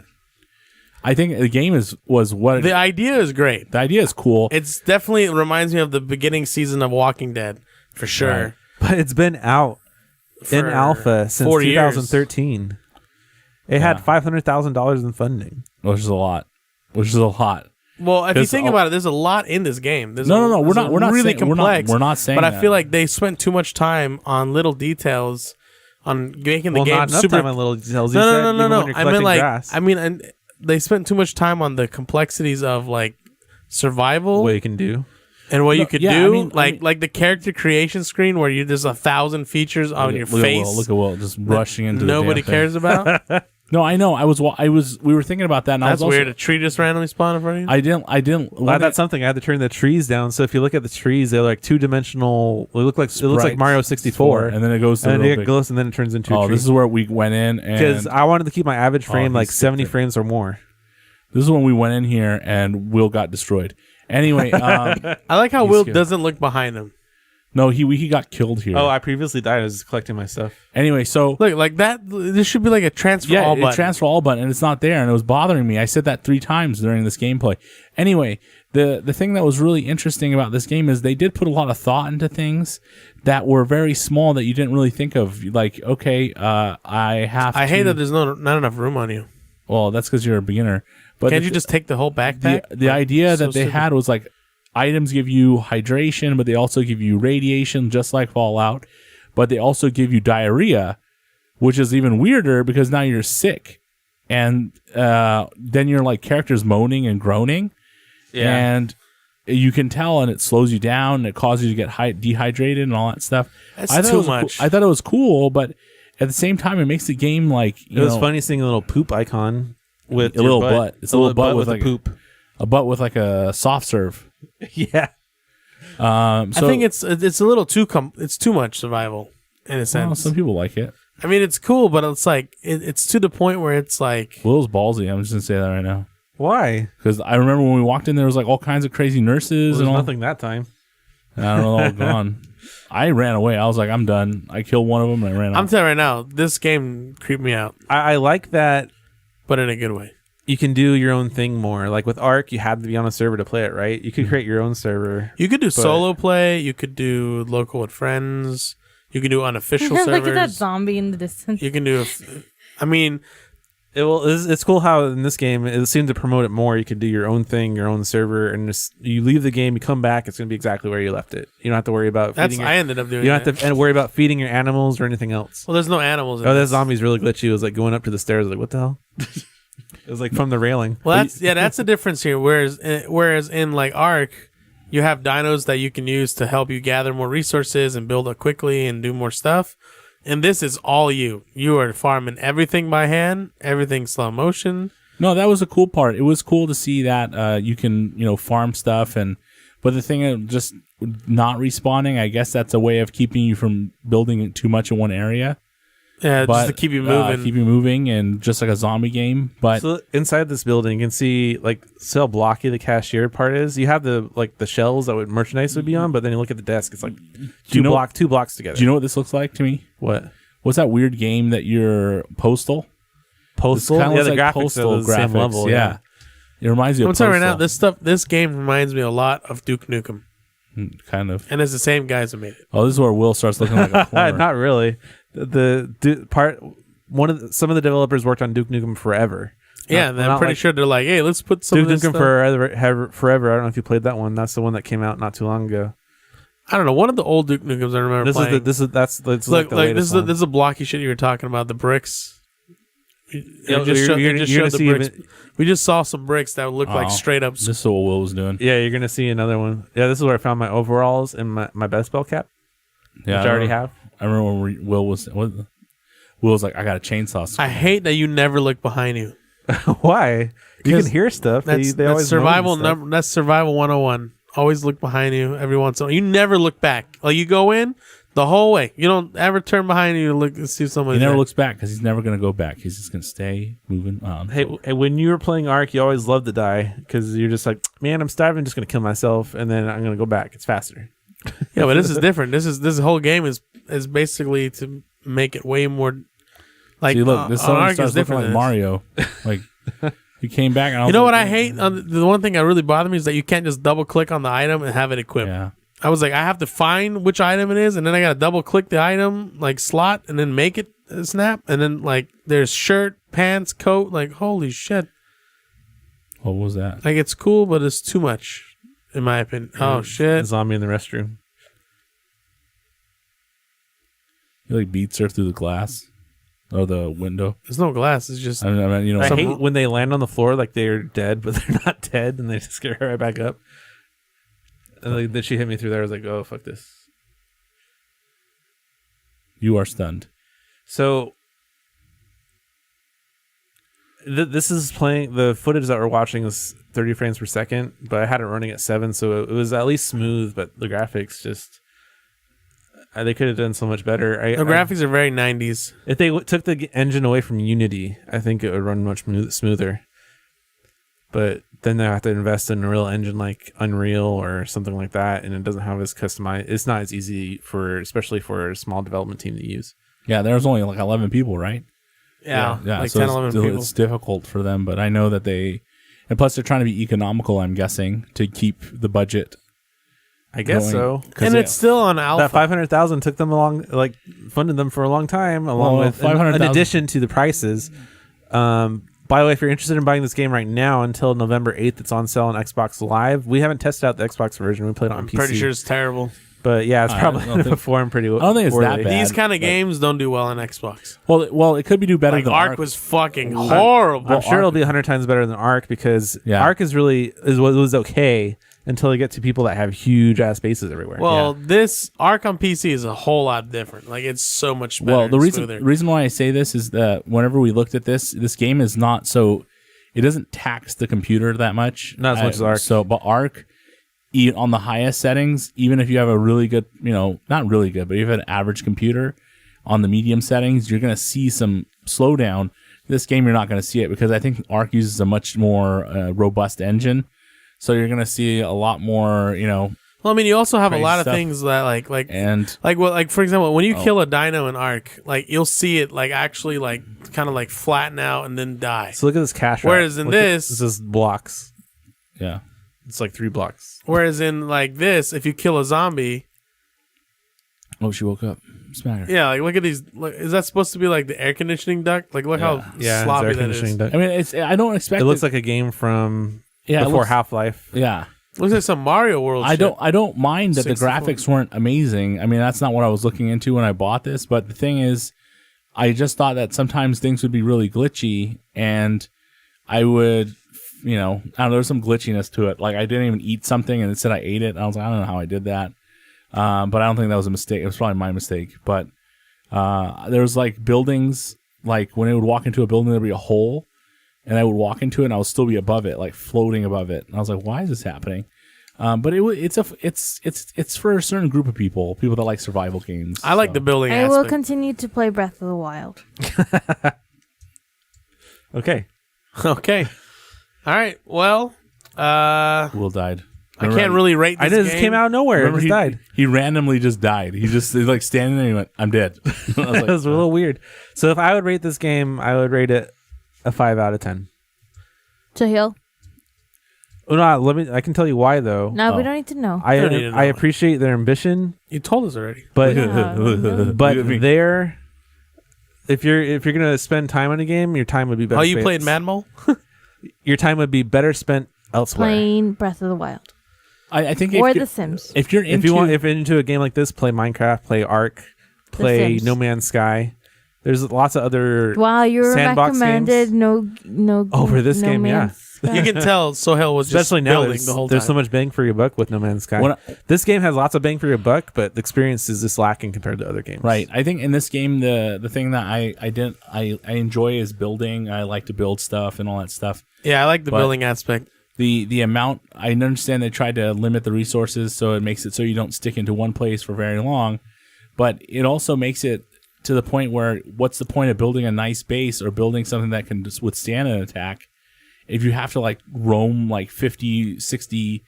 [SPEAKER 1] I think the game was what
[SPEAKER 3] The idea is great.
[SPEAKER 1] the idea is cool.
[SPEAKER 3] It's definitely, it reminds me of the beginning season of Walking Dead, for sure.
[SPEAKER 1] Right.
[SPEAKER 2] But it's been out in
[SPEAKER 3] For
[SPEAKER 2] alpha since
[SPEAKER 3] 4 years.
[SPEAKER 2] 2013. It had $500,000 in funding.
[SPEAKER 1] Which is a lot.
[SPEAKER 3] Well, if you
[SPEAKER 1] 'Cause
[SPEAKER 3] think
[SPEAKER 1] all-
[SPEAKER 3] about it, there's a lot in this game. There's
[SPEAKER 1] No, we're
[SPEAKER 3] there's
[SPEAKER 1] not. We're not
[SPEAKER 3] really
[SPEAKER 1] saying,
[SPEAKER 3] complex.
[SPEAKER 1] We're not saying.
[SPEAKER 3] But I
[SPEAKER 1] that.
[SPEAKER 3] feel like they spent too much time on little details, on making the
[SPEAKER 2] Well,
[SPEAKER 3] game
[SPEAKER 2] not enough
[SPEAKER 3] super.
[SPEAKER 2] time on little details. You
[SPEAKER 3] No,
[SPEAKER 2] said
[SPEAKER 3] no, no,
[SPEAKER 2] even
[SPEAKER 3] no,
[SPEAKER 2] when
[SPEAKER 3] no.
[SPEAKER 2] you're
[SPEAKER 3] I meant
[SPEAKER 2] collecting
[SPEAKER 3] like,
[SPEAKER 2] grass.
[SPEAKER 3] I mean, and they spent too much time on the complexities of like survival
[SPEAKER 2] what you can do.
[SPEAKER 3] and what you
[SPEAKER 1] No,
[SPEAKER 3] could
[SPEAKER 1] yeah,
[SPEAKER 3] do.
[SPEAKER 1] I mean-
[SPEAKER 3] like the character creation screen where there's 1,000 features on your face.
[SPEAKER 1] Look at Will just rushing into.
[SPEAKER 3] Nobody
[SPEAKER 1] the damn
[SPEAKER 3] cares about.
[SPEAKER 1] Thing. No, I know. We were thinking about that. And I
[SPEAKER 3] That's
[SPEAKER 1] was also,
[SPEAKER 3] weird. A tree just randomly spawned in front of you.
[SPEAKER 1] I didn't.
[SPEAKER 2] Well, that's something. I had to turn the trees down. So if you look at the trees, they're like 2-dimensional. It looks like
[SPEAKER 1] Sprites.
[SPEAKER 2] Mario 64,
[SPEAKER 1] and then it goes to
[SPEAKER 2] and
[SPEAKER 1] the
[SPEAKER 2] then
[SPEAKER 1] real
[SPEAKER 2] it
[SPEAKER 1] big-
[SPEAKER 2] goes, and then it turns into.
[SPEAKER 1] Oh,
[SPEAKER 2] a tree.
[SPEAKER 1] this is where we went in,
[SPEAKER 2] because
[SPEAKER 1] and
[SPEAKER 2] I wanted to keep my average frame
[SPEAKER 1] he
[SPEAKER 2] like 70
[SPEAKER 1] skipped it.
[SPEAKER 2] frames or more.
[SPEAKER 1] this is when we went in here, and Will got destroyed. Anyway,
[SPEAKER 3] I like how
[SPEAKER 1] He's
[SPEAKER 3] Will
[SPEAKER 1] good.
[SPEAKER 3] doesn't look behind him.
[SPEAKER 1] no, he got killed here.
[SPEAKER 2] Oh, I previously died. I was collecting my stuff.
[SPEAKER 1] Anyway, so
[SPEAKER 3] Look, like that. This should be like a transfer all
[SPEAKER 1] it
[SPEAKER 3] button.
[SPEAKER 1] transfer all button, and it's not there, and it was bothering me. I said that 3 times during this gameplay. Anyway, the thing that was really interesting about this game is they did put a lot of thought into things that were very small that you didn't really think of. Like, okay, I
[SPEAKER 3] hate that there's not enough room on you.
[SPEAKER 1] Well, that's because you're a beginner. But
[SPEAKER 3] Can't you just take the whole backpack?
[SPEAKER 1] the idea
[SPEAKER 3] So
[SPEAKER 1] that they
[SPEAKER 3] stupid.
[SPEAKER 1] had was like items give you hydration, but they also give you radiation, just like Fallout. But they also give you diarrhea, which is even weirder because now you're sick, and then you're like characters moaning and groaning, and you can tell, and it slows you down, and it causes you to get dehydrated and all that stuff.
[SPEAKER 3] That's
[SPEAKER 1] I thought
[SPEAKER 3] too
[SPEAKER 1] it was
[SPEAKER 3] much.
[SPEAKER 1] I thought it was cool, but at the same time, it makes the game like
[SPEAKER 2] It was funny seeing a little poop icon with
[SPEAKER 1] A
[SPEAKER 2] your
[SPEAKER 1] little butt. It's a little butt with
[SPEAKER 2] a
[SPEAKER 1] like a-
[SPEAKER 2] poop.
[SPEAKER 1] a butt with like a soft serve.
[SPEAKER 2] Yeah.
[SPEAKER 1] So
[SPEAKER 3] I think it's a little too it's too much survival in a
[SPEAKER 1] well,
[SPEAKER 3] sense.
[SPEAKER 1] some people like it.
[SPEAKER 3] I mean, it's cool, but it's like it's to the point where it's like
[SPEAKER 1] Will's ballsy. I'm just gonna say that right now
[SPEAKER 2] Why?
[SPEAKER 1] because I remember when we walked in, there was like all kinds of crazy nurses
[SPEAKER 2] There's
[SPEAKER 1] and all.
[SPEAKER 2] nothing that time.
[SPEAKER 1] And I don't know, all gone. I ran away. I was like, I'm done. I killed one of them and I ran
[SPEAKER 3] I'm
[SPEAKER 1] out.
[SPEAKER 3] telling you right now, this game creeped me out,
[SPEAKER 2] I like that
[SPEAKER 3] but in a good way.
[SPEAKER 2] you can do your own thing more. Like with Ark, you had to be on a server to play it, right? You could create your own server.
[SPEAKER 3] You could do solo play. You could do local with friends. You could do unofficial servers.
[SPEAKER 4] Look at that zombie in the distance.
[SPEAKER 3] You can do. I mean,
[SPEAKER 2] It's cool how in this game it seemed to promote it more. You could do your own thing, your own server, and just, you leave the game, you come back, it's going to be exactly where you left it. You don't have to worry about
[SPEAKER 3] that's.
[SPEAKER 2] feeding.
[SPEAKER 3] I ended up doing.
[SPEAKER 2] You don't
[SPEAKER 3] that.
[SPEAKER 2] have to worry about feeding your animals or anything else.
[SPEAKER 3] Well, there's no animals. In
[SPEAKER 2] Oh, that
[SPEAKER 3] this.
[SPEAKER 2] zombie's really glitchy. It was like going up to the stairs. Like, what the hell? It was like from the railing.
[SPEAKER 3] Well, that's the difference here. Whereas in like Ark, you have dinos that you can use to help you gather more resources and build up quickly and do more stuff. And this is all you. You are farming everything by hand, everything slow motion.
[SPEAKER 1] No, that was a cool part. It was cool to see that you can farm stuff but the thing of just not respawning, I guess that's a way of keeping you from building too much in one area.
[SPEAKER 3] Yeah,
[SPEAKER 1] But
[SPEAKER 3] just to keep you moving.
[SPEAKER 1] keep you moving, and just like a zombie game. But
[SPEAKER 2] So inside this building, you can see how blocky the cashier part is. You have the shelves that merchandise would be on, but then you look at the desk, it's like two blocks together.
[SPEAKER 1] do you know what this looks like to me?
[SPEAKER 2] What?
[SPEAKER 1] What's that weird game that you're Postal?
[SPEAKER 2] Postal?
[SPEAKER 1] Kinda
[SPEAKER 2] Yeah,
[SPEAKER 1] looks
[SPEAKER 2] the
[SPEAKER 1] like
[SPEAKER 2] graphics
[SPEAKER 1] Postal
[SPEAKER 2] are the same level. Yeah.
[SPEAKER 1] It reminds me of
[SPEAKER 3] I'm telling you right
[SPEAKER 1] Postal.
[SPEAKER 3] now, this game reminds me a lot of Duke Nukem,
[SPEAKER 1] Kind of.
[SPEAKER 3] and it's the same guys who made it.
[SPEAKER 1] Oh, this is where Will starts looking like a plumber.
[SPEAKER 2] Not really. Some of the developers worked on Duke Nukem Forever.
[SPEAKER 3] Yeah, and I'm pretty sure they're like, hey, let's put some
[SPEAKER 2] Duke
[SPEAKER 3] of this
[SPEAKER 2] Nukem
[SPEAKER 3] stuff.
[SPEAKER 2] Forever. I don't know if you played that one. That's the one that came out not too long ago.
[SPEAKER 3] I don't know. One of the old Duke Nukems I remember playing.
[SPEAKER 2] This
[SPEAKER 3] Look,
[SPEAKER 2] like the
[SPEAKER 3] like this
[SPEAKER 2] latest one.
[SPEAKER 3] is a blocky shit you were talking about. The bricks.
[SPEAKER 2] Yeah,
[SPEAKER 3] It just showed-
[SPEAKER 2] you're
[SPEAKER 3] it just
[SPEAKER 2] gonna
[SPEAKER 3] showed the
[SPEAKER 2] see
[SPEAKER 3] bricks. We just saw some bricks that look like
[SPEAKER 1] Oh,
[SPEAKER 3] straight up.
[SPEAKER 1] This is what Will was doing.
[SPEAKER 2] Yeah, you're gonna see another one. Yeah, this is where I found my overalls and my best bell cap,
[SPEAKER 1] Yeah,
[SPEAKER 2] which I already have.
[SPEAKER 1] I remember when Will was like, I got a chainsaw.
[SPEAKER 3] I hate that you never look behind you.
[SPEAKER 2] Why? You
[SPEAKER 3] Because
[SPEAKER 2] can hear stuff.
[SPEAKER 3] That's,
[SPEAKER 2] They
[SPEAKER 3] that's
[SPEAKER 2] always
[SPEAKER 3] survival
[SPEAKER 2] moan and stuff.
[SPEAKER 3] number. That's survival 101. Always look behind you every once in a while. You never look back. Like you go in the whole way. You don't ever turn behind you and look and see someone.
[SPEAKER 1] He never looks back because he's never going to go back. He's just going to stay moving on.
[SPEAKER 2] Hey, when you were playing Ark, you always loved to die because you're just like, man, I'm starving. I'm just gonna kill myself, and then I'm gonna go back. It's faster.
[SPEAKER 3] Yeah, but this is different. This whole game is basically to make it way more like.
[SPEAKER 1] See, look, this
[SPEAKER 3] on
[SPEAKER 1] suddenly
[SPEAKER 3] Ark
[SPEAKER 1] starts
[SPEAKER 3] is
[SPEAKER 1] looking
[SPEAKER 3] different
[SPEAKER 1] like
[SPEAKER 3] than
[SPEAKER 1] Mario. Like, He came back. And I was
[SPEAKER 3] You know
[SPEAKER 1] like,
[SPEAKER 3] what I hate? The one thing that really bothered me is that you can't just double click on the item and have it equipped.
[SPEAKER 1] Yeah.
[SPEAKER 3] I was like, I have to find which item it is, and then I gotta double click the item like slot, and then make it snap, and then like there's shirt, pants, coat. Like holy shit!
[SPEAKER 1] What was that?
[SPEAKER 3] Like it's cool, but it's too much, in my opinion. Oh shit!
[SPEAKER 2] Zombie in the restroom.
[SPEAKER 1] He like beats her through the glass or the window.
[SPEAKER 3] There's no glass. It's just
[SPEAKER 1] I mean, you know,
[SPEAKER 2] I
[SPEAKER 1] some-
[SPEAKER 2] hate when they land on the floor like they're dead, but they're not dead, and they just get right back up. And like, then she hit me through there. I was like, oh, fuck this.
[SPEAKER 1] you are stunned.
[SPEAKER 2] So this is playing, the footage that we're watching is 30 frames per second, but I had it running at 7, so it was at least smooth, but the graphics just... they could have done so much better.
[SPEAKER 3] the graphics are very 90s.
[SPEAKER 2] If they took the engine away from Unity, I think it would run much smoother. But then they have to invest in a real engine like Unreal or something like that, and it doesn't have as customized. It's not as easy especially for a small development team to use.
[SPEAKER 1] Yeah, there's only like 11 people, right?
[SPEAKER 3] Yeah, like
[SPEAKER 1] so
[SPEAKER 3] 10, 11 people.
[SPEAKER 1] it's difficult for them, but I know that and plus they're trying to be economical, I'm guessing, to keep the budget.
[SPEAKER 2] I guess so.
[SPEAKER 3] And it's still on alpha.
[SPEAKER 2] That 500,000 took them funded them for a long time, in
[SPEAKER 1] 500,000
[SPEAKER 2] addition to the prices. By the way, if you're interested in buying this game right now, until November 8th, it's on sale on Xbox Live. We haven't tested out the Xbox version. We played it on PC.
[SPEAKER 3] Pretty sure it's terrible.
[SPEAKER 2] But yeah, it's probably going to perform pretty well.
[SPEAKER 1] I don't think it's that bad.
[SPEAKER 3] These kind of games don't do well on Xbox.
[SPEAKER 1] Well, it could be do better
[SPEAKER 3] Like
[SPEAKER 1] than
[SPEAKER 3] Ark was fucking horrible.
[SPEAKER 2] I'm sure it'll be 100 times better than Ark, because Ark was okay until you get to people that have huge ass bases everywhere.
[SPEAKER 3] Well, this Ark on PC is a whole lot different. Like it's so much better.
[SPEAKER 1] Well, the
[SPEAKER 3] smoother.
[SPEAKER 1] reason why I say this is that whenever we looked at this game is not so. It doesn't tax the computer that much.
[SPEAKER 2] Not as much as Ark.
[SPEAKER 1] So, but Ark, on the highest settings, even if you have a really good, not really good, but if you have an average computer, on the medium settings, you're going to see some slowdown. This game, you're not going to see it because I think Ark uses a much more robust engine. So you're going to see a lot more,
[SPEAKER 3] Well, I mean, you also have a
[SPEAKER 1] crazy
[SPEAKER 3] lot of
[SPEAKER 1] stuff.
[SPEAKER 3] things that like for example, when you
[SPEAKER 1] Oh.
[SPEAKER 3] kill a dino in Ark, like you'll see it like actually like kind of like flatten out and then die.
[SPEAKER 2] So look at this cash.
[SPEAKER 3] Whereas in this
[SPEAKER 2] is blocks.
[SPEAKER 1] Yeah.
[SPEAKER 2] It's like 3 blocks.
[SPEAKER 3] Whereas in like this, if you kill a zombie,
[SPEAKER 1] Oh, she woke up. Smack her.
[SPEAKER 3] yeah, like look at these. Look, is that supposed to be like the air conditioning duct? Like look how
[SPEAKER 2] Yeah,
[SPEAKER 3] sloppy
[SPEAKER 2] it's air
[SPEAKER 3] that is.
[SPEAKER 2] conditioning duct.
[SPEAKER 1] I mean, I don't expect
[SPEAKER 2] It looks like a game from
[SPEAKER 1] it
[SPEAKER 2] before
[SPEAKER 1] looks-
[SPEAKER 2] Half-Life.
[SPEAKER 1] Yeah.
[SPEAKER 3] Looks like some Mario World.
[SPEAKER 1] I don't mind that the
[SPEAKER 3] 64.
[SPEAKER 1] graphics weren't amazing. I mean, that's not what I was looking into when I bought this, but the thing is, I just thought that sometimes things would be really glitchy, and I would, I don't know, there's some glitchiness to it. Like I didn't even eat something, and it said I ate it. And I was like, I don't know how I did that, but I don't think that was a mistake. It was probably my mistake. But there was like buildings, like when I would walk into a building, there'd be a hole. And I would walk into it, and I would still be above it, like floating above it. And I was like, "Why is this happening?" But it's for a certain group of people that like survival games.
[SPEAKER 3] I like the building.
[SPEAKER 4] I will
[SPEAKER 3] aspect.
[SPEAKER 4] continue to play Breath of the Wild.
[SPEAKER 2] Okay.
[SPEAKER 3] Okay. All right. Well,
[SPEAKER 1] Will died.
[SPEAKER 3] I can't really rate this
[SPEAKER 2] I know this
[SPEAKER 3] game.
[SPEAKER 2] came out of nowhere.
[SPEAKER 1] Remember,
[SPEAKER 2] It just died.
[SPEAKER 1] he randomly just died. He just he's like standing there. And he went, "I'm dead." I was
[SPEAKER 2] That
[SPEAKER 1] like,
[SPEAKER 2] was a little weird. So if I would rate this game, I would rate it a 5 out of 10.
[SPEAKER 4] To heal?
[SPEAKER 2] Oh, no, I can tell you why though.
[SPEAKER 4] No, we don't need to know.
[SPEAKER 2] I
[SPEAKER 3] don't need to know.
[SPEAKER 2] appreciate their ambition,
[SPEAKER 3] You told us already.
[SPEAKER 2] but
[SPEAKER 1] Look at me.
[SPEAKER 2] their if you're gonna spend time on a game, your time would be better.
[SPEAKER 3] Oh, you
[SPEAKER 2] spent-
[SPEAKER 3] played Mad Mole?
[SPEAKER 2] Your time would be better spent elsewhere.
[SPEAKER 4] Playing Breath of the Wild.
[SPEAKER 1] I think
[SPEAKER 4] Or
[SPEAKER 1] if
[SPEAKER 4] The
[SPEAKER 1] you're,
[SPEAKER 4] Sims.
[SPEAKER 1] if you're into,
[SPEAKER 2] If you're into a game like this, play Minecraft, play Ark, play
[SPEAKER 4] Sims.
[SPEAKER 2] No Man's Sky. There's lots of other
[SPEAKER 4] Wow, you were
[SPEAKER 2] sandbox
[SPEAKER 4] recommended
[SPEAKER 2] games.
[SPEAKER 4] no
[SPEAKER 2] Over this
[SPEAKER 4] no
[SPEAKER 2] game, yeah.
[SPEAKER 4] Man's Sky.
[SPEAKER 3] You can tell Sohail was
[SPEAKER 2] Especially
[SPEAKER 3] just
[SPEAKER 2] now,
[SPEAKER 3] building the whole
[SPEAKER 2] there's
[SPEAKER 3] time.
[SPEAKER 2] so much bang for your buck with No Man's Sky.
[SPEAKER 1] When
[SPEAKER 2] This game has lots of bang for your buck, but the experience is just lacking compared to other games.
[SPEAKER 1] right. I think in this game, the thing that I enjoy is building. I like to build stuff and all that stuff.
[SPEAKER 3] Yeah, I like the
[SPEAKER 1] But-
[SPEAKER 3] building aspect.
[SPEAKER 1] The amount, I understand they tried to limit the resources so it makes it so you don't stick into one place for very long, but it also makes it to the point where what's the point of building a nice base or building something that can just withstand an attack if you have to like roam like 50, 60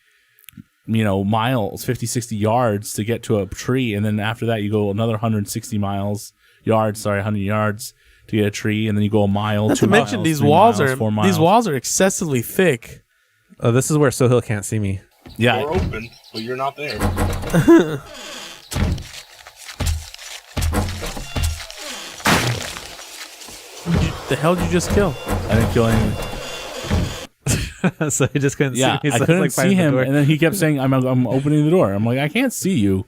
[SPEAKER 1] miles, 50, 60 yards to get to a tree, and then after that you go another 100 yards to get a tree, and then you go a mile.
[SPEAKER 3] Not
[SPEAKER 1] 2
[SPEAKER 3] to mention
[SPEAKER 1] miles,
[SPEAKER 3] these
[SPEAKER 1] 3
[SPEAKER 3] walls
[SPEAKER 1] miles,
[SPEAKER 3] are
[SPEAKER 1] 4 miles.
[SPEAKER 3] these walls are excessively thick.
[SPEAKER 2] Oh, this is where Sohail can't see me.
[SPEAKER 1] Yeah,
[SPEAKER 9] Door open, but you're not there.
[SPEAKER 3] The hell did you just kill?
[SPEAKER 1] I didn't kill anything.
[SPEAKER 2] So he just couldn't
[SPEAKER 1] Yeah,
[SPEAKER 2] see me.
[SPEAKER 1] I
[SPEAKER 2] so
[SPEAKER 1] couldn't see
[SPEAKER 2] fighting the
[SPEAKER 1] him,
[SPEAKER 2] door.
[SPEAKER 1] and then he kept saying, "I'm opening the door." I'm like, "I can't see you."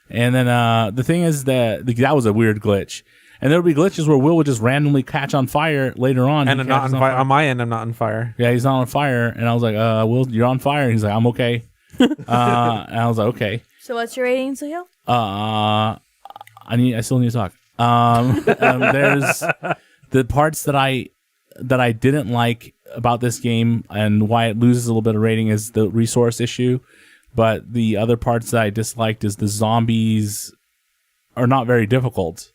[SPEAKER 1] And then the thing is that was a weird glitch. And there would be glitches where Will would just randomly catch on fire later on.
[SPEAKER 2] And
[SPEAKER 1] He
[SPEAKER 2] I'm not
[SPEAKER 1] catches
[SPEAKER 2] on fire. On my end, I'm not on fire.
[SPEAKER 1] Yeah, he's not on fire, and I was like, "Will, you're on fire." And he's like, "I'm okay." And I was like, "Okay."
[SPEAKER 4] So what's your rating, Sohail?
[SPEAKER 1] I still need to talk. There's the parts that I didn't like about this game, and why it loses a little bit of rating is the resource issue. But the other parts that I disliked is the zombies are not very difficult.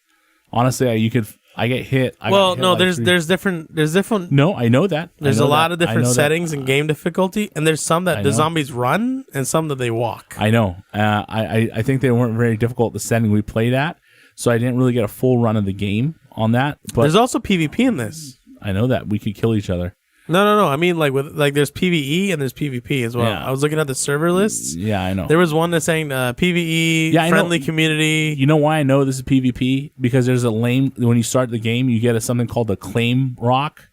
[SPEAKER 1] Honestly, I get hit.
[SPEAKER 3] There's different.
[SPEAKER 1] No, I know that.
[SPEAKER 3] There's
[SPEAKER 1] I know
[SPEAKER 3] a lot
[SPEAKER 1] that.
[SPEAKER 3] of different
[SPEAKER 1] I know
[SPEAKER 3] settings and game difficulty, and there's some that
[SPEAKER 1] I
[SPEAKER 3] the
[SPEAKER 1] know.
[SPEAKER 3] zombies run and some that they walk.
[SPEAKER 1] I know. I think they weren't very difficult, the setting we played at, so I didn't really get a full run of the game on that. But
[SPEAKER 3] There's also PvP in this.
[SPEAKER 1] I know that we could kill each other.
[SPEAKER 3] No. I mean, there's PvE and there's PvP as well.
[SPEAKER 1] Yeah.
[SPEAKER 3] I was looking at the server lists.
[SPEAKER 1] Yeah, I know.
[SPEAKER 3] There was one that's saying PvE,
[SPEAKER 1] Yeah, I know.
[SPEAKER 3] friendly community.
[SPEAKER 1] You know why I know this is PvP? Because there's when you start the game, you get something called a claim rock,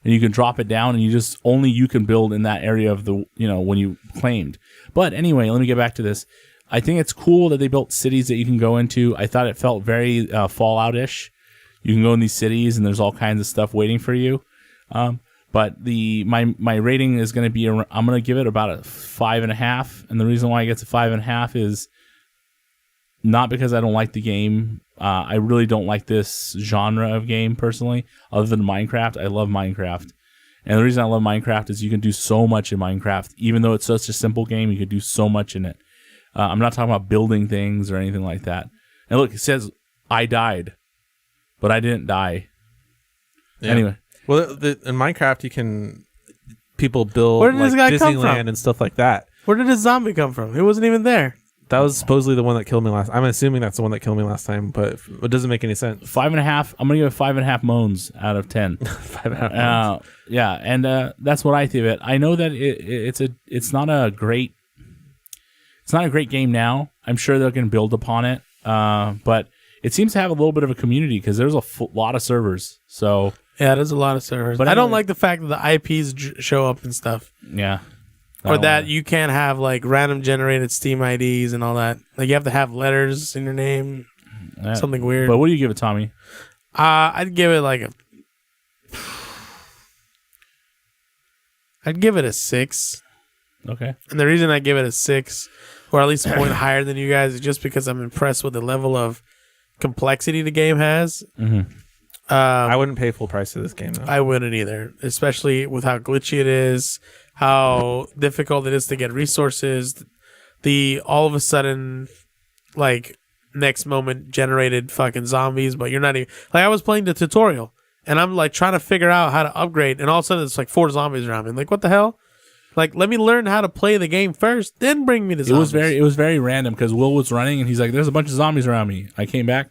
[SPEAKER 1] and you can drop it down, and only you can build in that area of the, when you claimed. But anyway, let me get back to this. I think it's cool that they built cities that you can go into. I thought it felt very Fallout-ish. You can go in these cities, and there's all kinds of stuff waiting for you. But my rating is going to be, I'm going to give it about a 5.5. And the reason why it gets a 5.5 is not because I don't like the game. I really don't like this genre of game personally, other than Minecraft. I love Minecraft. And the reason I love Minecraft is you can do so much in Minecraft. Even though it's such a simple game, you can do so much in it. I'm not talking about building things or anything like that. And look, it says, I died. But I didn't die.
[SPEAKER 2] Yeah.
[SPEAKER 3] Uh-huh.
[SPEAKER 1] Anyway.
[SPEAKER 2] Well, in Minecraft, people build
[SPEAKER 3] Where did this guy come from?
[SPEAKER 2] Disneyland and stuff like that.
[SPEAKER 3] Where did this zombie come from? It wasn't even there.
[SPEAKER 2] That was supposedly the one that killed me last. I'm assuming that's the one that killed me last time, but it doesn't make any sense.
[SPEAKER 1] 5.5. I'm gonna give it 5.5 moans out of 10.
[SPEAKER 2] 5.5.
[SPEAKER 1] Yeah, and that's what I think of it. I know that it's not a great game now. I'm sure they're gonna build upon it, but it seems to have a little bit of a community because there's a lot of servers. So
[SPEAKER 3] Yeah, there's a lot of servers.
[SPEAKER 1] But
[SPEAKER 3] I don't
[SPEAKER 1] anyway-
[SPEAKER 3] like the fact that the IPs show up and stuff.
[SPEAKER 1] yeah,
[SPEAKER 3] Or that you can't have like random generated Steam IDs and all that. Like you have to have letters in your name. Something weird.
[SPEAKER 1] But what do you give it, Tommy?
[SPEAKER 3] I'd give it like I'd give it a 6.
[SPEAKER 1] Okay.
[SPEAKER 3] And the reason I give it a 6, or at least a point higher than you guys, is just because I'm impressed with the level of complexity the game has.
[SPEAKER 1] Mm-hmm.
[SPEAKER 2] I wouldn't pay full price for this game, though.
[SPEAKER 3] I wouldn't either, especially with how glitchy it is, how difficult it is to get resources, the all of a sudden, like, next moment generated fucking zombies, but you're not even... Like, I was playing the tutorial, and I'm, like, trying to figure out how to upgrade, and all of a sudden it's, like, 4 zombies around me. I'm like, what the hell? Like, let me learn how to play the game first, then bring me the zombies.
[SPEAKER 1] It was very random because Will was running, and he's like, there's a bunch of zombies around me. I came back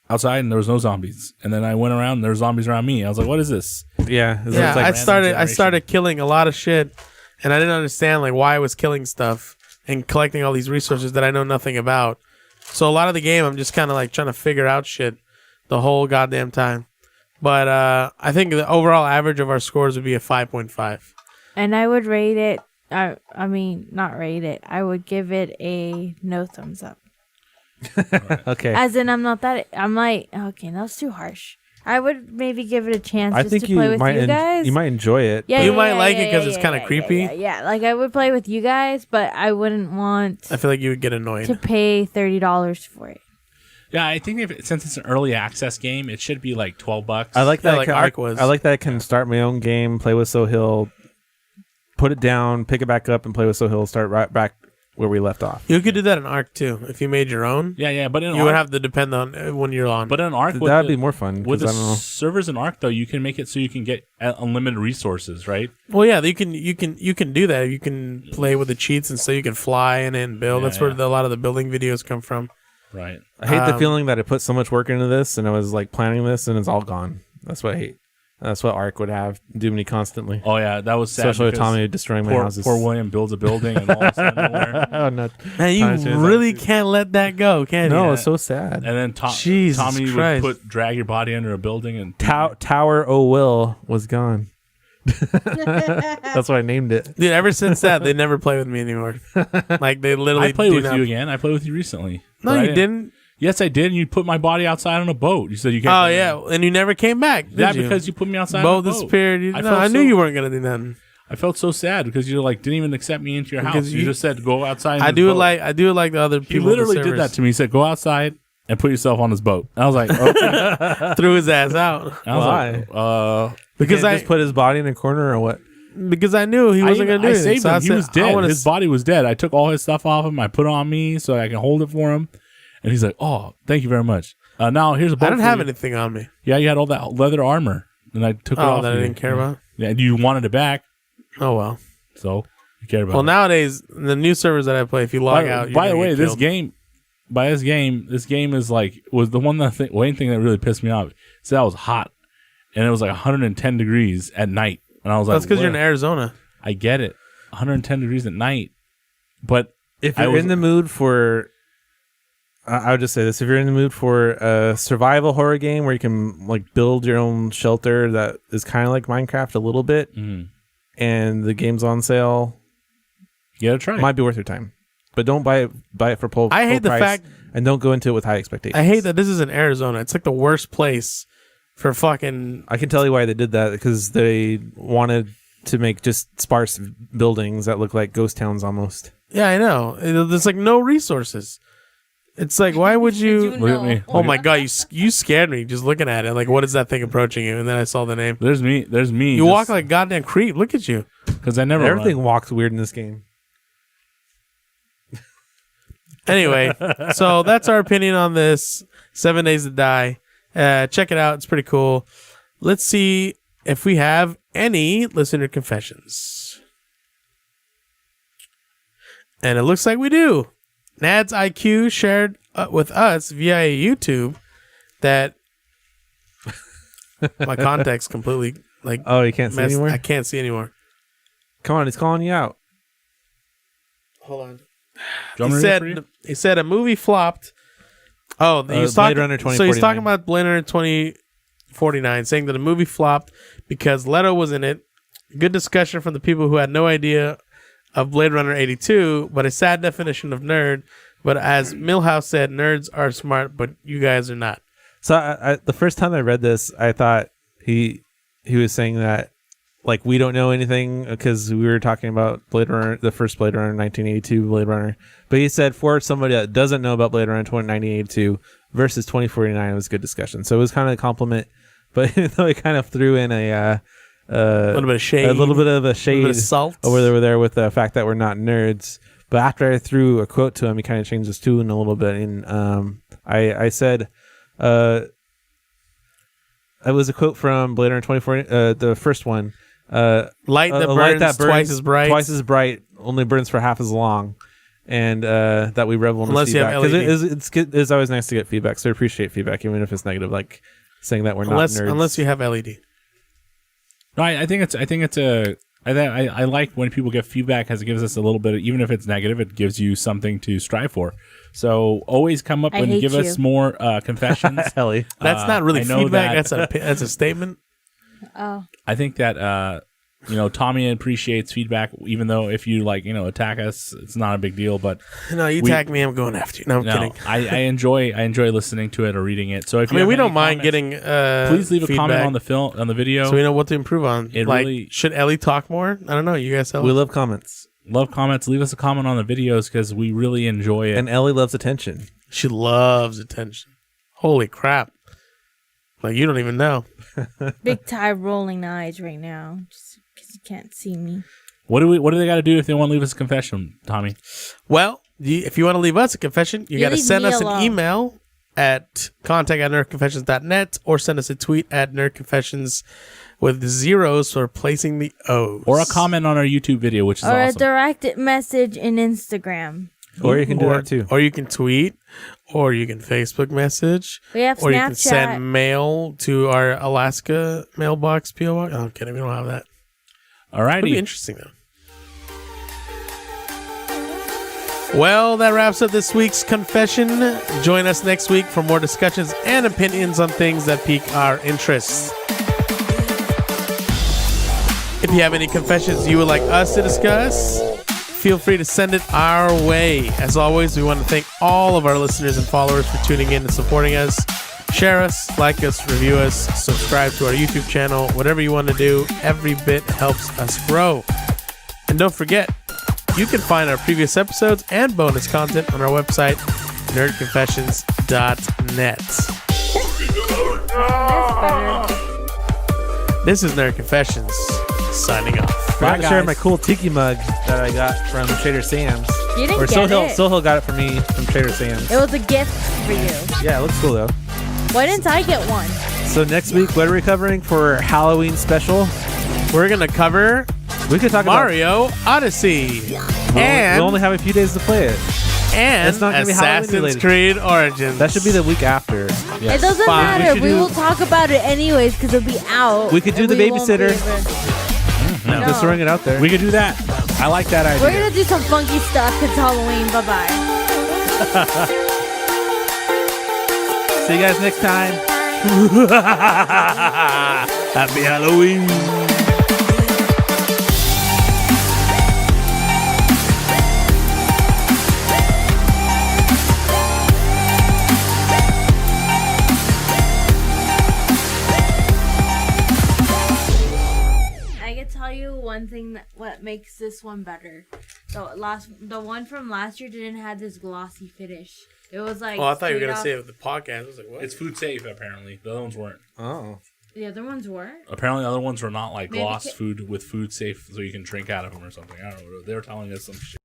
[SPEAKER 1] outside, and there was no zombies. And then I went around, and there were zombies around me. I was like, what is this?
[SPEAKER 2] Yeah. It's
[SPEAKER 3] Yeah,
[SPEAKER 2] like
[SPEAKER 3] I
[SPEAKER 1] generation.
[SPEAKER 3] started killing a lot of shit, and I didn't understand like why I was killing stuff and collecting all these resources that I know nothing about. So a lot of the game, I'm just kind of like trying to figure out shit the whole goddamn time. But I think the overall average of our scores would be a 5.5.
[SPEAKER 4] And I would rate it. I mean, not rate it. I would give it a no thumbs up.
[SPEAKER 2] Okay.
[SPEAKER 4] As in, I'm like, okay, that's too harsh. I would maybe give it a chance
[SPEAKER 2] I
[SPEAKER 4] just
[SPEAKER 2] think
[SPEAKER 4] to
[SPEAKER 2] you
[SPEAKER 4] play with
[SPEAKER 2] might
[SPEAKER 4] you guys.
[SPEAKER 2] you might enjoy it.
[SPEAKER 4] Yeah,
[SPEAKER 3] You
[SPEAKER 4] yeah,
[SPEAKER 3] might
[SPEAKER 4] yeah,
[SPEAKER 3] like
[SPEAKER 4] yeah,
[SPEAKER 3] it 'cause
[SPEAKER 4] yeah,
[SPEAKER 3] it's
[SPEAKER 4] yeah,
[SPEAKER 3] kinda
[SPEAKER 4] yeah,
[SPEAKER 3] creepy.
[SPEAKER 4] Yeah, like I would play with you guys, but I wouldn't want
[SPEAKER 3] I feel like you would get annoyed.
[SPEAKER 4] to pay $30 for it.
[SPEAKER 1] Yeah, I think since it's an early access game, it should be like $12.
[SPEAKER 2] I like that.
[SPEAKER 3] Yeah, like Ark was.
[SPEAKER 2] I like that I can start my own game, play with Sohail, put it down, pick it back up, and play with Sohail. Start right back where we left off.
[SPEAKER 3] You could do that in Ark too. If you made your own,
[SPEAKER 1] Yeah, but in
[SPEAKER 3] you
[SPEAKER 1] Ark,
[SPEAKER 3] would have to depend on when you're on.
[SPEAKER 1] but in Ark,
[SPEAKER 2] That'd be more fun.
[SPEAKER 1] with
[SPEAKER 2] 'cause
[SPEAKER 1] the
[SPEAKER 2] I don't know.
[SPEAKER 1] servers in Ark, though, you can make it so you can get unlimited resources, right?
[SPEAKER 3] Well, yeah, you can do that. You can play with the cheats and so you can fly and build.
[SPEAKER 1] Yeah,
[SPEAKER 3] That's where
[SPEAKER 1] yeah.
[SPEAKER 3] a lot of the building videos come from.
[SPEAKER 1] Right.
[SPEAKER 2] I hate the feeling that I put so much work into this and I was like planning this and it's all gone. That's what I hate. That's what Ark would do me constantly.
[SPEAKER 1] Oh yeah, that was sad.
[SPEAKER 2] Especially with Tommy destroying my houses.
[SPEAKER 1] Poor William builds a building and all of a sudden
[SPEAKER 2] Oh, no.
[SPEAKER 3] Man, you really can't let that go, can you?
[SPEAKER 2] No, it's so sad.
[SPEAKER 1] And then
[SPEAKER 3] Jesus
[SPEAKER 1] Tommy
[SPEAKER 3] Christ.
[SPEAKER 1] would drag your body under a building and
[SPEAKER 2] Tower O' Will was gone. That's what I named it.
[SPEAKER 3] Dude, ever since that, they never play with me anymore. Like, they literally
[SPEAKER 1] I played
[SPEAKER 3] do
[SPEAKER 1] with
[SPEAKER 3] not-
[SPEAKER 1] you again. I played with you recently.
[SPEAKER 3] No,
[SPEAKER 1] But I
[SPEAKER 3] you didn't.
[SPEAKER 1] Yes, I did. And you put my body outside on a boat. You said you can't.
[SPEAKER 3] Oh, yeah. And you never came back, did
[SPEAKER 1] That
[SPEAKER 3] you?
[SPEAKER 1] because you put me outside
[SPEAKER 3] Both
[SPEAKER 1] on a boat.
[SPEAKER 3] disappeared.
[SPEAKER 1] I
[SPEAKER 3] No,
[SPEAKER 1] felt
[SPEAKER 3] I knew
[SPEAKER 1] so-
[SPEAKER 3] you weren't going to do nothing.
[SPEAKER 1] I felt so sad because you like didn't even accept me into your house.
[SPEAKER 3] Because
[SPEAKER 1] You
[SPEAKER 3] you-
[SPEAKER 1] just said go outside.
[SPEAKER 3] I do it like the other
[SPEAKER 1] He
[SPEAKER 3] people. in the
[SPEAKER 1] literally did
[SPEAKER 3] servers.
[SPEAKER 1] that to me. He said go outside and put yourself on this boat. And I was like, okay.
[SPEAKER 3] Threw his ass out.
[SPEAKER 1] I was
[SPEAKER 2] Why?
[SPEAKER 1] like,
[SPEAKER 3] Because
[SPEAKER 2] Can't just put his body in a corner or what?
[SPEAKER 3] because I knew he wasn't going to do
[SPEAKER 1] I
[SPEAKER 3] anything.
[SPEAKER 1] saved
[SPEAKER 3] So
[SPEAKER 1] him.
[SPEAKER 3] I
[SPEAKER 1] He
[SPEAKER 3] said,
[SPEAKER 1] was
[SPEAKER 3] I
[SPEAKER 1] dead.
[SPEAKER 3] wanna
[SPEAKER 1] His body was dead. I took all his stuff off him. I put it on me so I can hold it for him. And he's like, oh, thank you very much. Now here's a boat.
[SPEAKER 3] I didn't
[SPEAKER 1] for
[SPEAKER 3] have
[SPEAKER 1] you.
[SPEAKER 3] anything on me.
[SPEAKER 1] Yeah, you had all that leather armor. And I took it off.
[SPEAKER 3] That I
[SPEAKER 1] you.
[SPEAKER 3] didn't care about.
[SPEAKER 1] Yeah, and you wanted it back.
[SPEAKER 3] Oh, well.
[SPEAKER 1] So you cared about
[SPEAKER 3] Well,
[SPEAKER 1] it.
[SPEAKER 3] nowadays, the new servers that I play, if you log out,
[SPEAKER 1] By the
[SPEAKER 3] you're
[SPEAKER 1] way,
[SPEAKER 3] gonna get
[SPEAKER 1] this
[SPEAKER 3] killed.
[SPEAKER 1] game is like was the one main thing that really pissed me off. So that was hot, and it was like 110 degrees at night, and I was like,
[SPEAKER 3] That's because you're in
[SPEAKER 1] "Where?"
[SPEAKER 3] Arizona.
[SPEAKER 1] I get it, 110 degrees at night, but
[SPEAKER 2] If
[SPEAKER 1] I
[SPEAKER 2] you're
[SPEAKER 1] was-
[SPEAKER 2] in the mood for, I would just say this: if you're in the mood for a survival horror game where you can like build your own shelter that is kind of like Minecraft a little bit, and the game's on sale,
[SPEAKER 1] you gotta try.
[SPEAKER 2] it might be worth your time. But don't buy it for full.
[SPEAKER 3] I hate the
[SPEAKER 2] price,
[SPEAKER 3] fact-
[SPEAKER 2] and don't go into it with high expectations.
[SPEAKER 3] I hate that this is in Arizona. It's like the worst place for fucking.
[SPEAKER 2] I can tell you why they did that, because they wanted to make just sparse buildings that look like ghost towns almost.
[SPEAKER 3] Yeah, I know. There's like no resources. It's like, why would you?
[SPEAKER 1] Look at me.
[SPEAKER 3] Oh my god, you scared me just looking at it. Like, what is that thing approaching you? And then I saw the name.
[SPEAKER 1] There's me.
[SPEAKER 3] You walk like a goddamn creep. Look at you.
[SPEAKER 1] because I never
[SPEAKER 2] Everything
[SPEAKER 1] run.
[SPEAKER 2] walks weird in this game.
[SPEAKER 3] Anyway, so that's our opinion on this 7 Days to Die. Check it out. It's pretty cool. Let's see if we have any listener confessions. And it looks like we do. NADS IQ shared with us via YouTube that my contact's completely like
[SPEAKER 2] Oh, you can't see
[SPEAKER 3] messed.
[SPEAKER 2] anymore?
[SPEAKER 3] I can't see anymore.
[SPEAKER 2] Come on, he's calling you out.
[SPEAKER 3] Hold on.
[SPEAKER 1] Do you want me to read it for you?
[SPEAKER 3] He said a movie flopped. Oh, he's
[SPEAKER 2] Blade
[SPEAKER 3] talking.
[SPEAKER 2] Runner
[SPEAKER 3] So he's
[SPEAKER 2] 2049.
[SPEAKER 3] talking about Blade Runner 2049, saying that a movie flopped because Leto was in it. Good discussion from the people who had no idea of Blade Runner 82, but a sad definition of nerd. But as Milhouse said, nerds are smart, but you guys are not.
[SPEAKER 2] So I, the first time I read this, I thought he was saying that like we don't know anything because we were talking about Blade Runner, the first Blade Runner, 1982 Blade Runner. But he said for somebody that doesn't know about Blade Runner 1982 versus 2049, it was a good discussion. So it was kind of a compliment, but though he kind of threw in a
[SPEAKER 3] little bit of shade.
[SPEAKER 2] a little bit of a shade
[SPEAKER 3] bit of salt.
[SPEAKER 2] over there with the fact that we're not nerds. But after I threw a quote to him, he kind of changed his tune a little bit, and I said, it was a quote from Blade Runner 2040, the first one.
[SPEAKER 3] Light that burns twice as bright.
[SPEAKER 2] Only burns for half as long, and that we revel in
[SPEAKER 3] Unless you have
[SPEAKER 2] feedback.
[SPEAKER 3] LED.
[SPEAKER 2] It's always nice to get feedback, so I appreciate feedback, even if it's negative, like saying that we're not nerds.
[SPEAKER 3] Unless you have LED.
[SPEAKER 1] No, I like when people give feedback because it gives us a little bit of, even if it's negative, it gives you something to strive for. So always come up
[SPEAKER 4] I
[SPEAKER 1] and
[SPEAKER 4] hate
[SPEAKER 1] give us
[SPEAKER 4] you.
[SPEAKER 1] more confessions.
[SPEAKER 2] Ellie.
[SPEAKER 3] That's not really
[SPEAKER 1] I know
[SPEAKER 3] feedback.
[SPEAKER 1] that-
[SPEAKER 3] That's a statement.
[SPEAKER 4] Oh,
[SPEAKER 1] I think that Tommy appreciates feedback, even though if you attack us, it's not a big deal. But
[SPEAKER 3] No, you tag me, I'm going after you. No, I'm kidding.
[SPEAKER 1] I enjoy listening to it or reading it. So if
[SPEAKER 3] I
[SPEAKER 1] you
[SPEAKER 3] mean,
[SPEAKER 1] have
[SPEAKER 3] we
[SPEAKER 1] any
[SPEAKER 3] don't mind
[SPEAKER 1] comments,
[SPEAKER 3] getting
[SPEAKER 1] please leave a comment
[SPEAKER 3] feedback
[SPEAKER 1] on the video.
[SPEAKER 3] so we know what to improve on.
[SPEAKER 1] It
[SPEAKER 3] Like,
[SPEAKER 1] really-
[SPEAKER 3] should Ellie talk more? I don't know. You guys tell
[SPEAKER 2] We
[SPEAKER 3] us.
[SPEAKER 2] love comments,
[SPEAKER 1] Love comments. Leave us a comment on the videos because we really enjoy it.
[SPEAKER 2] and Ellie loves attention.
[SPEAKER 3] She loves attention. Holy crap. Like, you don't even know.
[SPEAKER 4] big tie rolling eyes right now, just because you can't see me.
[SPEAKER 1] What do they got to do if they want to leave us a confession, Tommy?
[SPEAKER 3] Well, if you want to leave us a confession, you got to
[SPEAKER 4] leave
[SPEAKER 3] send
[SPEAKER 4] me
[SPEAKER 3] us
[SPEAKER 4] alone.
[SPEAKER 3] an email at contact@nerdconfessions.net or send us a tweet at nerdconfessions with zeros for placing the O's.
[SPEAKER 1] Or a comment on our YouTube video, which is
[SPEAKER 4] Or
[SPEAKER 1] awesome.
[SPEAKER 4] a direct message in Instagram.
[SPEAKER 2] Or you can do that too.
[SPEAKER 3] Or you can tweet, or you can Facebook message,
[SPEAKER 4] We have
[SPEAKER 3] or you can
[SPEAKER 4] Snapchat.
[SPEAKER 3] send mail to our Alaska mailbox PO box. Oh, I'm kidding. We don't have that. It'd be
[SPEAKER 1] Alrighty.
[SPEAKER 3] interesting though. Well, that wraps up this week's confession. Join us next week for more discussions and opinions on things that pique our interests. If you have any confessions you would like us to discuss, feel free to send it our way. As always, we want to thank all of our listeners and followers for tuning in and supporting us. Share us, like us, review us, subscribe to our YouTube channel. Whatever you want to do, every bit helps us grow. And don't forget, you can find our previous episodes and bonus content on our website, nerdconfessions.net. This is Nerd Confessions, signing off.
[SPEAKER 2] Forgot to share my cool tiki mug that I got from Trader Sam's.
[SPEAKER 4] You didn't
[SPEAKER 2] Or
[SPEAKER 4] get it.
[SPEAKER 2] Sohail got it for me from Trader Sam's.
[SPEAKER 4] It was a gift for you.
[SPEAKER 2] Yeah, it looks cool though.
[SPEAKER 4] Why didn't I get one?
[SPEAKER 2] So next week, what are we covering for Halloween special?
[SPEAKER 3] We're going to cover
[SPEAKER 2] We could talk
[SPEAKER 3] Mario Odyssey
[SPEAKER 2] about.
[SPEAKER 3] and,
[SPEAKER 2] We only have a few days to play it.
[SPEAKER 3] and
[SPEAKER 2] It's not gonna be Halloween
[SPEAKER 3] Assassin's
[SPEAKER 2] related.
[SPEAKER 3] Creed Origins.
[SPEAKER 2] That should be the week after.
[SPEAKER 4] It doesn't
[SPEAKER 3] Fine.
[SPEAKER 4] matter.
[SPEAKER 2] We should
[SPEAKER 4] We
[SPEAKER 2] do-
[SPEAKER 4] will talk about it anyways because it'll be out.
[SPEAKER 2] We could do
[SPEAKER 4] and
[SPEAKER 2] the
[SPEAKER 4] we won't
[SPEAKER 2] babysitter.
[SPEAKER 4] be able-
[SPEAKER 2] No. Just throwing it out there.
[SPEAKER 1] We could do that. I like that idea.
[SPEAKER 4] We're going to do some funky stuff. It's Halloween. Bye-bye.
[SPEAKER 2] See you guys next time.
[SPEAKER 3] Happy Halloween.
[SPEAKER 4] I can tell you one thing what makes this one better. The one from last year didn't have this glossy finish. It was like.
[SPEAKER 3] Oh, I thought you were going to
[SPEAKER 4] straight
[SPEAKER 3] say it with the podcast. I was like, what?
[SPEAKER 1] It's food safe, apparently. The other ones weren't.
[SPEAKER 2] Oh.
[SPEAKER 4] off- The other ones weren't.
[SPEAKER 1] Apparently, the other ones were not like
[SPEAKER 4] Maybe
[SPEAKER 1] gloss
[SPEAKER 4] ca-
[SPEAKER 1] food with food safe, so you can drink out of them or something. I don't know. They were telling us some shit.